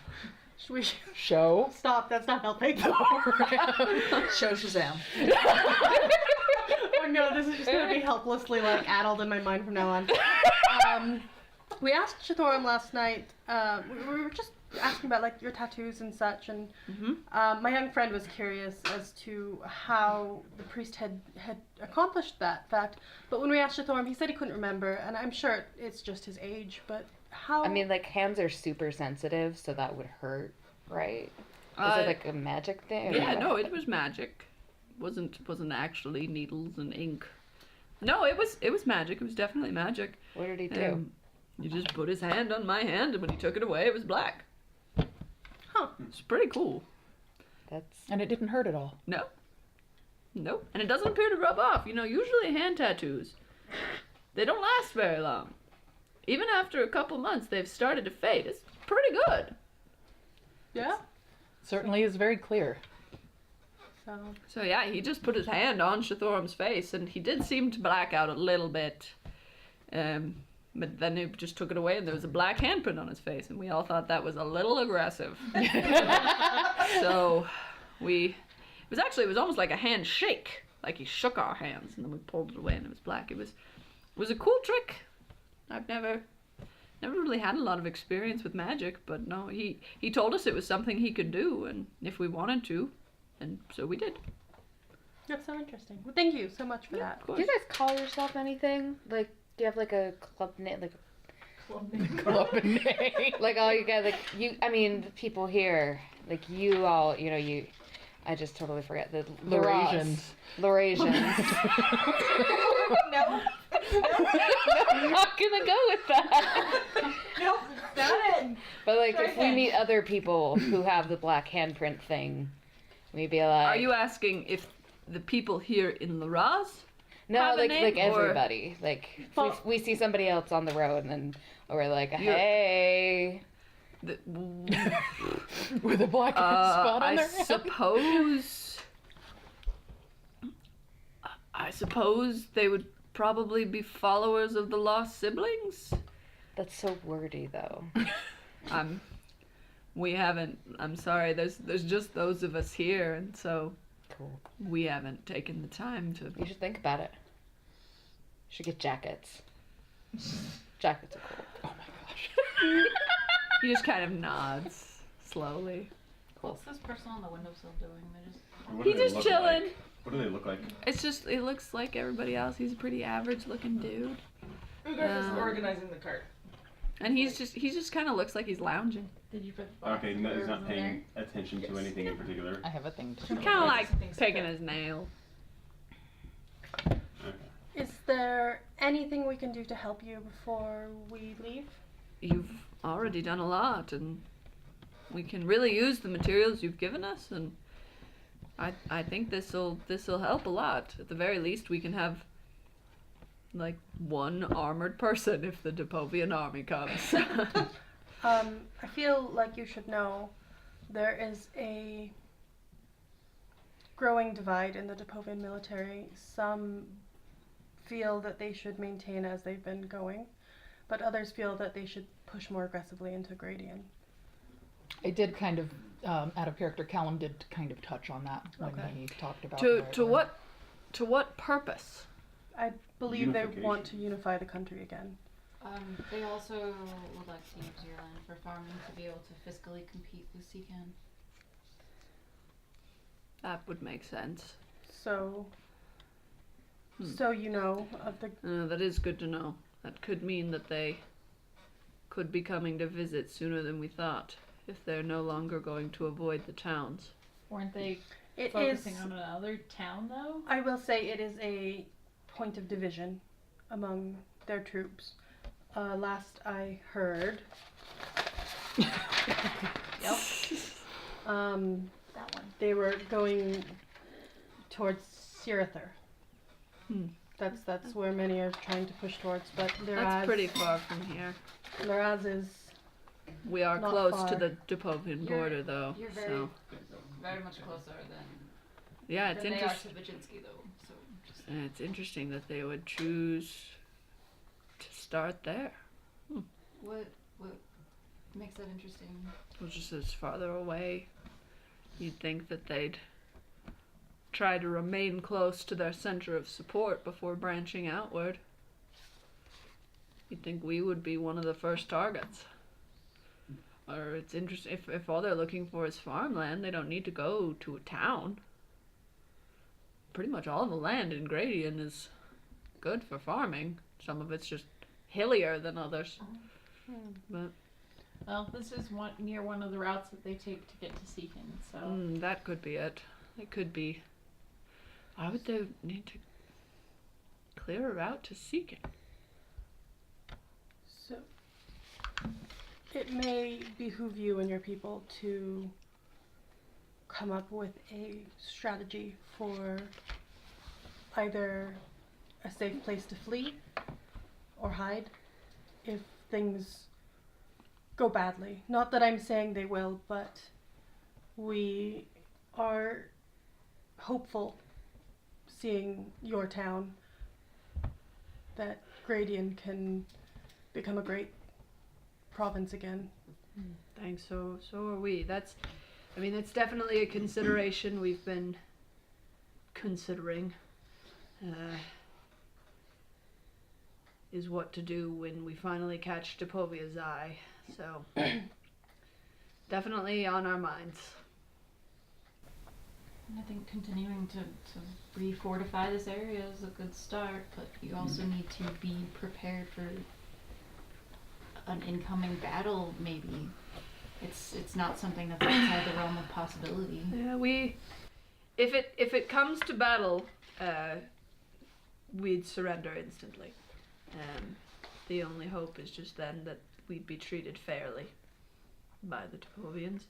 Should we Show stop? That's not helping. Thoram. Show Shazam. Oh no, this is just gonna be helplessly like addled in my mind from now on. We asked Shathoram last night. We were just asking about like your tattoos and such, and my young friend was curious as to how the priest had accomplished that fact. But when we asked Shathoram, he said he couldn't remember, and I'm sure it's just his age. But how? I mean, like, hands are super sensitive, so that would hurt, right? Is it like a magic thing? Yeah, no, it was magic. Wasn't actually needles and ink. No, it was magic. It was definitely magic. What did he do? He just put his hand on my hand, and when he took it away, it was black. Huh. It's pretty cool. And it didn't hurt at all. No. Nope. And it doesn't appear to rub off. You know, usually hand tattoos, they don't last very long. Even after a couple months, they've started to fade. It's pretty good. Yeah. Certainly is very clear. So yeah, he just put his hand on Shathoram's face, and he did seem to black out a little bit. But then he just took it away, and there was a black handprint on his face, and we all thought that was a little aggressive. So it was almost like a handshake, like he shook our hands, and then we pulled it away, and it was black. It was a cool trick. I've never really had a lot of experience with magic, but no, he told us it was something he could do, and if we wanted to, and so we did. That's so interesting. Well, thank you so much for that. Do you guys call yourself anything? Like, do you have like a club name? Like Club name. like all you guys, like you. I mean, the people here, like you all. You know, you. I just totally forget the Liraz. Liraz. No. I'm not gonna go with that. Nope, not it. But like, Try if we again. meet other people who have the black handprint thing, we'd be like, Are you asking if the people here in Liraz? no, have a like name, like or- everybody. Like if we see somebody else on the road, and then we're like, hey. With a black spot on I their hand. suppose they would probably be followers of the lost siblings. That's so wordy, though. We haven't. I'm sorry. There's just those of us here, and so Cool. we haven't taken the time to. You should think about it. You should get jackets. Jackets are cool. Oh my gosh. He just kind of nods slowly. What's this person on the windowsill doing? They're just. What do He's they just look chilling. like? What do they look like? It looks like everybody else. He's a pretty average looking dude. Ugar's is organizing the cart. And he just kind of looks like he's lounging. Did you put? Okay, no, he's not herbs in paying attention to anything in particular. I have a thing to He's do. kind of Yeah, like something's picking good. his nail. Okay. Is there anything we can do to help you before we leave? You've already done a lot, and we can really use the materials you've given us, and I think this'll help a lot. At the very least, we can have like one armored person if the Depovian army comes. I feel like you should know there is a growing divide in the Depovian military. Some feel that they should maintain as they've been going, but others feel that they should push more aggressively into Gradian. I did kind of, out of character, Callum did kind of touch on that when Okay. he talked about to what purpose? I believe they Unification. want to unify the country again. They also would like to use your land for farming to be able to fiscally compete with Secan. That would make sense. So, so you know of the. That is good to know. That could mean that they could be coming to visit sooner than we thought, if they're no longer going to avoid the towns. Weren't they It focusing is. on another town though? I will say it is a point of division among their troops. Last I heard, Yep. That one. they were going towards Sirather. Hmm. That's where many are trying to push towards, but That's pretty far from here. Liraz is We are Not close far. to the Depovian border, though. You're very So very much closer than Yeah, it's they are to interesting. Baczynski, though. So just It's interesting that they would choose to start there. what makes that interesting? Well, just as farther away, you'd think that they'd try to remain close to their center of support before branching outward. You'd think we would be one of the first targets. Or it's interesting, if all they're looking for is farmland, they don't need to go to a town. Pretty much all the land in Gradian is good for farming. Some of it's just hillier than others. But Well, this is near one of the routes that they take to get to Seaton, so that could be it. It could be. Why would they need to clear a route to Seeking? So, it may behoove you and your people to come up with a strategy for either a safe place to flee or hide if things go badly. Not that I'm saying they will, but we are hopeful, seeing your town, that Gradian can become a great province again. Thanks, so are we. That's definitely a consideration we've been considering. Is what to do when we finally catch Depovia's eye. So, definitely on our minds. I think continuing to refortify this area is a good start, but you also need to be prepared for an incoming battle. Maybe it's not something that's outside the realm of possibility. Yeah, if it comes to battle, we'd surrender instantly. The only hope is just then that we'd be treated fairly by the Depovians,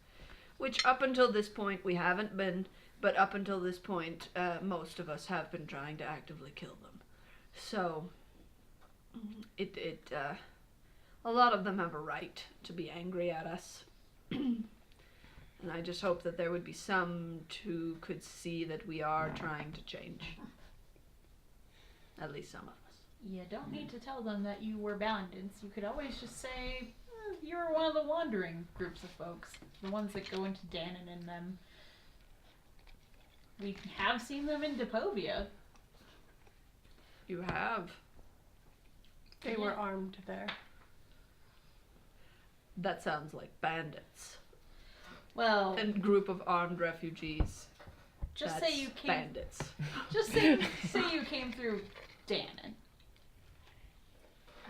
which up until this point we haven't been, but up until this point most of us have been trying to actively kill them. So a lot of them have a right to be angry at us. And I just hope that there would be some who could see that we are trying to change. At least some of us. you don't need to tell them that you were bandits. You could always just say, you're one of the wandering groups of folks. The ones that go into Danon and them. We have seen them in Depovia. You have. They were armed there. That sounds like bandits. Well, A group of armed refugees. just That's say you came. bandits. Just say you came through Danon.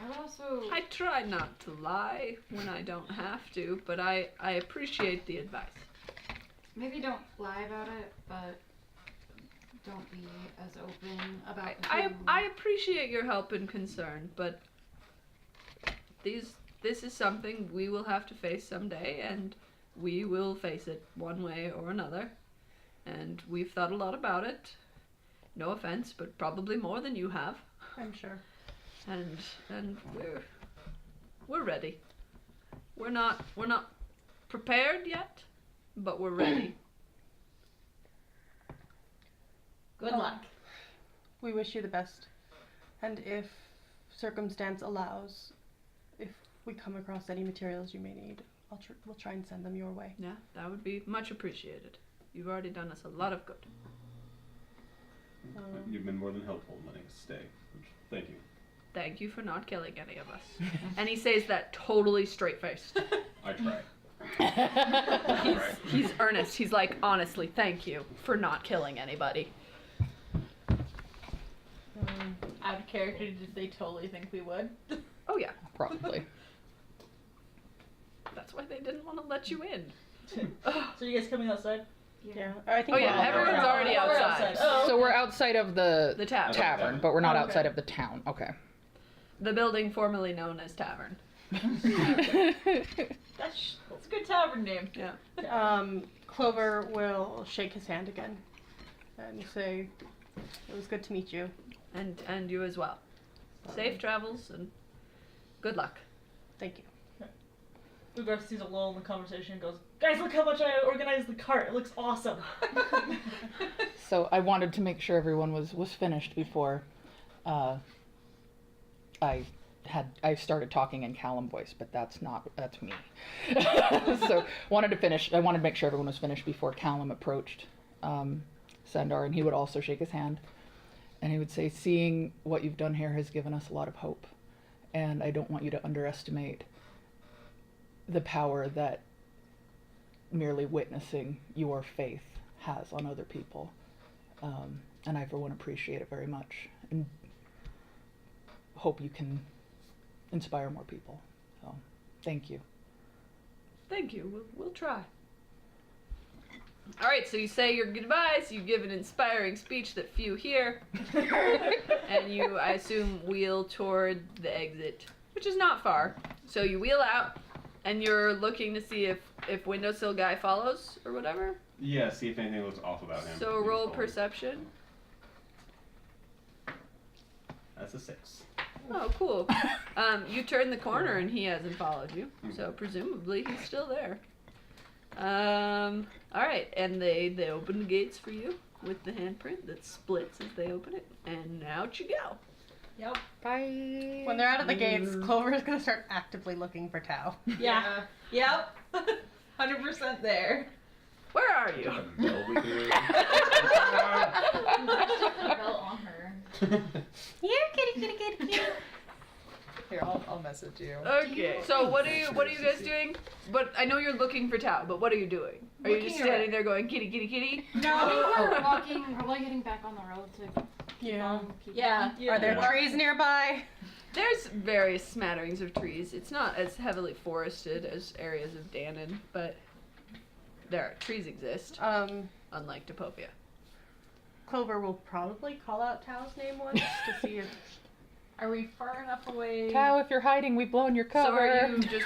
I would also. I try not to lie when I don't have to, but I appreciate the advice. Maybe don't lie about it, but don't be as open about I appreciate your help and concern, but this is something we will have to face someday, and we will face it one way or another. And we've thought a lot about it. No offense, but probably more than you have. I'm sure. And we're ready. We're not prepared yet, but we're ready. Good luck. We wish you the best. And if circumstance allows, if we come across any materials you may need, we'll try and send them your way. Yeah, that would be much appreciated. You've already done us a lot of good. You've been more than helpful in letting us stay. Thank you. Thank you for not killing any of us. And he says that totally straight-faced. I tried. He's earnest. He's like, honestly, thank you for not killing anybody. Out of character, did they totally think we would? Oh yeah, Probably. that's why they didn't want to let you in. So you guys coming outside? Yeah. I think Oh yeah, we're all everyone's outside. already We're outside. Oh, So we're outside of the The tavern. tavern, but we're not Oh, okay. outside of the town. Okay. The building formerly known as Tavern. That's a good tavern name. Yeah. Clover will shake his hand again and say, it was good to meet you. And you as well. Safe travels and good luck. Thank you. Ugar sees a lull in the conversation and goes, "Guys, look how much I organized the cart. It looks awesome." So I wanted to make sure everyone was finished before I started talking in Callum voice, but that's me. So I wanted to make sure everyone was finished before Callum approached Sandar, and he would also shake his hand. And he would say, seeing what you've done here has given us a lot of hope. And I don't want you to underestimate the power that merely witnessing your faith has on other people. And I, for one, appreciate it very much. And hope you can inspire more people. So, thank you. Thank you. We'll try. All right, so you say your goodbyes, you give an inspiring speech that few hear, and you, I assume, wheel toward the exit, which is not far. So you wheel out, and you're looking to see if Windowsill Guy follows, or whatever? Yeah, see if anything looks off about him. So roll perception. That's a 6. Oh, cool. You turn the corner, and he hasn't followed you, so presumably he's still there. Alright, and they open the gates for you with the handprint that splits as they open it, and out you go. Yep. Bye. When they're out of the gates, Clover is gonna start actively looking for Tao. Yeah. Yep. 100% there. Where are you? Put a belt on her. Here, kitty. Here, I'll message you. Okay. So what are you guys doing? But I know you're looking for Tao, but what are you doing? Are you just standing there going kitty kitty kitty? No, we're walking. We're like getting back on the road to. Yeah. Yeah. Are there trees nearby? There's various smatterings of trees. It's not as heavily forested as areas of Danon, but trees exist. Unlike Topopia. Clover will probably call out Tao's name once to see if. Are we far enough away? Tao, if you're hiding, we've blown your cover. So are you just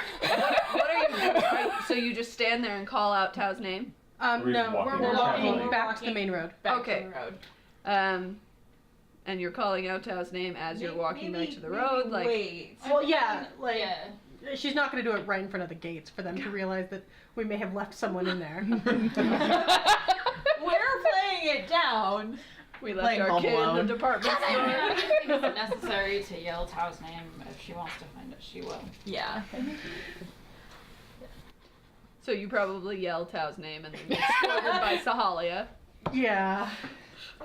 what are you doing? So you just stand there and call out Tao's name? No, we're walking back to the main road. Okay. And you're calling out Tao's name as you're walking back to the road, like. Wait. Well, yeah, she's not going to do it right in front of the gates for them to realize that we may have left someone in there. We're playing it down. We left our kid in the department store. I think it's necessary to yell Tao's name. If she wants to find it, she will. Yeah. So you probably yell Tao's name and then get scolded by Sahalia. Yeah.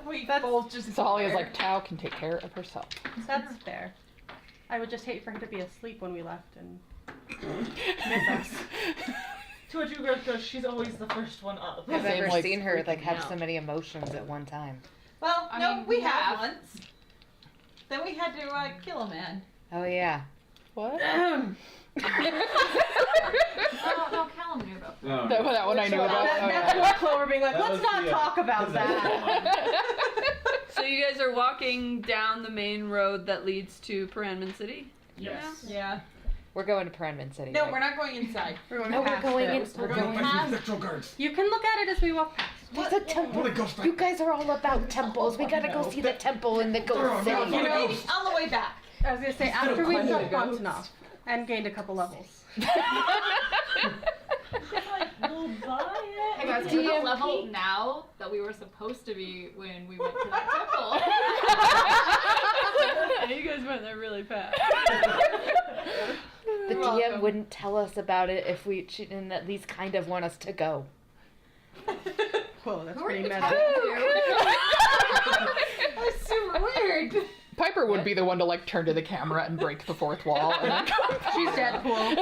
We both just. Sahalia's like, Tao can take care of herself. That's fair. I would just hate for her to be asleep when we left and miss us. To which Ugar goes, she's always the first one up. I've never like, seen her have out. so many emotions at one time. Well, I no, mean, we have once. Then we had to kill a man. Oh yeah. What? No, Callum knew about that. No, That one I knew about. That's what Clover being like, That let's was not the, talk about that. So you guys are walking down the main road that leads to Paranman City? Yes. Yeah. We're going to Paranman City. No, right? we're not going inside. We're going No, we're past going it. in. We're going past. You can look at it as we walk past. There's a temple. You guys are all about temples. We gotta go see the temple in the Ghost City. You know, on the way back. I was going to say, after we've got Bontanov and gained a couple levels. We'll buy it. Hey guys, we're the level now that we were supposed to be when we went to that temple. You guys went there really fast. The DM wouldn't tell us about it if she didn't at least kind of want us to go. Whoa, that's Who are pretty you meta. talking to? That's super weird. Piper would be the one to like turn to the camera and break the fourth wall. And She's Deadpool.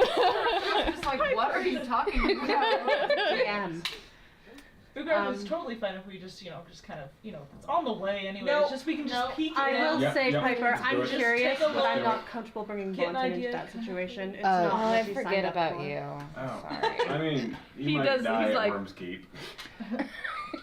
Just like, what are you talking about? DM. Ugar is totally fine if we just, just kind of, it's on the way anyway. No, it's just we can just peek I in. will say, Piper, Just do I'm it. curious, Just take a but I'm look. not comfortable bringing Get an Bontan into idea. that situation. It's Oh, not I what we forget signed up about for. you. Oh. Sorry. I mean, He you might does- die he's at like- Worm's Keep.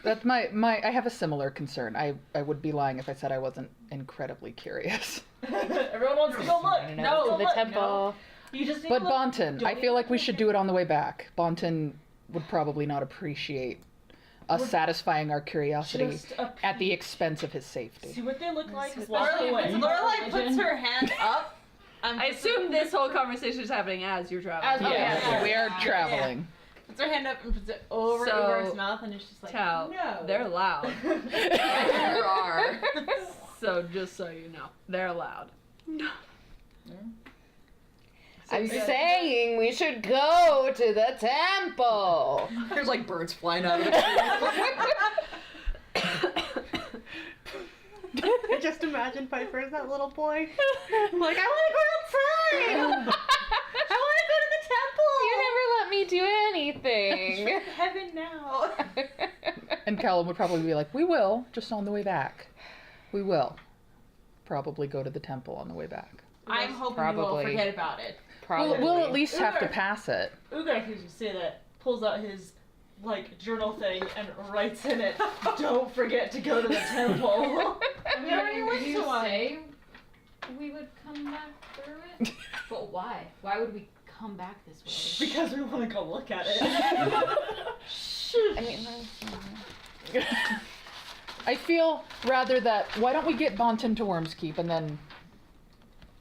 that's my I have a similar concern. I would be lying if I said I wasn't incredibly curious. Everyone wants to go look. I No, know, go to the look. temple. You just need But to look. Bontan, I feel like we should do it on the way back. Bontan would probably not appreciate us satisfying our curiosity Just a at the expense of his safety. See what they look like. Especially Walk if away. it's Lorelai puts her hand up I assume this whole conversation is happening as you're traveling. We are traveling. Puts her hand up and puts it over Uber's mouth, and it's just like, Tao, no. they're loud. There are. So just so you know, they're loud. I'm saying we should go to the temple. There's like birds flying out of it. I just imagine Piper as that little boy. Like, I want to go outside! I want to go to the temple! You never let me do anything. Heaven now. And Callum would probably be like, we will, just on the way back. We will probably go to the temple on the way back. I'm hoping you won't Probably. forget about it. Probably. We'll at least have to Uber. pass it. Ugar hears you say that, pulls out his like journal thing and writes in it, "Don't forget to go to the temple." We already went Did to you one. say we would come back through it? But why? Why would we come back this way? Because we want to go look at it. I mean, I feel rather that, why don't we get Bonton to Worm's Keep and then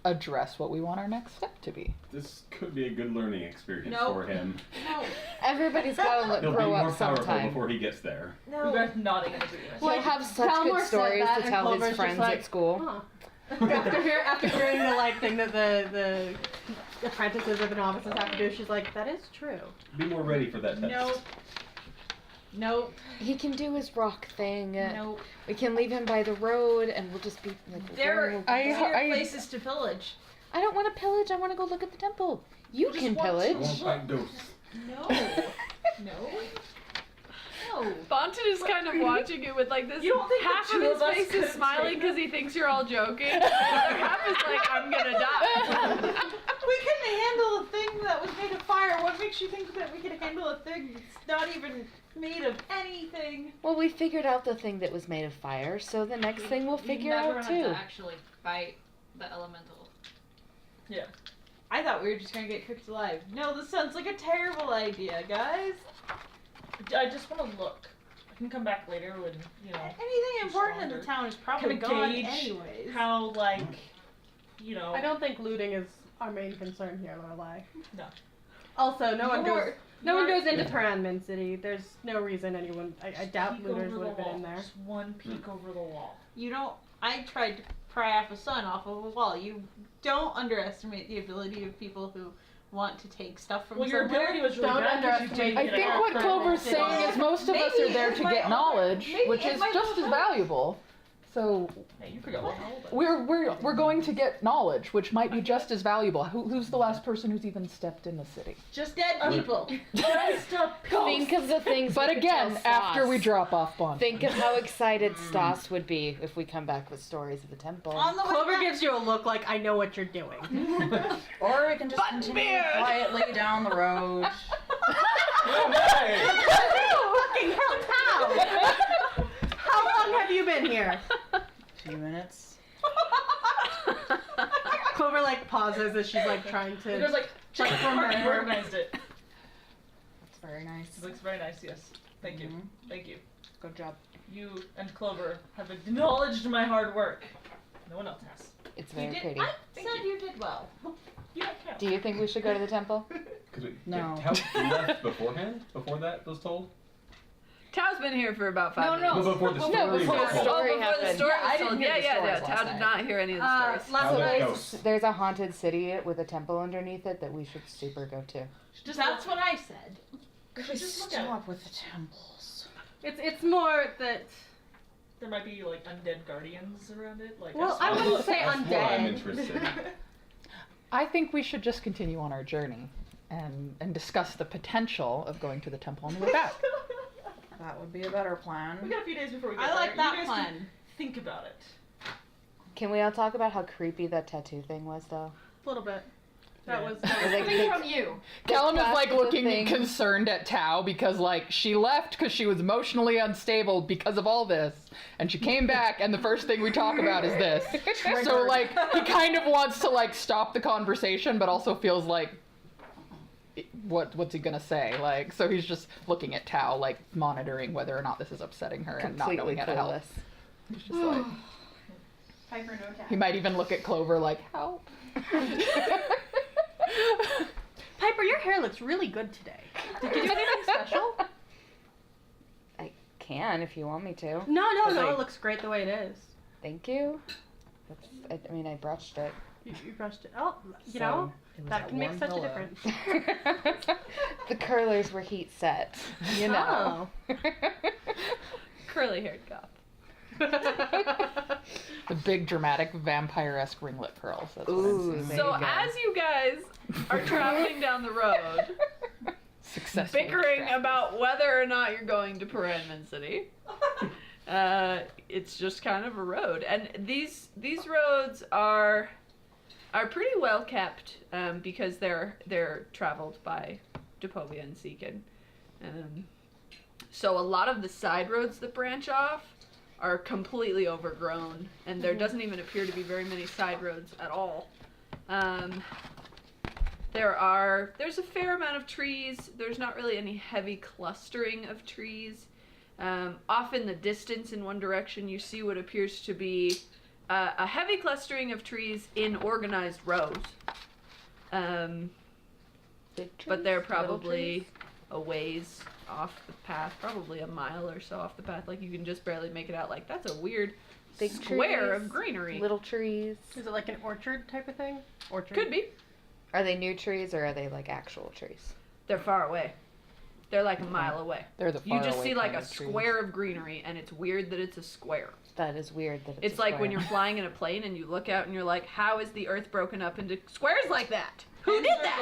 address what we want our next step to be? This could be a good learning experience Nope. for him. No. everybody's got to He'll be grow more up powerful sometime. before he gets there. Ugar's nodding in agreement. He'll have such Talmor good said stories that, to and tell Clover's his just friends like, at school. Huh. after hearing the like thing that the apprentices or the novices have to do, she's like, that is true. Be more ready for that test. Nope. Nope. He can do his rock thing. Nope. We can leave him by the road, and we'll just be like. There I- are places to pillage. I don't want to pillage. I want to go look at the temple. You just can want to I pillage. won't fight ghosts. No. No. No. Bonton is kind of watching it with like this. You don't think the half two of his of us face could is smiling take because he thinks you're all joking. And the other half is like, I'm gonna die. We couldn't handle a thing that was made of fire. What makes you think that we could handle a thing that's not even made of anything? Well, we figured out the thing that was made of fire, so the next thing we'll figure never out had too. to actually fight the elemental. Yeah. I thought we were just gonna get cooked alive. No, this sounds like a terrible idea, guys. I just want to look. I can come back later when, you know, Anything important in the stronger. town is probably Could gone gauge anyways. how, like, you know. I don't think looting is our main concern here, I'm gonna lie. No. Also, no one goes You're- into Paranmin City. There's no reason anyone. I doubt Peek looters over would the have been wall. in there. Just one peek over the wall. You don't. I tried to pry off a sun off of a wall. You don't underestimate the ability of people who want to take stuff from Well, your somewhere. ability was really Don't bad 'cause you underestimate didn't I get think out. what Clover's City. saying is most of us are Maybe there it to might get help. knowledge, Maybe which it is might just as help. valuable. So Hey, you forgot what hole that. we're going to get knowledge, which might be just as valuable. Who's the last person who's even stepped in the city? Just dead people. Just a Think of the things. But we could again, tell after we Stas. drop off Bond. Think of how excited Stas would be if we come back with stories of the temple. On the way Clover back. gives you a look like I know what you're doing. Or we can just continue quietly down the road. Fucking hell, how? How long have you been here? 2 minutes. Clover like pauses as she's like trying It to. was like, check Like, from remember. organized it. That's very nice. It looks very nice, yes. Thank you. Mhm. Thank you. Good job. You and Clover have acknowledged my hard work. No one else has. It's You very did. pretty. I said you did well. You don't count. Do you think we should go to the temple? Because we No. Tao left beforehand. Before that was told. Tao's been here for about 5 minutes. Well, before the story No, before was the told. story Before the happened. story Yeah, I was didn't told. hear Yeah, the yeah, stories yeah. last Tao did night. not hear any of the stories. last How about night. ghosts? There's a haunted city with a temple underneath it that we should super go to. Just That's what I said. Just look at it. Stop with the temples. It's more that. There might be like undead guardians around it. Like Well, I wouldn't say That's what I'm undead. interested in. I think we should just continue on our journey and discuss the potential of going to the temple on the way back. That would be a better We plan. got a few days before we get I there. like You that guys plan. can think about it. Can we all talk about how creepy that tattoo thing was, though? A little bit. That Yeah. was. Like, Coming from you. Callum is clasp like of the looking thing. concerned at Tao because like she left because she was emotionally unstable because of all this, and she came back and the first thing we talk about is this. So like he kind of wants to like stop the conversation, but also feels like what's he gonna say? Like so he's just looking at Tao, like monitoring whether or not this is upsetting her and not Completely knowing how to help. clueless. He's just like Piper, no attack. He might even look at Clover like, help. Piper, your hair looks really good today. Did you do anything special? I can if you want me to. No, Okay. it looks great the way it is. Thank you. I mean, I brushed it. You brushed it. Oh, you So, know, it was that can make warm such a pillow. difference. The curlers were heat set. You know. Curly-haired cop. The big dramatic vampire-esque ringlet curls. That's what I'm Ooh, seeing. there So you go. as you guys are traveling down the road, Successfully bickering distracted. about whether or not you're going to Paranman City, it's just kind of a road, and these roads are pretty well kept because they're traveled by Depovia and Seekin. So a lot of the side roads that branch off are completely overgrown, and there doesn't even appear to be very many side roads at all. There's a fair amount of trees. There's not really any heavy clustering of trees. Off in the distance in one direction, you see what appears to be a heavy clustering of trees in organized rows. Big But they're trees? Little probably trees? a ways off the path, probably a mile or so off the path. Like, you can just barely make it out. Like, that's a weird Big square trees, of greenery. Little trees. Is it like an orchard type of thing? Orchard. Could be. Are they new trees or are they like actual trees? They're far away. They're like a mile away. They're the You far just away see like kind a of trees. square of greenery, and it's weird that it's a square. That is weird that It's a like when square. you're flying in a plane and you look out and you're like, how is the earth broken up into squares like that? Who did that?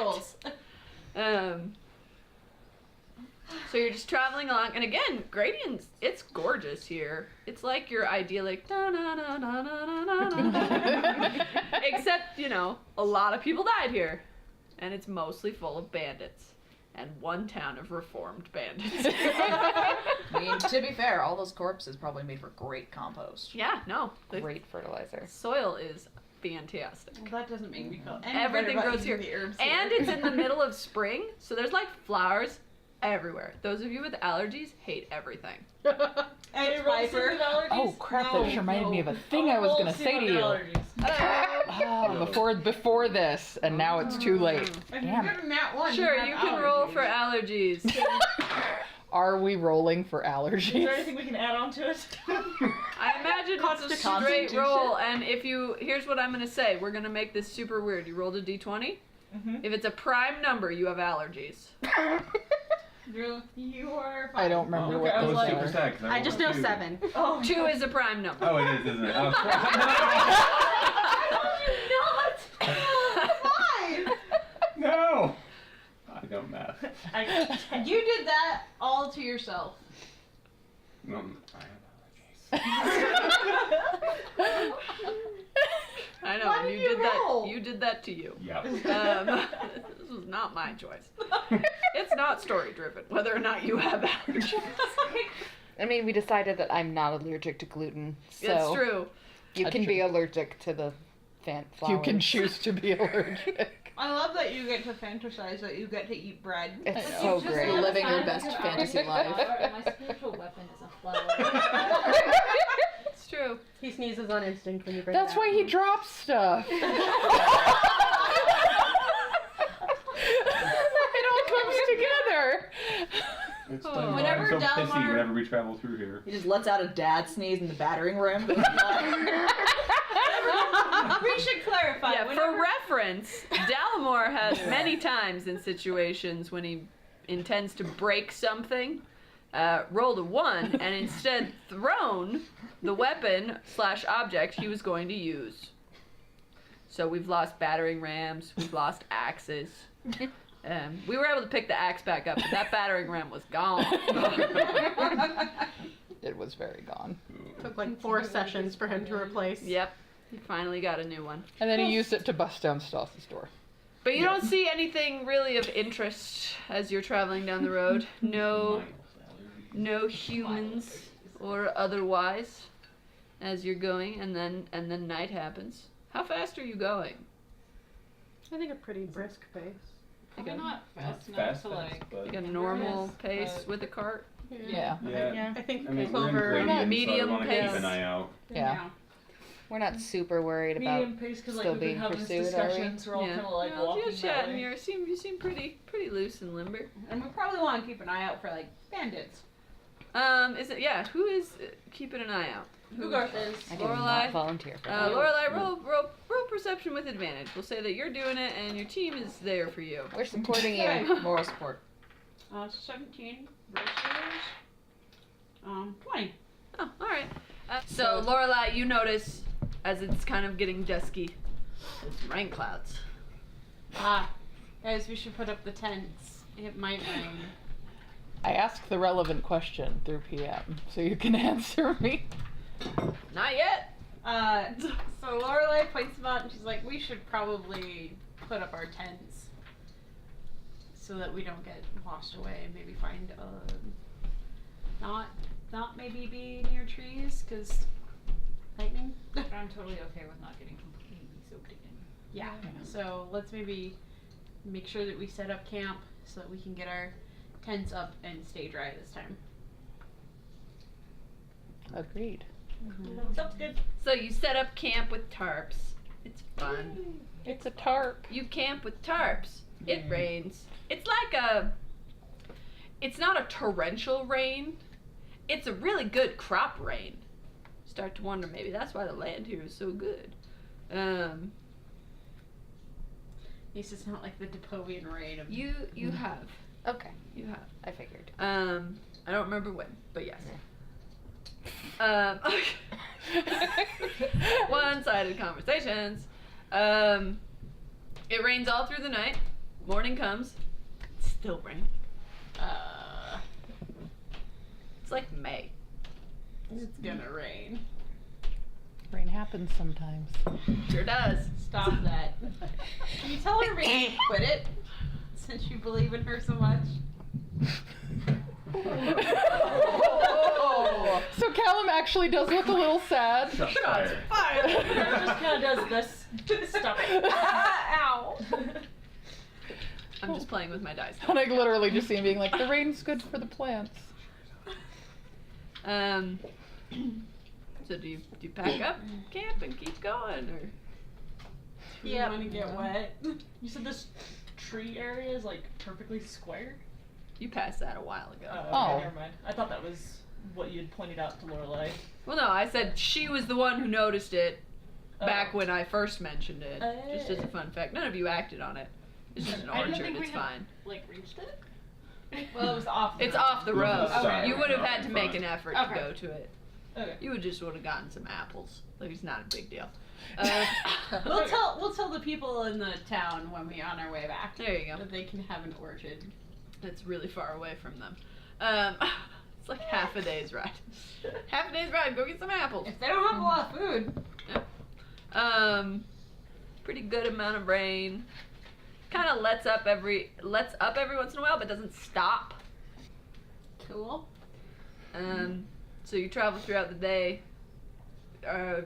So you're just traveling along, and again, gradients, it's gorgeous here. It's like your idyllic na na na na na na na. Except, you know, a lot of people died here, and it's mostly full of bandits. And one town of reformed bandits. I mean, to be fair, all those corpses probably made for great compost. Yeah, no. The Great fertilizer. soil is fantastic. Well, that doesn't make me feel any Everything better about grows using here. the herbs And here. it's in the middle of spring, so there's like flowers everywhere. Those of you with allergies hate everything. Hey, Piper. Oh crap! That just reminded me of a thing I was gonna say to you. Oh, before this, and now it's too late. If Damn you're it. getting that one, Sure, have you can roll allergies. for allergies. Are we rolling for Is there allergies? anything we can add on to it? I imagine it's a straight Constitution. roll, and here's what I'm gonna say. We're gonna make this super weird. You rolled a d20. If it's a prime number, you have allergies. You are I don't remember what I was those like- Super are. sad, 'cause I just know rolled a 7. Oh, 2 is a prime number. Oh, it is, isn't it? Oh, crap. No! I don't math. You did that all to yourself. No, I have allergies. I know, Why and did you you did roll? that. You did that to you. Yep. This was not my choice. It's not story driven, whether or not you have allergies. I mean, we decided that I'm not allergic to gluten, so It's true. you That's can be true. allergic to the flowers. You can choose to be allergic. I love that you get to fantasize that you get to eat bread. It's I so know. great. You're living your best fantasy life. My spiritual weapon is a flower. It's true. He sneezes on instinct when you bring That's it why out. he drops stuff. It all comes together. It's Oh. fun. Whenever I'm so Delamar- pissy whenever we travel through here. He just lets out a dad sneeze in the battering ram. We should clarify. Yeah, whenever- for reference, Dalamore has many times in situations when he intends to break something, rolled a 1 and instead thrown the weapon / object he was going to use. So we've lost battering rams, we've lost axes. We were able to pick the axe back up, but that battering ram was gone. It was very gone. Took like 4 sessions for him to replace. Yep, he finally got a new one. And then he used it to bust down Stas's door. But you don't see anything really of interest as you're traveling down the road. No humans or otherwise as you're going, and then night happens. How fast are you going? I think a pretty brisk pace. Probably not fast enough Fast, to like. but Like a normal Yes, pace but- with a cart? Yeah. Yeah, I think I mean, we're in Clover. gradient, so I medium want to keep pace. an eye out. Yeah. We're not super worried about Medium pace because like still we've been being having this pursued, are we? discussion, so we're all Yeah. kind of like No, walking you're just that chatting. way. You seem pretty loose and limber. And we probably want to keep an eye out for like bandits. Is it? Yeah. Who is keeping an eye out? Ugarth is. I do Lorelai? not volunteer for that. Lorelai, roll perception with advantage. We'll say that you're doing it and your team is there for you. We're supporting you. Okay. Moral support. 17 versus 20. Oh, all right. So Lorelai, you notice as it's kind of getting dusky, there's rain clouds. Guys, we should put up the tents. It might rain. I asked the relevant question through PM, so you can answer me. Not yet. So Lorelai points them out and she's like, we should probably put up our tents so that we don't get washed away and maybe find not maybe be near trees because lightning. But I'm totally okay with not getting completely soaked again. Yeah. So let's maybe make sure that we set up camp so that we can get our tents up and stay dry this time. Agreed. Sounds good. So you set up camp with tarps. It's fun. It's a tarp. You camp with tarps. It rains. It's like it's not a torrential rain. It's a really good crop rain. Start to wonder maybe that's why the land here is so good. At least it's not like the Depovian rain of You have. Okay, You have. I figured. I don't remember when, but yes. One-sided conversations. It rains all through the night. Morning comes. It's still raining. It's like May. it's gonna rain. Rain happens sometimes. Sure does. Stop that. Can you tell her maybe to quit it? Since you believe in her so much. So Callum actually does look a little sad. Shots fired. Fire! just kind of does this. Stop it. Ow. I'm just playing with my dice. And I literally just see him being like, the rain's good for the plants. So do you pack up camp and keep going, or? You Yeah. want to get wet? You said this tree area is like perfectly square? You passed that a while ago. Oh. Never mind. I thought that was what you had pointed out to Lorelai. Well, no, I said she was the one who noticed it back Oh. when I first mentioned it. Just as a fun fact. None of you acted on it. It's just an I didn't orchard. think we It's had- fine. Like reached it? Well, it was off. It's off the road. side, You would have not had to in make front. an effort Okay. to go to it. Okay. You would just would have gotten some apples. Like it's not a big deal. We'll tell the people in the town when we on our way back There you go. that they can have an orchard. It's really far away from them. It's like half a day's ride. Half a day's ride. Go get some apples. If they don't have a lot of food, Pretty good amount of rain. Kind of lets up every once in a while, but doesn't stop. cool. So you travel throughout the day.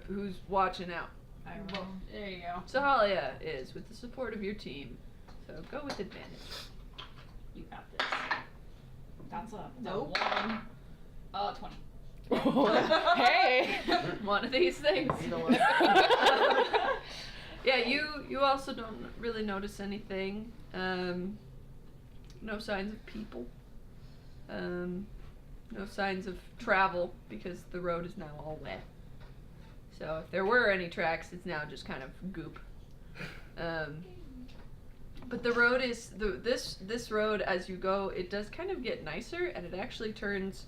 Who's watching out? I Well, will. there you go. Sahalia is with the support of your team. So go with advantage. You got this. That's a Nope. 20. Hey! One of these things. Yeah, you also don't really notice anything. No signs of people. No signs of travel because the road is now all wet. So if there were any tracks, it's now just kind of goop. But the road is this road as you go, it does kind of get nicer, and it actually turns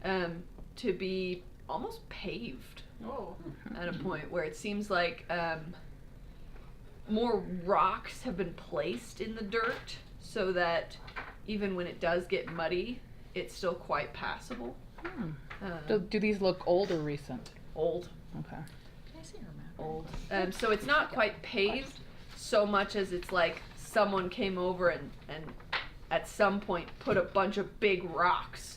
to be almost paved Oh. at a point where it seems like more rocks have been placed in the dirt so that even when it does get muddy, it's still quite passable. Do these look old or recent? Old. Okay. Can I see her map? Old. So it's not quite paved so much as it's like someone came over and at some point put a bunch of big rocks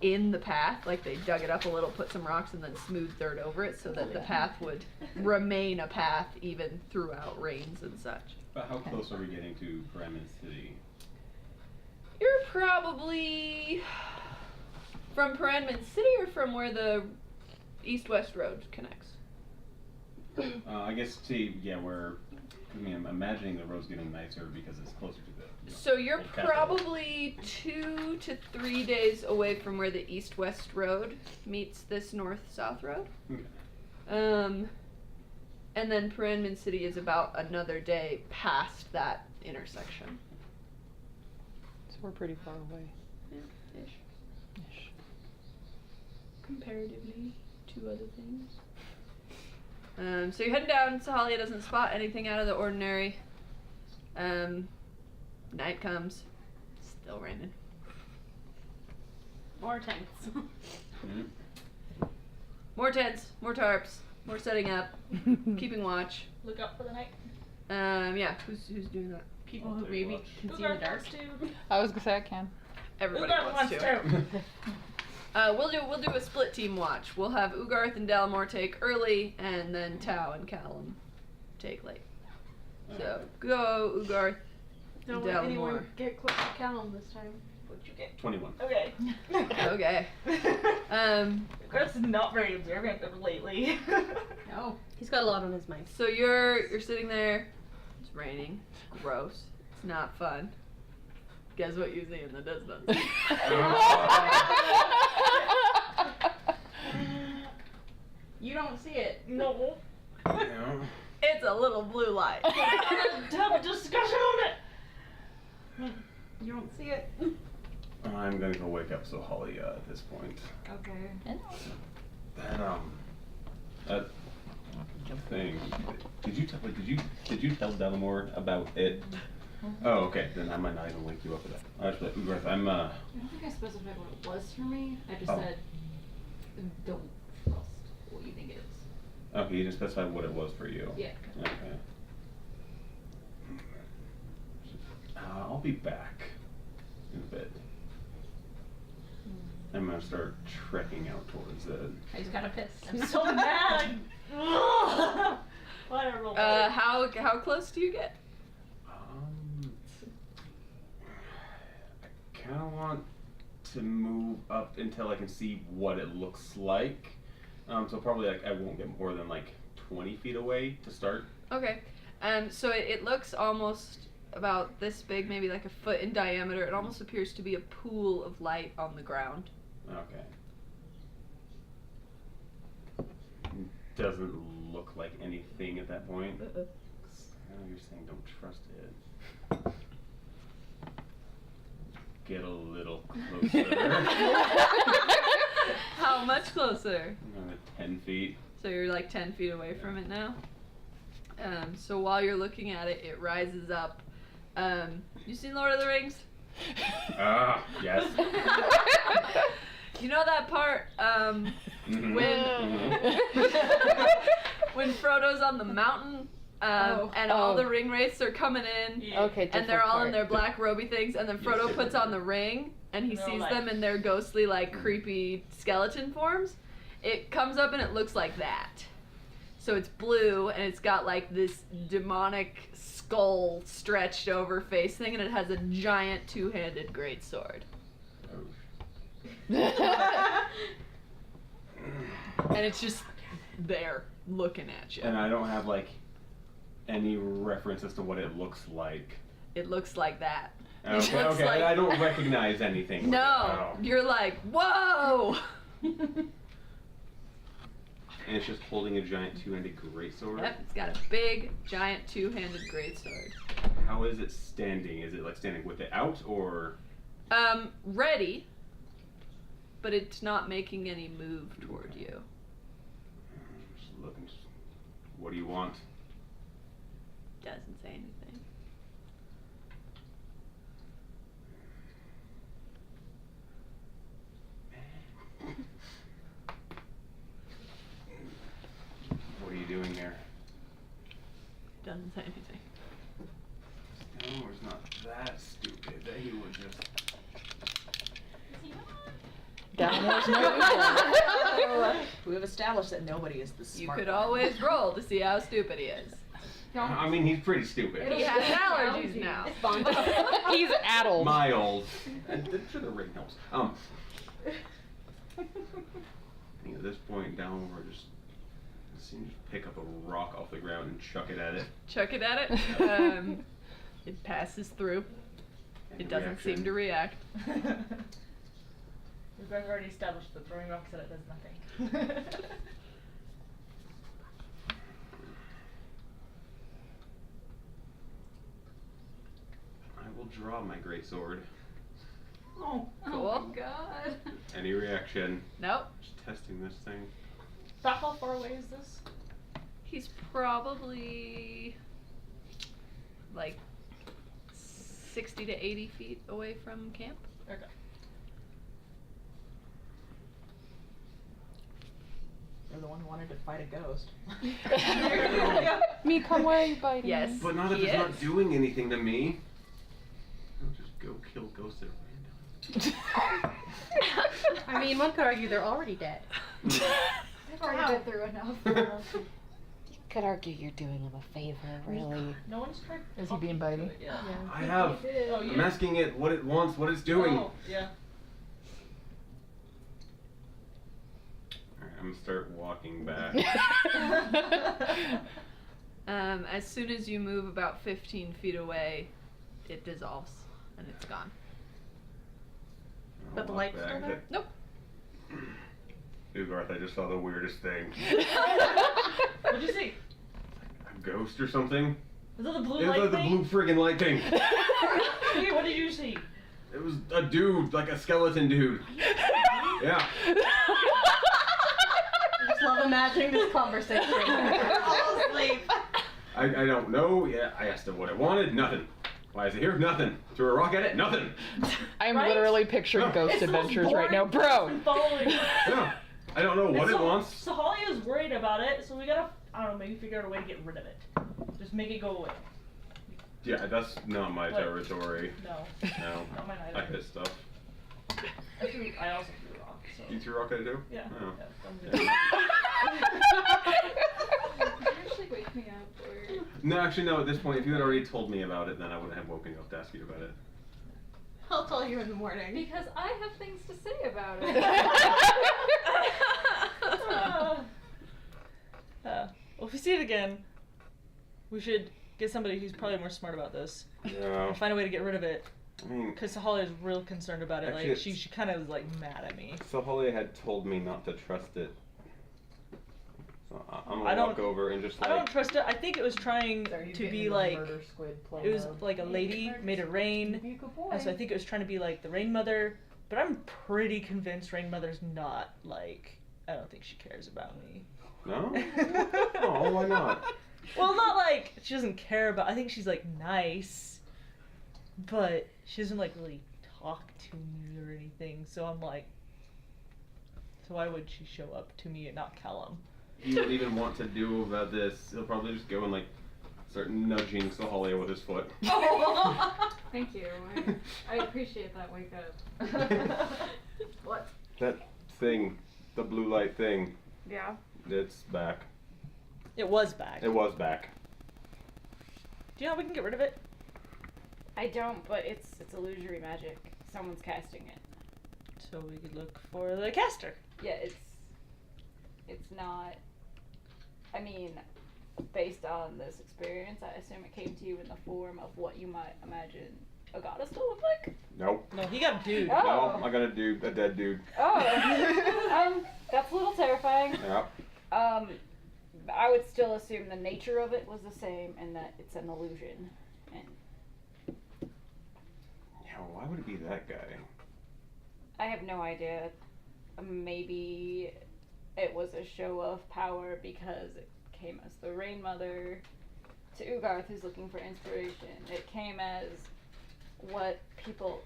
in the path, like they dug it up a little, put some rocks and then smooth dirt over it so that the path would remain a path even throughout rains and such. But how close are we getting to Bremen City? You're probably from Paranman City or from where the east-west road connects? I guess where. I mean, I'm imagining the road's getting nicer because it's closer to the. So you're the capital. probably 2 to 3 days away from where the east-west road meets this north-south road. Okay. And then Paranman City is about another day past that intersection. So we're pretty far away. Yeah, ish. Comparatively to other things. So you're heading down. Sahalia doesn't spot anything out of the ordinary. Night comes. Still raining. More tents. More tents, more tarps, more setting up, keeping watch. Look out for the night. Yeah. Who's doing that? People who maybe can see in the dark. I was gonna say I can. Everybody wants to. We'll do a split team watch. We'll have Ugarth and Dalamore take early, and then Tau and Callum take late. So go Ugarth. Don't let anyone get close to Callum this time. What'd you get? 21. Okay. Okay. Chris is not very observant lately. No, he's got a lot on his mind. So you're sitting there. It's raining. Gross. It's not fun. Guess what you see in the distance? You don't see it. No. Yeah. It's a little blue light. Have a discussion on it. You don't see it. I'm gonna go wake up Sahalia at this point. Okay. That thing. Did you tell Dalamore about it? Oh, okay. Then I might not even wake you up for that. Actually, Ugarth, I don't think I specified what it was for me. I just said, don't trust what you think it is. Okay, you didn't specify what it was for you. Yeah. Okay. I'll be back in a bit. I'm gonna start trekking out towards it. I just got a piss. I'm so mad. Whatever. How close do you get? I kind of want to move up until I can see what it looks like. So probably I won't get more than 20 feet away to start. Okay. So it looks almost about this big, maybe like a foot in diameter. It almost appears to be a pool of light on the ground. Okay. Doesn't look like anything at that point. You're saying don't trust it. Get a little closer. How much closer? 10 feet. So you're 10 feet away from it now. So while you're looking at it, it rises up. You seen Lord of the Rings? Yes. You know that part when Frodo's on the mountain and all the ring wraiths are coming in and they're all in their black roby things, and then Frodo puts on the ring and he sees them in their ghostly creepy skeleton forms. It comes up and it looks like that. So it's blue and it's got this demonic skull stretched over face thing, and it has a giant two-handed greatsword. And it's just there looking at you. And I don't have any reference as to what it looks like. It looks like that. Okay, okay. I don't recognize anything. No, you're like, whoa! And it's just holding a giant two-handed greatsword? Yep, it's got a big, giant two-handed greatsword. How is it standing? Is it standing with it out, or? Ready, but it's not making any move toward you. Just looking. What do you want? Doesn't say anything. What are you doing here? Doesn't say anything. Elmore's not that stupid that he would just. Dalamore's no We've established that nobody is the smart You could one. alwaze roll to see how stupid he is. I mean, he's pretty stupid. He has allergies now. He's addled. Mild. I'm sure the ring helps. I think at this point, Dalamore just assume just pick up a rock off the ground and chuck it at it. Chuck it at it. It passes through. It doesn't Reaction. seem to react. We've already established that throwing rocks at it does nothing. I will draw my great sword. Oh, Cool. Oh my god. Any reaction? Nope. Just testing this thing. About how far away is this? He's probably like 60 to 80 feet away from camp. Okay. You're the one who wanted to fight a ghost. Me come away biting. Yes. But not if he it's not is. doing anything to me. I'll just go kill ghosts at random. I mean, one could argue they're already dead. I've already been through enough. Could argue you're doing him a favor, really. No one's tried. Is he being bitey? Yeah. I have. Oh, you I'm asking it what it wants, what it's doing. Oh, yeah. Alright, I'm gonna start walking back. As soon as you move about 15 feet away, it dissolves and it's gone. But the light's still there? Nope. Ugarth, I just saw the weirdest thing. What'd you see? A ghost or something? Was that the blue It was light like the thing? blue friggin' light thing. Hey, what did you see? It was a dude, like a skeleton dude. Yeah. I just love imagining this conversation. All asleep. I don't know. Yeah, I asked it what it wanted. Nothing. Why is it here? Nothing. Threw a rock at it? Nothing. I'm Right? literally picturing No. Ghost It's the most Adventures right now, boring bro. person following. Yeah. I don't know what it wants. So Halia's worried about it, so we gotta, I don't know, maybe figure out a way to get rid of it. Just make it go away. Yeah, that's not my What? territory. No. No. Not mine I either. hit stuff. I also threw a rock, so. You threw a rock at it too? Yeah. Oh. Yeah, I'm good. Did you actually wake me up or? No, actually, no. At this point, if you had already told me about it, then I wouldn't have woken you up to ask you about it. I'll tell you in the morning. Because I have things to say about it. Well, if we see it again, we should get somebody who's probably more smart about this Yeah. and find a way to get rid of it. I mean, Because Sahalia is real concerned about it. Actually, Like she it's- kind of is like mad at me. Sohalia had told me not to trust it. So I'm I gonna don't- walk over and just I don't like. trust it. I think it was trying Are you to getting be into like. murder squid play It was mode? like a lady made it rain, Be a good boy. and so I think it was trying to be like the Rain Mother. But I'm pretty convinced Rain Mother's not like. I don't think she cares about me. No? Oh, why not? Well, not like she doesn't care about. I think she's like nice, but she doesn't like really talk to me or anything. So I'm like, so why would she show up to me and not Callum? He would even want to do about this. He'll probably just go and like start nudging Sohalia with his foot. Thank you. I appreciate that wake up. What? That thing, the blue light thing, Yeah. it's back. It was back. It was back. Do you know how we can get rid of it? I don't, but it's illusory magic. Someone's casting it. So we could look for the caster. Yeah, it's not. I mean, based on this experience, I assume it came to you in the form of what you might imagine a goddess to look like. Nope. No, he got a dude. Oh. No, I got a dude, a dead dude. Oh, that's a little terrifying. Yeah. I would still assume the nature of it was the same, and that it's an illusion. And Yeah, why would it be that guy? I have no idea. Maybe it was a show of power because it came as the Rain Mother to Ugarth, who's looking for inspiration. It came as what people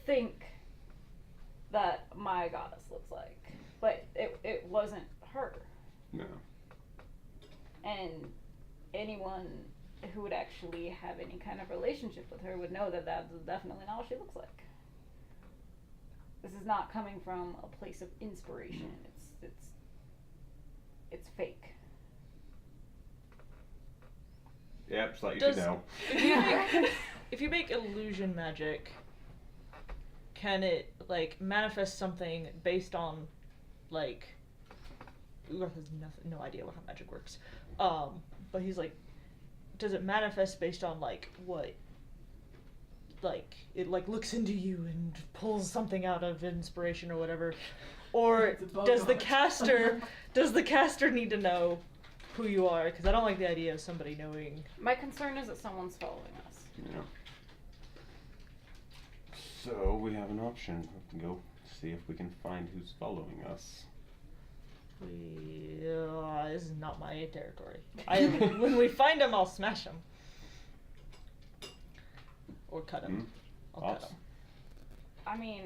think that my goddess looks like, but it wasn't her. No. And anyone who would actually have any kind of relationship with her would know that that's definitely not what she looks like. This is not coming from a place of inspiration. It's fake. Yep, just let you Does- know. If you make illusion magic, can it like manifest something based on like Ugarth has no idea how magic works. But he's like, does it manifest based on like what? Like it like looks into you and pulls something out of inspiration or whatever, or does the caster need to know who you are? Because I don't like the idea of somebody knowing. My concern is that someone's following us. Yeah. So we have an option. We can go see if we can find who's following us. This is not my territory. When we find him, I'll smash him. Or cut him. I'll cut him. I mean,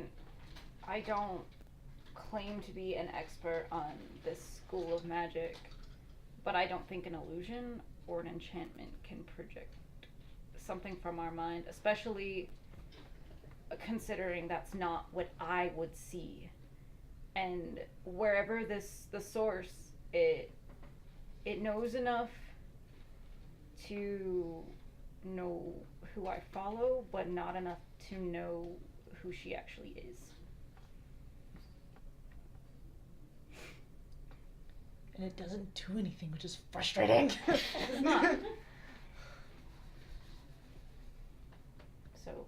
I don't claim to be an expert on this school of magic, but I don't think an illusion or an enchantment can project something from our mind, especially considering that's not what I would see. And wherever the source, it knows enough to know who I follow, but not enough to know who she actually is. And it doesn't do anything, which is frustrating. It's not. So,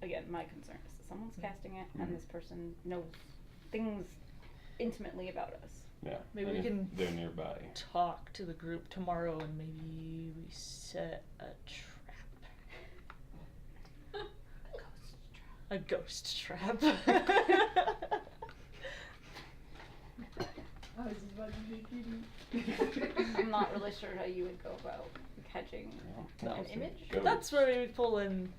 again, my concern is that someone's casting it, and this person knows things intimately about us. Yeah. Maybe we can they're nearby. Talk to the group tomorrow, and maybe we set a trap. A ghost trap. I'm not really sure how you would go about catching an image. That's where we pull in,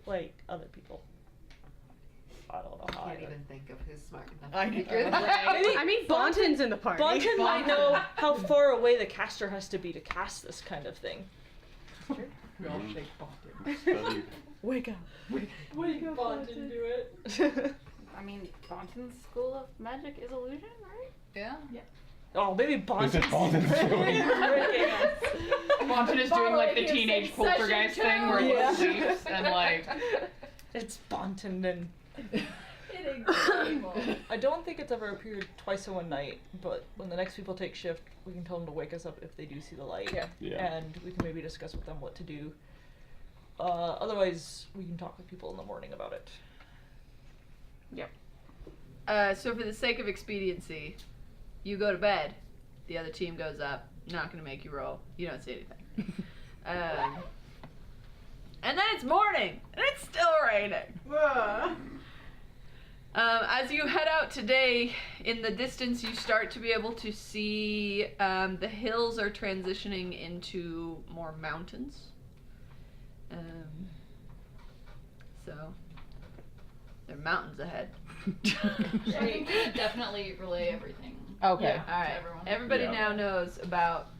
like, other people. I don't know how. I can't even think of who's smart enough I to know. figure that out. I mean, Bonton's in the party. Bonton might know how far away the caster has to be to cast this kind of thing. We all shake Bonton. Study. Wake up. Wake up, Bonton, do it. I mean, Bonton's school of magic is illusion, right? Yeah. Oh, maybe Bonton's Bonton's doing. Bonton is doing like the teenage poltergeist thing where he sleeps and like. It's Bonton and. I don't think it's ever appeared twice in one night, but when the next people take shift, we can tell them to wake us up if they do see the light. Yeah. And we can maybe discuss with them what to do. Otherwise, we can talk with people in the morning about it. Yep. So for the sake of expediency, you go to bed, the other team goes up, not gonna make you roll, you don't see anything. And then it's morning, and it's still raining. As you head out today, in the distance you start to be able to see the hills are transitioning into more mountains. So, there are mountains ahead. I think we should definitely relay everything. Okay. All right. Everyone. Everybody Yeah. now knows about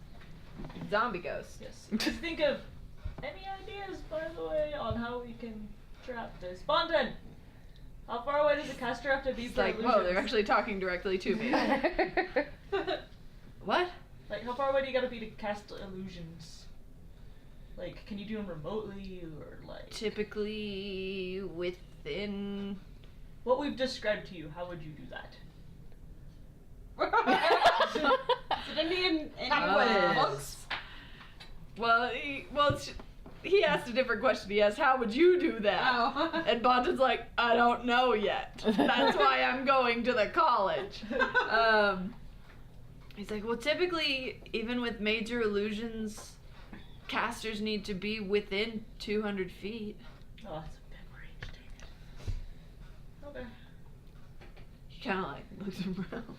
zombie ghosts. Yes. Just think of any ideas, by the way, on how we can trap this. Bonton! How far away does the caster have to be It's for like, whoa, illusions? they're actually talking directly to me. What? Like, how far away do you gotta be to cast illusions? Like, can you do them remotely, or like... Typically within... What we've described to you, how would you do that? Is it in any books? Well, he asked a different question. He asked, how would you do that? Oh. And Bonton's like, I don't know yet. That's why I'm going to the college. He's like, well, typically, even with major illusions, casters need to be within 200 feet. Oh, that's a big range, dang it. Okay. He kind of like looks around.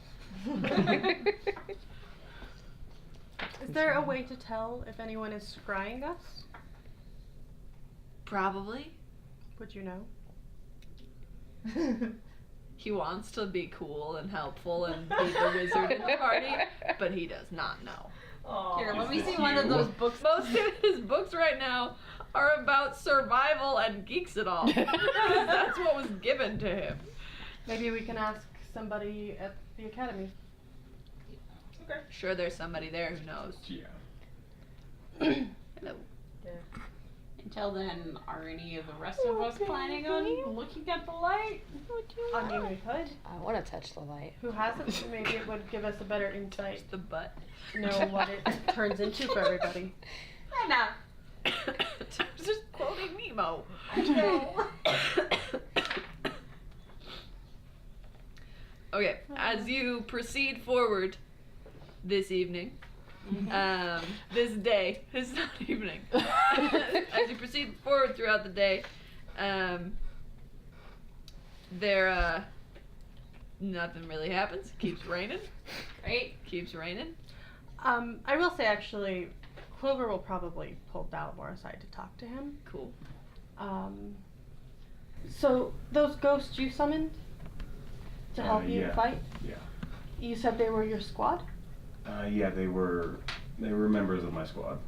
Is there a way to tell if anyone is scrying us? Probably. Would you know? He wants to be cool and helpful and be the wizard in the party, but he does not know. Here, let Is me this see one of you? those books. Most of his books right now are about survival and geeks and all. That's what was given to him. Maybe we can ask somebody at the academy. Sure, there's somebody there who knows. Yeah. Hello. And Until then, are any of the rest of us planning on looking at the light? I mean, we could. I want to touch the light. Who hasn't? Maybe it would give us a better insight The butt. to know what it turns into for everybody. Anna. Just quoting Nemo. Okay, as you proceed forward this evening, this day, it's not evening. As you proceed forward throughout the day, nothing really happens. Keeps raining. Great. Keeps raining. I will say, actually, Clover will probably pull Dalmor aside to talk to him. Cool. So, those ghosts you summoned to help you yeah. fight? Yeah. You said they were your squad? Yeah, they were members of my squad.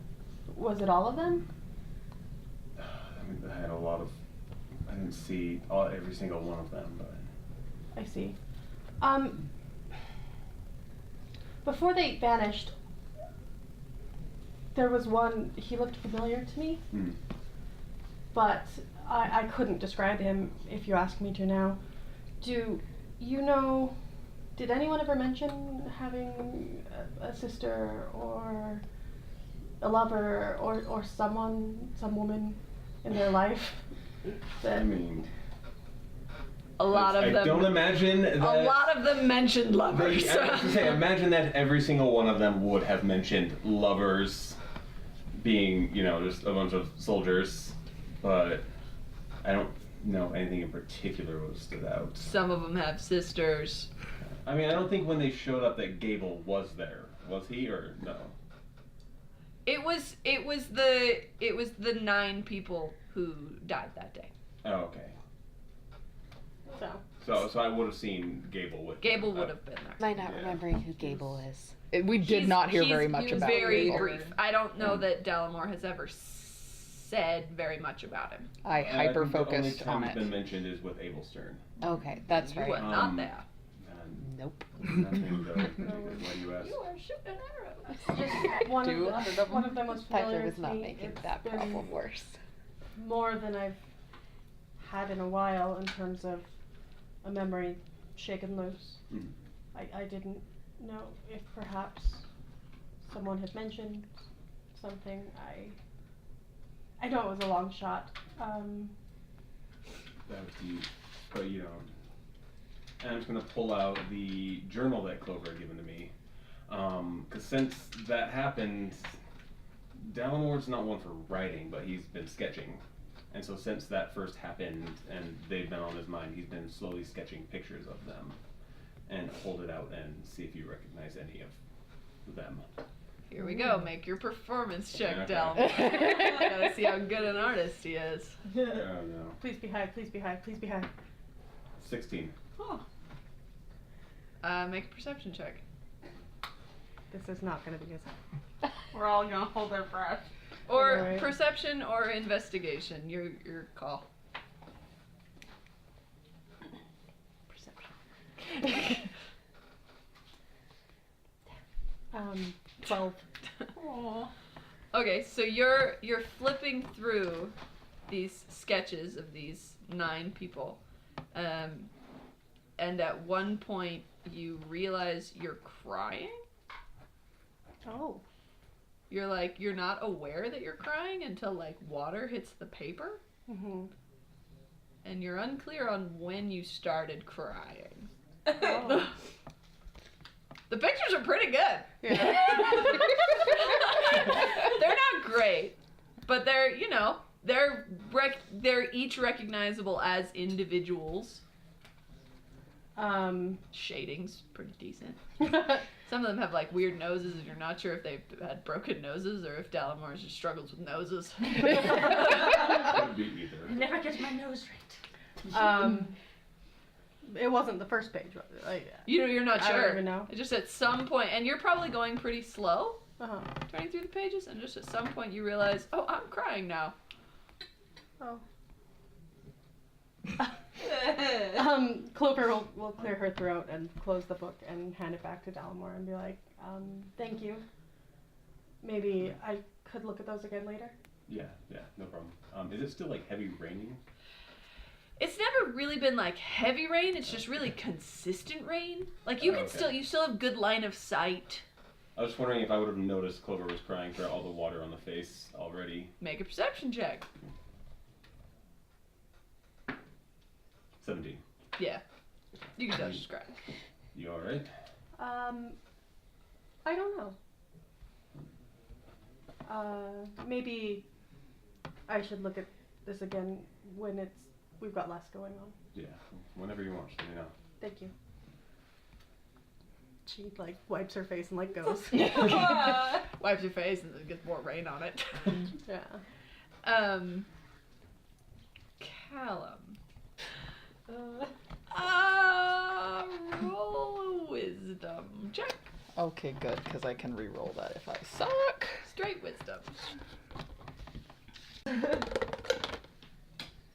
Was it all of them? I mean, I had a lot of. I didn't see every single one of them, but. I see. Before they vanished, there was one, he looked familiar to me, but I couldn't describe him if you ask me to now. Do you know, did anyone ever mention having a sister or a lover or someone, some woman in their life? I mean. A lot of them. I don't imagine that. A lot of them mentioned lovers. I was to say, imagine that every single one of them would have mentioned lovers being, just a bunch of soldiers, but I don't know anything in particular what stood out. Some of them have sisters. I mean, I don't think when they showed up that Gable was there. Was he or no? It was the 9 people who died that day. Oh, okay. So I would have seen Gable with. Gable would have been there. Am I not remembering who Gable is? We did not hear very much about very Gable. brief. I don't know that Dalmor has ever said very muchch I about him. I think hyper-focused the only on time it. it's been mentioned is with Abelstern. Okay, that's You right. were not there. Nope. Nothing though. Why you ask? You are shooting arrows. Just one of them was familiar Piper was to not me. making It's that been problem worse. more than I've had in a while in terms of a memory shaken loose. I didn't know if perhaps someone had mentioned something. I know it was a long shot. That was deep, but and I'm just gonna pull out the journal that Clover had given to me, because since that happened, Dalmor's not one for writing, but he's been sketching. And so since that first happened and they've been on his mind, he's been slowly sketching pictures of them and hold it out and see if you recognize any of them. Here we go. Make your performance check, Okay. Dalmor. Gotta see how good an artist he is. Oh no. Please be high, please be high, please be high. 16. Make a perception check. This is not going to be good. We're all gonna hold our breath. Or Alright. perception or investigation. Your call. Perception. 12. Aww. Okay, so you're flipping through these sketches of these 9 people, and at one point you realize you're crying. Oh. You're not aware that you're crying until water hits the paper, and you're unclear on when you started crying. Oh. The pictures are pretty good. Yeah. They're not great, but they're they're each recognizable as individuals. Shading's pretty decent. Some of them have weird noses, and you're not sure if they've had broken noses or if Dalmor just struggles with noses. Could be either. I never get my nose right. It wasn't the first page. You're not I sure. don't even know. Just at some point, and you're probably going pretty slow, Uh-huh. turning through the pages, and just at some point you realize, oh, I'm crying now. Oh. Clover will clear her throat and close the book and hand it back to Dalmor and be like, thank you. Maybe I could look at those again later. Yeah, no problem. Is it still like heavy raining? It's never really been like heavy rain. It's just really consistent rain. Like you can Okay. still have good line of sight. I was just wondering if I would have noticed Clover was crying throughout all the water on the face already. Make a perception check. 17. Yeah. You can tell she's crying. You alright? I don't know. Maybe I should look at this again when we've got less going on. Yeah, whenever you want, just let me know. Thank you. She like wipes her face and like goes. Wipes your face and then gets more rain on it. Yeah. Callum. Roll a wisdom check. Okay, good, because I can re-roll that if I suck. Straight wisdom.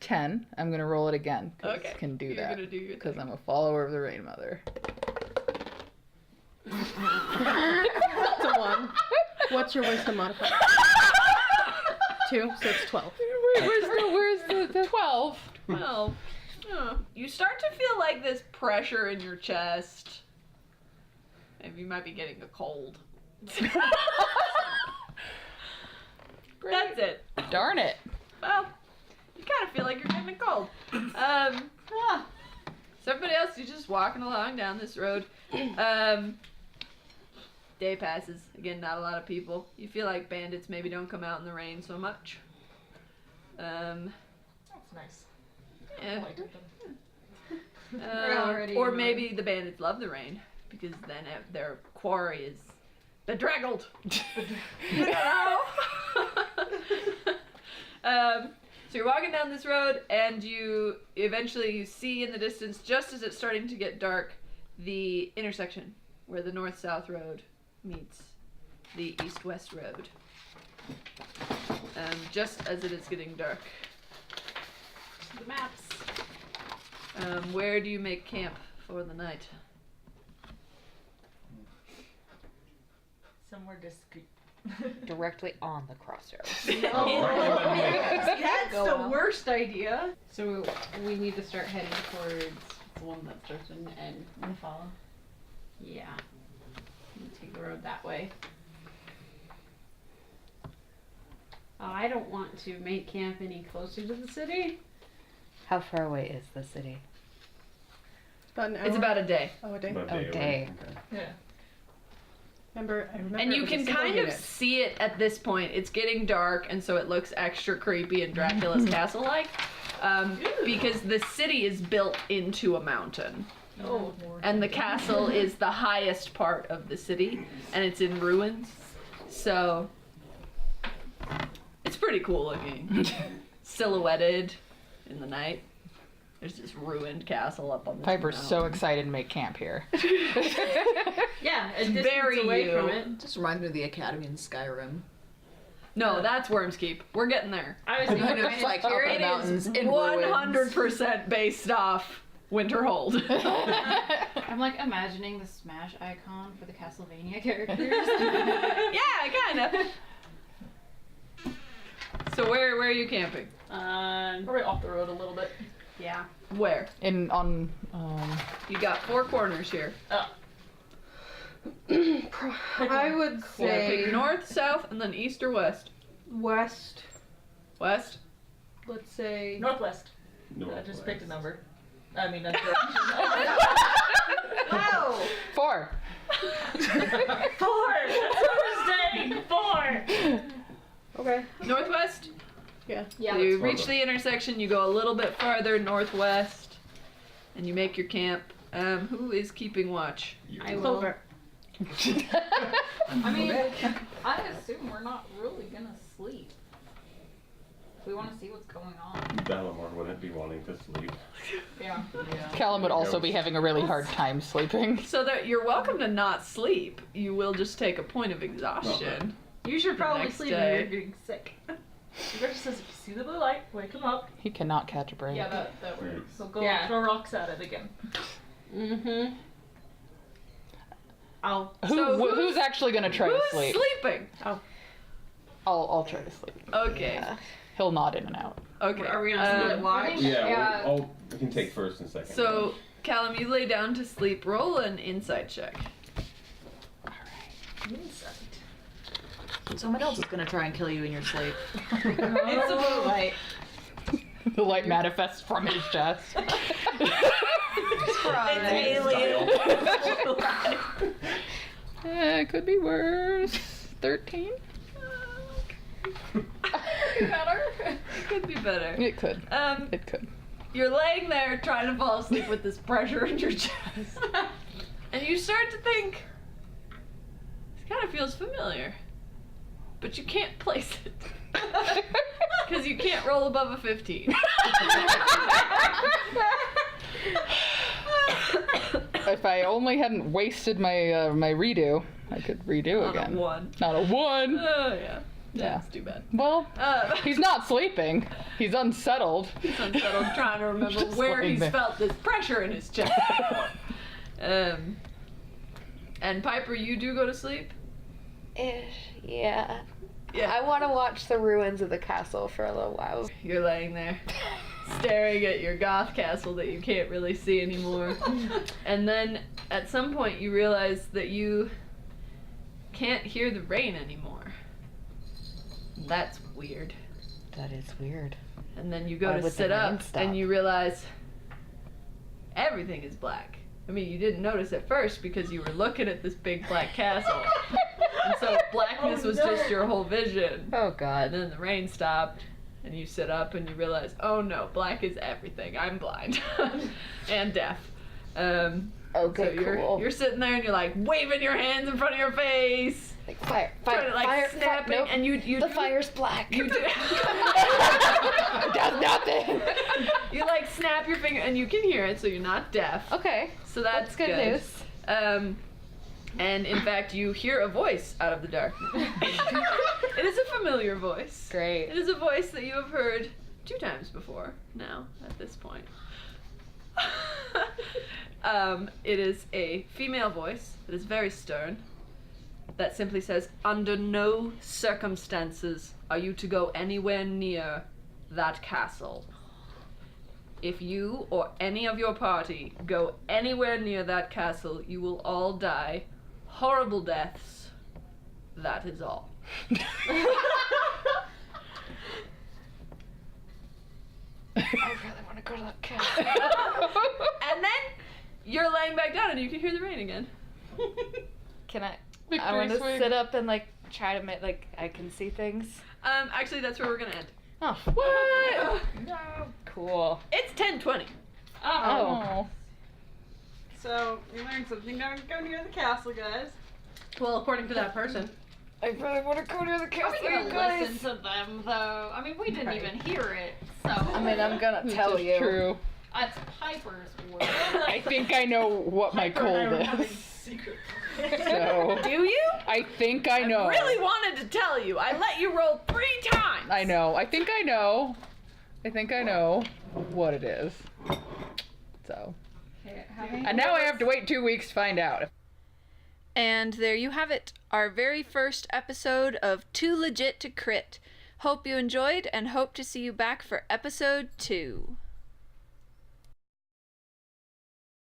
10. I'm gonna roll it again. 'Cause Okay, I can do you're that. gonna do your Because thing. I'm a follower of the Rain Mother. That's a 1. What's your wisdom modifier? 2, so it's 12. Where's the 12? 12. You start to feel like this pressure in your chest. Maybe you might be getting a cold. That's it. Darn it. Well, you kind of feel like you're getting a cold. So everybody else, you're just walking along down this road. Day passes. Again, not a lot of people. You feel like bandits maybe don't come out in the rain so much. That's nice. Yeah. already Or annoyed. maybe the bandits love the rain because then their quarry is bedraggled. So you're walking down this road and you eventually see in the distance, just as it's starting to get dark, the intersection where the north-south road meets the east-west road. Just as it is getting dark. The maps. Where do you make camp for the night? Somewhere discreet. Directly on the crossroads. That's the worst idea. So we need to start heading towards the one that starts with an N in the fall. Yeah. We'll take the road that way. I don't want to make camp any closer to the city. How far away is the city? About an hour. It's about a day. Oh, a day. About a Oh, day away. day. Okay. Yeah. I remember And it you was a can single kind of unit. see it at this point. It's getting dark, and so it looks extra creepy and Dracula's castle-like. Because the city is built into a mountain. Oh. And the castle is the highest part of the city, and it's in ruins. So, it's pretty cool looking. Silhouetted in the night. There's this ruined castle up on the Piper's so excited to make camp here. Yeah, a It's distance very away you. from it. Just reminds me of the Academy in Skyrim. No, that's Worm's Keep. We're getting there. I was I know, it's like up in the mountains in ruins. 100% based off Winterhold. I'm like imagining the Smash icon for the Castlevania characters. Yeah, kind of. So where are you camping? Probably off the road a little bit. Yeah. Where? You got 4 corners here. I would say Pick north, south, and then east or west. west. West. Let's say Northwest. I Northwest. just picked a number. I mean, a direction. wow. 4. 4! That's what we're saying! 4! Okay. Northwest. Yeah. So you reach the intersection. You go a little bit farther northwest, and you make your camp. Who is keeping watch? I will. Clover. I mean, I assume we're not really gonna sleep. We want to see what's going on. Balamor wouldn't be wanting to sleep. Yeah. Callum would also be having a really hard time sleeping. So that you're welcome to not sleep. You will just take a point of exhaustion. You should probably Next sleep day. if you're getting sick. Gretchen says, if you see the blue light, wake him up. He cannot catch a break. Yeah, that works. So go Yeah. throw rocks at it again. Mm-hmm. I'll. Who's actually gonna try to Who's sleep? sleeping? I'll try to sleep. Okay. He'll nod in and out. Okay. Are we gonna split watch? Yeah, we can take first and second. So, Callum, you lay down to sleep. Roll an insight check. Someone else is gonna try and kill you in your sleep. It's the blue light. The light manifests from his chest. It's alien. It could be worse. 13? Better? It could be better. It could. Um, It could. You're laying there trying to fall asleep with this pressure in your chest. And you start to think, this kind of feels familiar. But you can't place it. Because you can't roll above a 15. If I only hadn't wasted my my redo, I could redo Not a again. 1. Not a 1. Oh, yeah. Yeah. That's too bad. Well, he's not sleeping. He's unsettled. He's unsettled, trying to remember Just where laying he's there. felt this pressure in his chest. And Piper, you do go to sleep? Yeah. Yeah. I want to watch the ruins of the castle for a little while. You're laying there, staring at your goth castle that you can't really see anymore. And then at some point you realize that you can't hear the rain anymore. That's weird. That is weird. And then you go Why to would the sit rain up stop? and you realize everything is black. I mean, you didn't notice at first because you were looking at this big black castle. And so blackness was just your whole vision. Oh And god. then the rain stopped, and you sit up and you realize, oh no, black is everything. I'm blind and deaf. Okay, So cool. you're sitting there and you're like waving your hands in front of your face, Like fire, trying to like fire, snapping, nope. and you The do- fire's black. You do. It does nothing. You like snap your finger, and you can hear it, so you're not deaf. Okay. So that's good news. And in fact, you hear a voice out of the darkness. It is a familiar voice. Great. It is a voice that you have heard 2 times before now, at this point. It is a female voice that is very stern, that simply says, under no circumstances are you to go anywhere near that castle. If you or any of your party go anywhere near that castle, you will all die horrible deaths. That is all. I really want to go to that castle. And then you're laying back down and you can hear the rain again. Can I? I Victory want to swing. sit up and like try to make like I can see things. Actually, that's where we're gonna end. Oh, what? Cool. It's 10:20. Oh. So we learned something. Don't go near the castle, guys. Well, according to that person. I really want to go near the Are castle, we you gonna guys. listen to them though? I mean, we didn't Right. even hear it, so. I mean, I'm gonna This tell is you. true. That's Piper's word. I think I know what my cold is. So Do you? I think I know. Really wanted to tell you. I let you roll 3 times. I know. I think I know. I think I know what it is. So. And now I have to wait 2 weeks to find out. And there you have it, our very first episode of 2Legit2Crit. Hope you enjoyed and hope to see you back for episode 2.